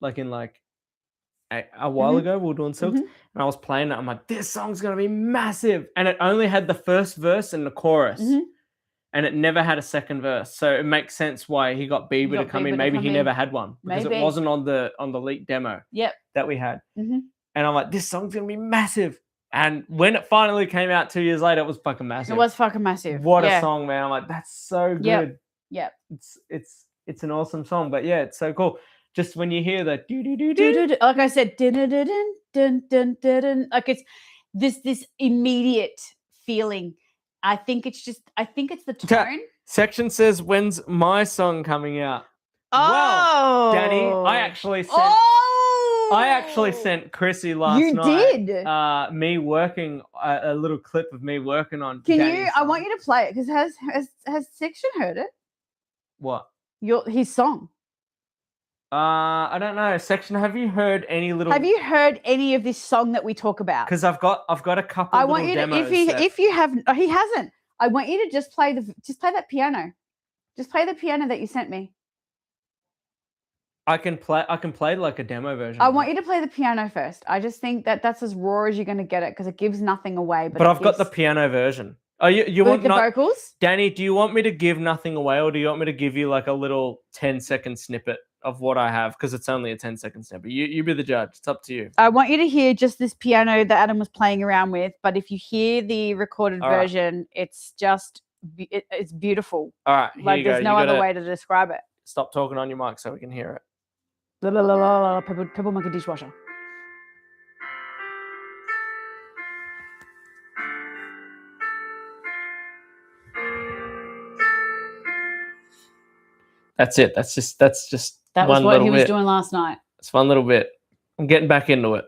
a while ago. We were doing Silks, and I was playing it. I'm like, this song's gonna be massive, and it only had the first verse and the chorus, and it never had a second verse. So it makes sense why he got Bieber to come in. Maybe he never had one because it wasn't on the leaked demo. That we had. And I'm like, this song's gonna be massive. And when it finally came out 2 years later, it was fucking massive. It was fucking massive. What a song, man! I'm like, that's so good. Yep. It's an awesome song, but yeah, it's so cool. Just when you hear that, like I said, like it's this immediate feeling. I think it's the tone. Section says, when's my song coming out? Oh, well, Danny, I actually sent I actually sent Chrissy last night. You did. Me working a little clip of me working on. Can Danny's you? song. I want you to play it because has Section heard it? What? His song. I don't know. Section. Have you heard any little? Have you heard any of this song that we talk about? Because I've got a couple. I of want you to demos if you have he hasn't. I want you to just play that piano. Just play the piano that you sent me. I can play like a demo version. I want you to play the piano first. I just think that's as raw as you're going to get it because it gives nothing away. But I've got the piano version. Oh, you want the vocals? Danny, do you want me to give nothing away, or do you want me to give you like a little 10-second snippet of what I have? Because it's only a 10-second snippet. You be the judge. It's up to you. I want you to hear just this piano that Adam was playing around with. But if you hear the recorded version, it's just it's beautiful. All right, like there's no other way to describe it. Stop talking on your mic so we can hear it. La la la la la. Purple monkey dishwasher. That's it. That's just that was what he was doing last night. It's one little bit. I'm getting back into it.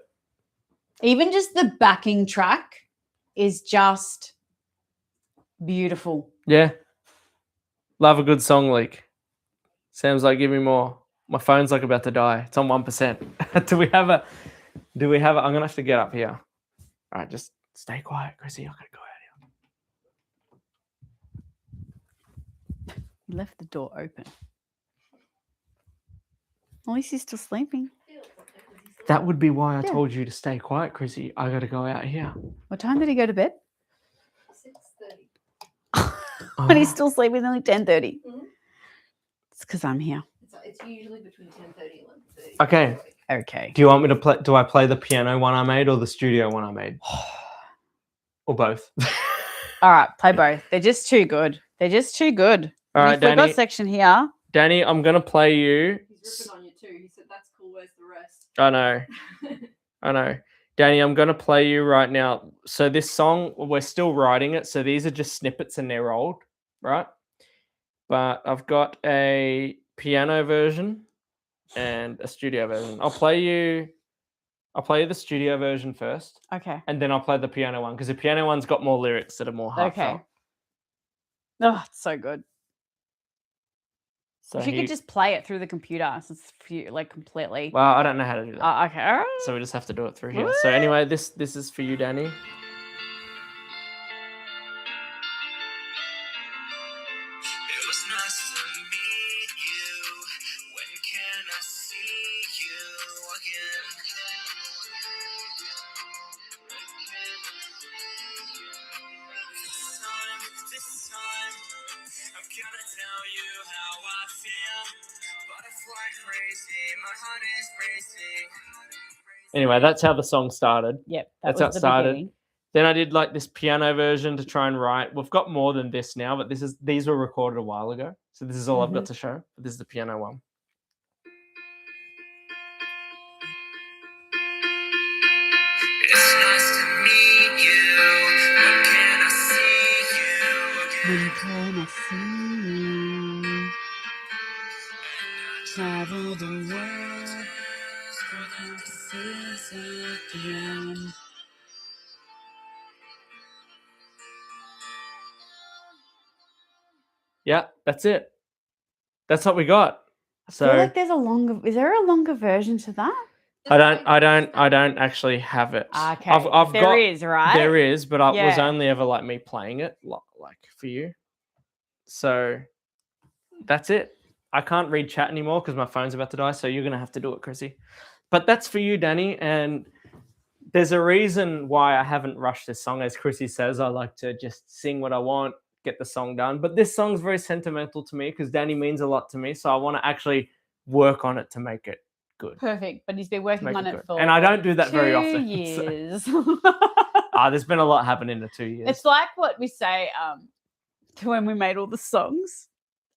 Even just the backing track is just beautiful. Yeah. Love a good song leak. Sam's like, give me more. My phone's like about to die. It's on 1%. Do we have a? I'm gonna have to get up here. All right, just stay quiet, Chrissy. I'm gonna go out here. He left the door open. At least he's still sleeping. That would be why I told you to stay quiet, Chrissy. I gotta go out here. What time did he go to bed? 6:30. When he's still sleeping, only 10:30. Mm-hmm. It's because I'm here. It's usually between 10:30 and 11:30. Okay. Okay. Do you want me to play? Do I play the piano one I made or the studio one I made? Or both? All right, play both. They're just too good. All right, Danny. We've got section here. Danny, I'm gonna play you. He's ripping on you too. He said, "That's cool. Where's the rest?" I know. Danny, I'm gonna play you right now. So this song, we're still writing it. So these are just snippets and they're old, right? But I've got a piano version and a studio version. I'll play you the studio version first. Okay. And then I'll play the piano one because the piano one's got more lyrics that are more heartfelt. Okay. Oh, it's so good. So if you could just play it through the computer, so it's for you, like completely. Well, I don't know how to do that. Okay. All right. So we just have to do it through here. So anyway, this is for you, Danny. Anyway, that's how the song started. Yep, that's how it started. Beginning. Then I did like this piano version to try and write. We've got more than this now, but these were recorded a while ago. So this is all I've got to show. But this is the piano one. It's nice to meet you. When can I see you? When can I see you? Travel the world. Yeah, that's it. That's what we got. So I feel like there's a longer. Is there a longer version to that? I don't actually have it. Okay, there is, right? There is, but it was only ever like me playing it, like for you. So that's it. I can't read chat anymore because my phone's about to die. So you're gonna have to do it, Chrissy. But that's for you, Danny. And there's a reason why I haven't rushed this song. As Chrissy says, I like to just sing what I want, get the song done. But this song's very sentimental to me because Danny means a lot to me. So I want to actually work on it to make it good. Perfect. But he's been working on it for and I don't do that very often. 2 years. So. There's been a lot happen in the 2 years. It's like what we say when we made all the songs.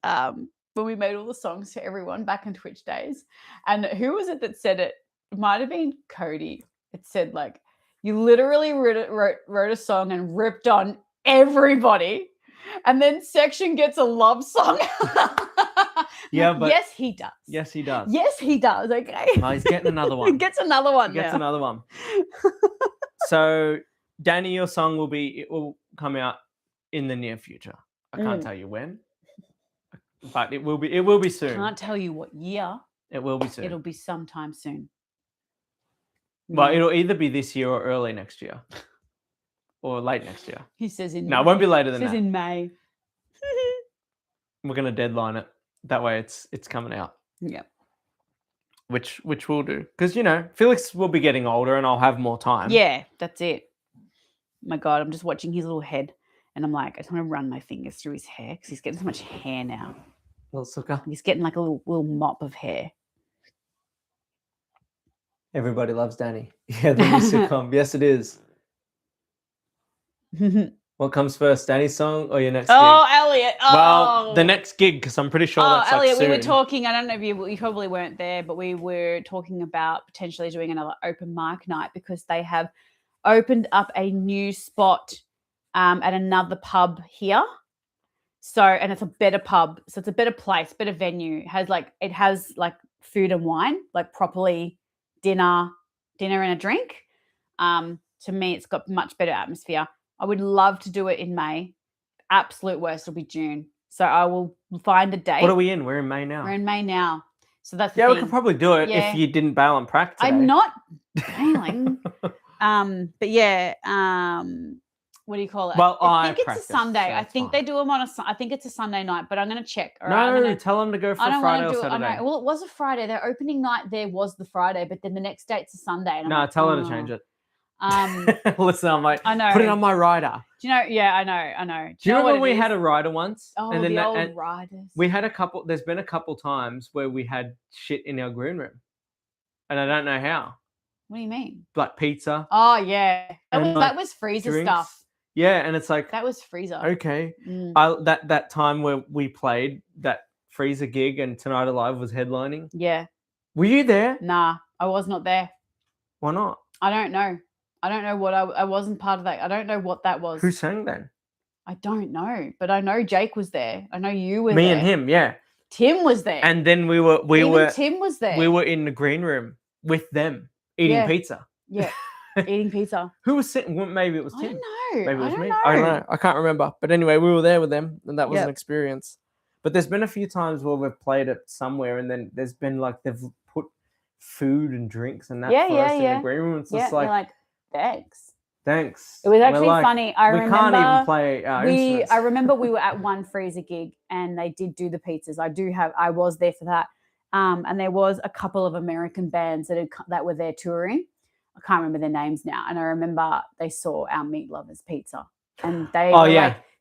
When we made all the songs for everyone back in Twitch days. And who was it that said it? It might have been Cody. It said like, you literally wrote a song and ripped on everybody. And then Section gets a love song. Yeah, but yes, he does. Yes, he does. Yes, he does. Okay. Well, he's getting another one. He gets another one. He gets now. another one. So, Danny, your song will come out in the near future. I can't tell you when, but it will be soon. Can't tell you what year. It will be soon. It'll be sometime soon. Well, it'll either be this year or early next year, or late next year. He says in. No, it won't be later than that. He says that. in May. We're gonna deadline it. That way, it's coming out. Yep. Which we'll do, because Felix will be getting older, and I'll have more time. Yeah, that's it. My God, I'm just watching his little head, and I'm like, I just want to run my fingers through his hair because he's getting so much hair now. Little sucker. He's getting like a little mop of hair. Everybody loves Danny. Yeah, the new sitcom. Yes, it is. What comes first, Danny's song or your next gig? Elliot. Oh. Well, the next gig, because I'm pretty sure that's Elliot, soon. we were talking, I don't know if you probably weren't there, but we were talking about potentially doing another open mic night because they have opened up a new spot at another pub here. So, and it's a better pub. So it's a better place, better venue. It has food and wine, like properly dinner and a drink. To me, it's got much better atmosphere. I would love to do it in May. Absolute worst will be June. So I will find a date. What are we in? We're in May now. We're in May now. So that's the we thing. could probably do it if you didn't bail on practice. I'm not bailing. But yeah, what do you call it? Well, I think it's a Sunday. I think they do them on I think it's a Sunday night, but I'm going to check. No, tell them to go for Friday or Saturday. I know. Well, it was a Friday. Their opening night there was the Friday, but then the next date's a Sunday. And tell her to change it. Listen, I'm like, I know. Put it on my rider. Do you know? Yeah, I know. Do you remember we had a rider once? Oh, and then the old riders. We had a couple. There's been a couple times where we had shit in our green room, and I don't know how. What do you mean? Like pizza. Oh yeah, that was freezer drinks. Stuff. Yeah, and it's like that was freezer. Okay, that time where we played that freezer gig and Tonight Alive was headlining. Yeah. Were you there? Nah, I was not there. Why not? I don't know. I don't know what I wasn't part of that. I don't know what that was. Who sang then? I don't know, but I know Jake was there. I know you were there. Me and him, yeah. Tim was there. And then Tim was there. We were in the green room with them eating pizza. Yeah. Eating pizza. Who was sitting? Maybe it was Tim. I don't know. Maybe it was me. I don't know. I can't remember. But anyway, we were there with them, and that was an experience. But there's been a few times where we've played it somewhere, and then there's been they've put food and drinks and that for us in the green room. It's just like thanks. It was actually funny. We can't even play our instruments. I remember we were at one freezer gig, and they did do the pizzas. I was there for that. And there was a couple of American bands that were there touring. I can't remember their names now. And I remember they saw our Meat Lovers pizza. And they're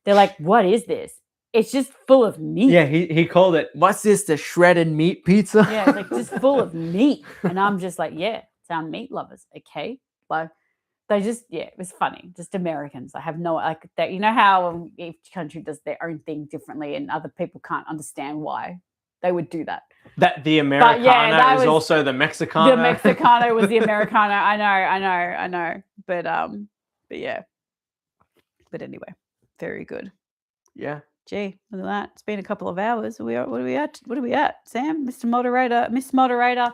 like, what is this? It's just full of meat. Yeah, he called it, what's this, the shredded meat pizza? Yeah, it's like just full of meat. And I'm just like, yeah, it's our Meat Lovers. Okay. Like they just, it was funny. Just Americans. I have no, that. You know how each country does their own thing differently and other people can't understand why they would do that. That the Americano is also the Mexicano. The Mexicano was the Americano. I know. But yeah. But anyway, very good. Yeah. Gee, look at that. It's been a couple of hours. What are we at? Sam, Mr. Moderator, Miss Moderator,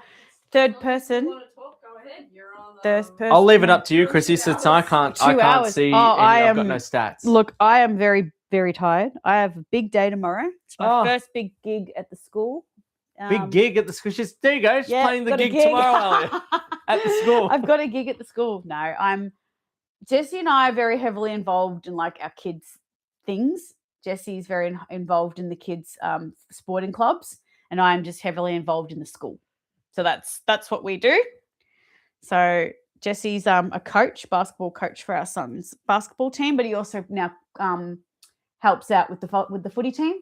third person. You want to talk? Go ahead. You're on the... First person. I'll leave it up to you, Chrissy, since I can't see. I've got no stats. Look, I am very, very tired. I have a big day tomorrow. It's my first big gig at the school. Big gig at the school. There you go. She's playing the gig tomorrow at the school. I've got a gig at the school. No, Jessie and I are very heavily involved in our kids' things. Jessie's very involved in the kids' sporting clubs, and I'm just heavily involved in the school. So that's what we do. So Jessie's a basketball coach for our son's basketball team, but he also now helps out with the footy team.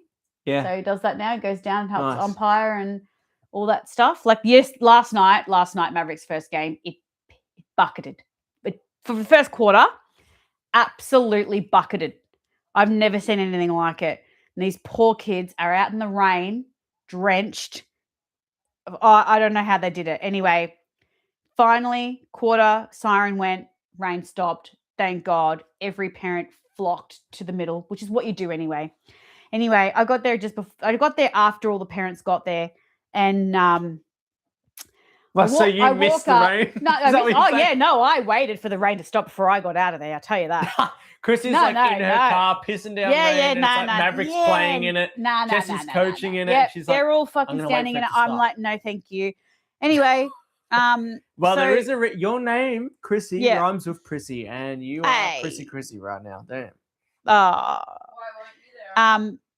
Yeah. So he does that now. He goes down and helps umpire and all that stuff. Last night Mavericks' first game, it bucketed. But for the first quarter, absolutely bucketed. I've never seen anything like it. And these poor kids are out in the rain, drenched. I don't know how they did it. Anyway, finally, quarter, siren went, rain stopped. Thank God. Every parent flocked to the middle, which is what you do anyway. Anyway, I got there just before. I got there after all the parents got there, and so you missed the rain? No, I waited for the rain to stop before I got out of there. I tell you that. Chrissy's in her car pissing down rain. Maverick's playing in it. Jessie's coaching in it. She's they're all fucking standing in it. I'm like, no, thank you. Anyway, well, there is your name, Chrissy, rhymes with Prissy, and you are Chrissy right now. Damn. Oh.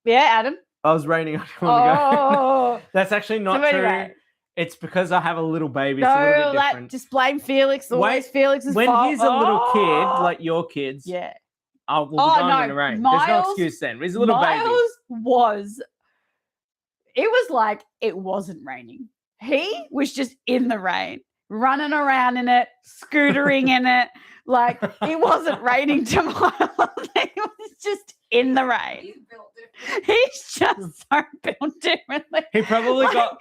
Yeah, Adam. I was raining on you on the go. That's actually not true. Anyway. It's because I have a little baby. It's a little bit different. Just blame Felix. Always Felix's fault. When he's a little kid, like your kids, we'll be going in the rain. There's no excuse then. He's a little baby. It was like it wasn't raining. He was just in the rain, running around in it, scootering in it. Like it wasn't raining to Miles. He was just in the rain. He's just so built differently. He probably got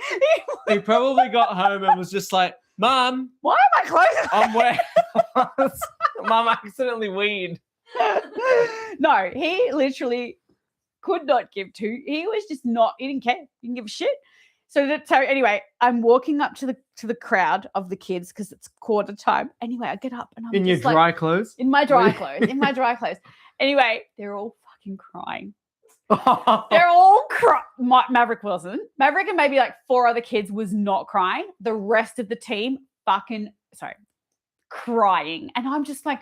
home and was just like, Mom, why am I closing? I'm wet. Mom accidentally weed. No, he literally could not give two. He was just not. He didn't care. He didn't give a shit. So anyway, I'm walking up to the crowd of the kids because it's quarter time. Anyway, I get up and I'm in your dry clothes. In my dry clothes. In my dry clothes. Anyway, they're all fucking crying. They're all crying. Maverick wasn't. Maverick and maybe like 4 other kids was not crying. The rest of the team crying. And I'm just like,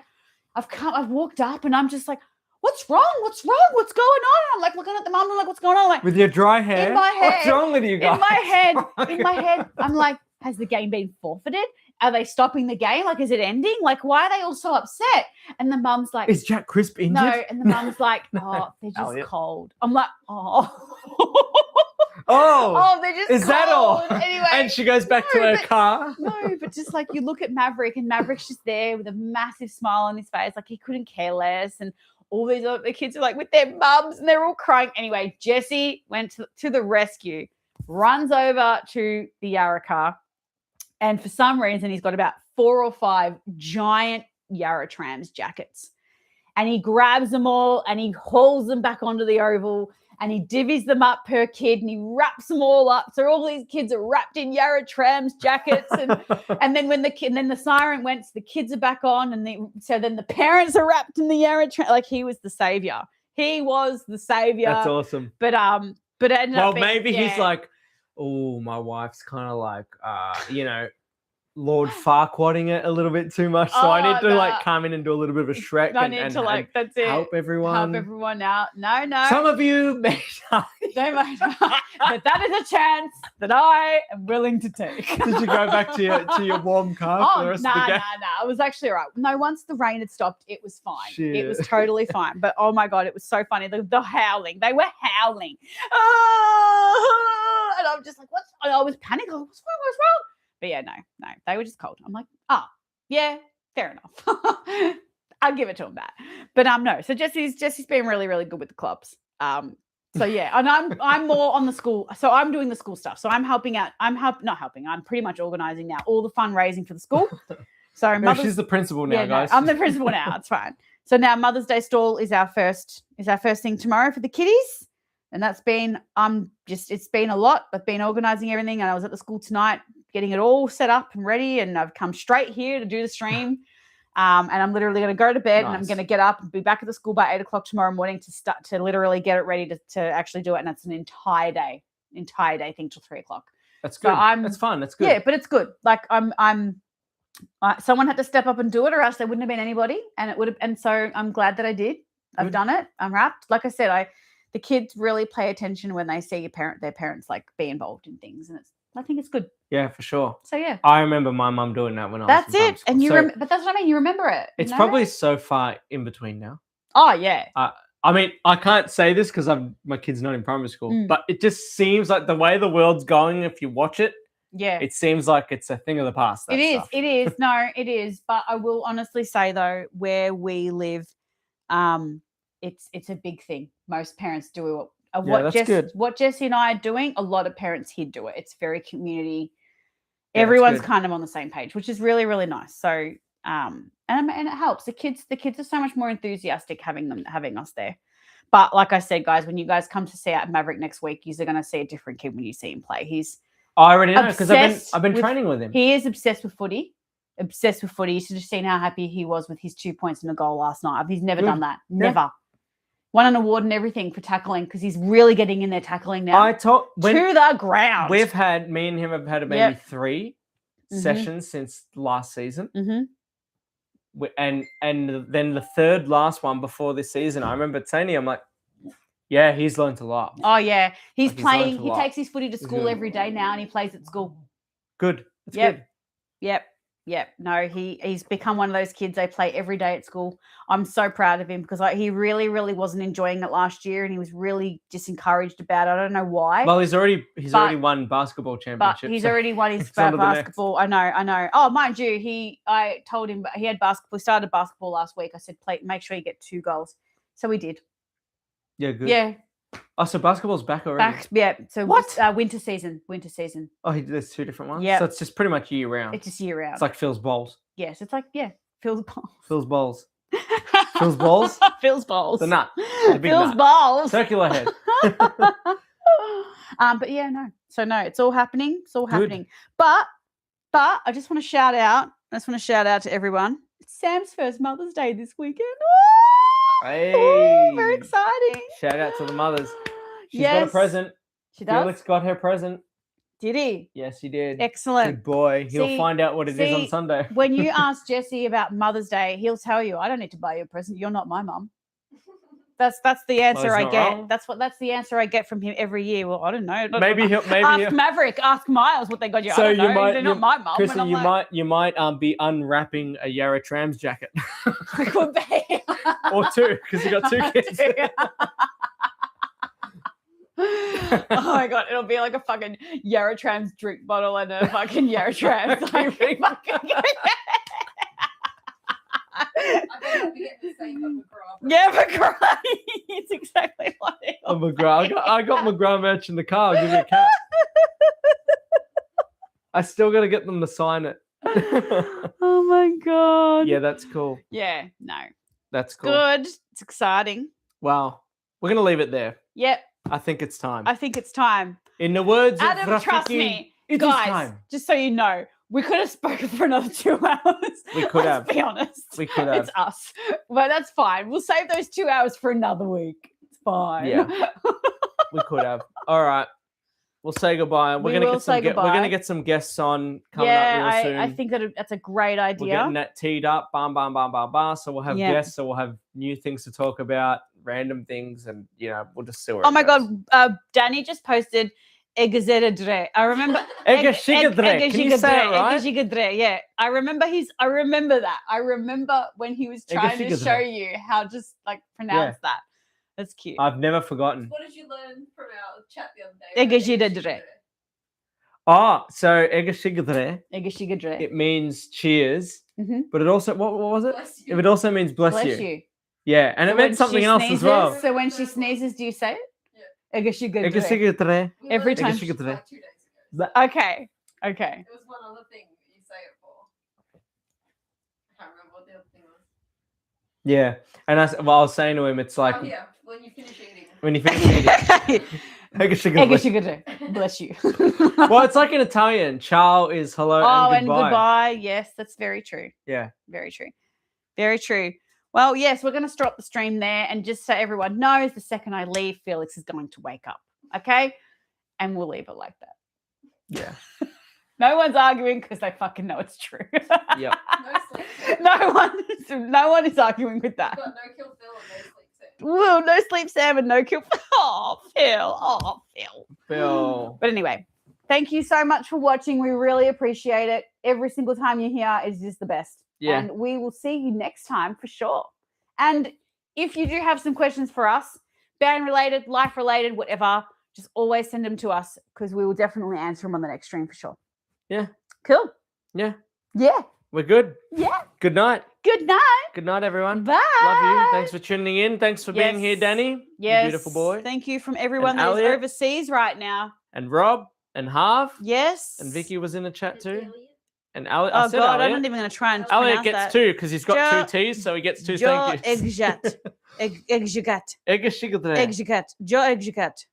I've walked up and I'm just like, what's wrong? What's going on? I'm like looking at the mum. I'm like, what's going on? Like with your dry hair. In my head. What's wrong with you guys? In my head, I'm like, has the game been forfeited? Are they stopping the game? Like, is it ending? Like, why are they all so upset? And the mum's like, is Jack Crisp injured? No. And the mum's like, oh, they're just cold. I'm like, oh. Oh, they're just is cold. That all? Anyway, and she goes back to her car. No, but just like you look at Maverick and Maverick's just there with a massive smile on his face. Like he couldn't care less. And all these other kids are like with their mums and they're all crying. Anyway, Jessie went to the rescue, runs over to the Yarra car. And for some reason, he's got about 4 or 5 giant Yarra Trams jackets. And he grabs them all and he hauls them back onto the oval and he divvies them up per kid and he wraps them all up. So all these kids are wrapped in Yarra Trams jackets. And then when the siren went, so the kids are back on. So then the parents are wrapped in the Yarra Trams. Like he was the savior. He was the savior. That's awesome. But it ended up being, maybe he's like, oh, my wife's kind of like, Lord Farquadding it a little bit too much. So I need to come in and do a little bit of a Shrek and that's it. Help everyone. Help everyone out. No. Some of you may not. They might not. But that is a chance that I am willing to take. Did you go back to your warm car for the rest of the game? No. It was actually all right. No, once the rain had stopped, it was fine. Shit. It was totally fine. But oh my God, it was so funny. The howling. They were howling. And I'm just like, I was panicking. What's wrong? But yeah, no, they were just cold. I'm like, yeah, fair enough. I'll give it to him that. But no. So Jessie's been really, really good with the clubs. So yeah, and I'm more on the school. So I'm doing the school stuff. So I'm helping out. I'm pretty much organizing now all the fundraising for the school. So she's the principal now, guys. I'm the principal now. It's fine. So now Mother's Day stall is our first thing tomorrow for the kiddies. And that's been it's been a lot. I've been organizing everything and I was at the school tonight getting it all set up and ready, and I've come straight here to do the stream. And I'm literally going to go to bed and I'm going to get up and be back at the school by 8 o'clock tomorrow morning to literally get it ready to actually do it. And that's an entire day thing till 3 o'clock. That's good. So that's fun. That's good. Yeah, but it's good. Like someone had to step up and do it, or else there wouldn't have been anybody. And so I'm glad that I did. I've done it. I'm wrapped. Like I said, the kids really pay attention when they see their parents like be involved in things, and I think it's good. Yeah, for sure. So yeah, I remember my mum doing that when I was in primary school. And but that's what I mean. You remember it. It's probably so far in between now. Oh yeah. I mean, I can't say this because my kid's not in primary school, but it just seems like the way the world's going, if you watch it, it seems like it's a thing of the past. It is. No, it is. But I will honestly say though, where we live, it's a big thing. Most parents do it. What Jessie and I are doing, a lot of parents here do it. It's very community. Yeah, everyone's kind of on the same page, which is really, really nice. So, and it helps. The kids are so much more enthusiastic having us there. But like I said, guys, when you guys come to see out Maverick next week, you're going to see a different kid when you see him play. He's I already know because I've been training with him. He is obsessed with footy. Obsessed with footy. You should have seen how happy he was with his 2 points and a goal last night. He's never done that. Never. Won an award and everything for tackling because he's really getting in there tackling now. To the ground. Me and him have had maybe 3 sessions since last season. And then the third last one before this season, I remember saying to him, I'm like, yeah, he's learned a lot. Oh, yeah. He's playing. He takes his footy to school every day now and he plays at school. Good. That's good. Yep. No, he's become one of those kids they play every day at school. I'm so proud of him because he really, really wasn't enjoying it last year and he was really disencouraged about it. I don't know why. Well, he's already won basketball championships. But he's already won his basketball. I know. Oh, mind you, I told him he had basketball. He started basketball last week. I said, make sure you get 2 goals. So he did. Yeah, good. Yeah. Oh, so basketball's back already? So what? Winter season. Oh, there's 2 different ones? Yeah. So it's just pretty much year round. It's just year round. It's like Phil's Bowls. Yes, it's like, Phil's Bowls. Phil's Bowls. Phil's Balls? Phil's Bowls. The nut. The big Phil's nut. Balls. Circular head. But yeah, no. So no, it's all happening. It's all happening. But I just want to shout out. To everyone. It's Sam's first Mother's Day this weekend. Hey. Ooh, very exciting. Shout out to the mothers. She's got a present. She does. Felix got her present. Did he? Yes, he did. Excellent. Good boy. He'll find out what it is on Sunday. When you ask Jesse about Mother's Day, he'll tell you, I don't need to buy you a present. You're not my mum. That's the answer I get. Wrong. That's the answer I get from him every year. Well, I don't know. Maybe ask Maverick, ask Miles what they got you. So I don't know. They're not my mum. Chrissy, you might be unwrapping a Yarra Trams jacket. Could be. Or 2, because you got 2 kids. Oh my god, it'll be like a fucking Yarra Trams drink bottle and a fucking Yarra Trams. I bet you'll be getting the same for McGraw. Yeah, McGraw. It's exactly like it. Oh, McGraw. I got McGraw merch in the car. I'll give you a cat. I still got to get them to sign it. Oh my god. Yeah, that's cool. Yeah, no. That's cool. Good. It's exciting. Wow. We're going to leave it there. Yep. I think it's time. In the words Adam, of Rafiki, trust me. it Guys, is time. Just so you know, we could have spoken for another 2 hours. We could have. Let's be honest. We could have. It's us. But that's fine. We'll save those 2 hours for another week. It's fine. Yeah. We could have. All right. We'll say goodbye. We're gonna get some guests on coming up real soon. I think that's a great idea. We're getting that teed up. Bam, bam, bam, bam, bam. So we'll have guests. So we'll have new things to talk about, random things, and we'll just see where. Oh my god! Danny just posted Egazedadre. I remember Egazedadre. Can you say it right? Egazedadre. Yeah, I remember that. I remember when he was trying to show you how just like pronounce that. That's cute. I've never forgotten. What did you learn from our chat the other day? Egazedadre. Oh, so Egazedadre. Egazedadre. It means cheers, but it also what was it? Bless you. It also means bless you. Yeah, and so it meant something else as well. So when she sneezes, do you say it? Yeah. Egazedadre. Every time. Like 2 days ago. Okay. There was one other thing you say it for. I can't remember what the other thing was. Yeah, and I was saying to him, it's like when you finish eating. When you finish eating. Egazedadre. Bless you. Well, it's like in Italian. Ciao is hello and goodbye. And goodbye. Yes, that's very true. Yeah. Very true. Very true. Well, yes, we're going to stop the stream there and just so everyone knows the second I leave, Felix is going to wake up. Okay? And we'll leave it like that. Yeah. No one's arguing because they fucking know it's true. Yep. No one is arguing with that. Got no kill Phil and no sleep Sam. Well, no sleep Sam and no kill. Oh, Phil. Phil. But anyway, thank you so much for watching. We really appreciate it. Every single time you're here is just the best. Yeah. And we will see you next time for sure. And if you do have some questions for us, band related, life related, whatever, just always send them to us because we will definitely answer them on the next stream for sure. Yeah. Cool. Yeah. Yeah. We're good. Yeah. Good night. Good night. Good night, everyone. Bye. Love you. Thanks for tuning in. Thanks for being here, Danny. Yes. You beautiful boy. Thank you from everyone And that is Elliot. overseas right now. And Rob and Harv. Yes. And Vicky was in the chat too. And Elliot, oh God, I'm not even going to try and Elliot pronounce gets that. 2 because he's got 2 T's, so he gets 2 thank yous. Exegat. Exegat. Joe Exegat.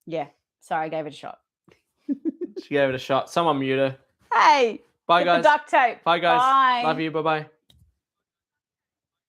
Yeah. Sorry, I gave it a shot. She gave it a shot. Someone mute her. Hey. Bye, get guys. The duct tape. Bye, guys. Bye. Love you. Bye-bye.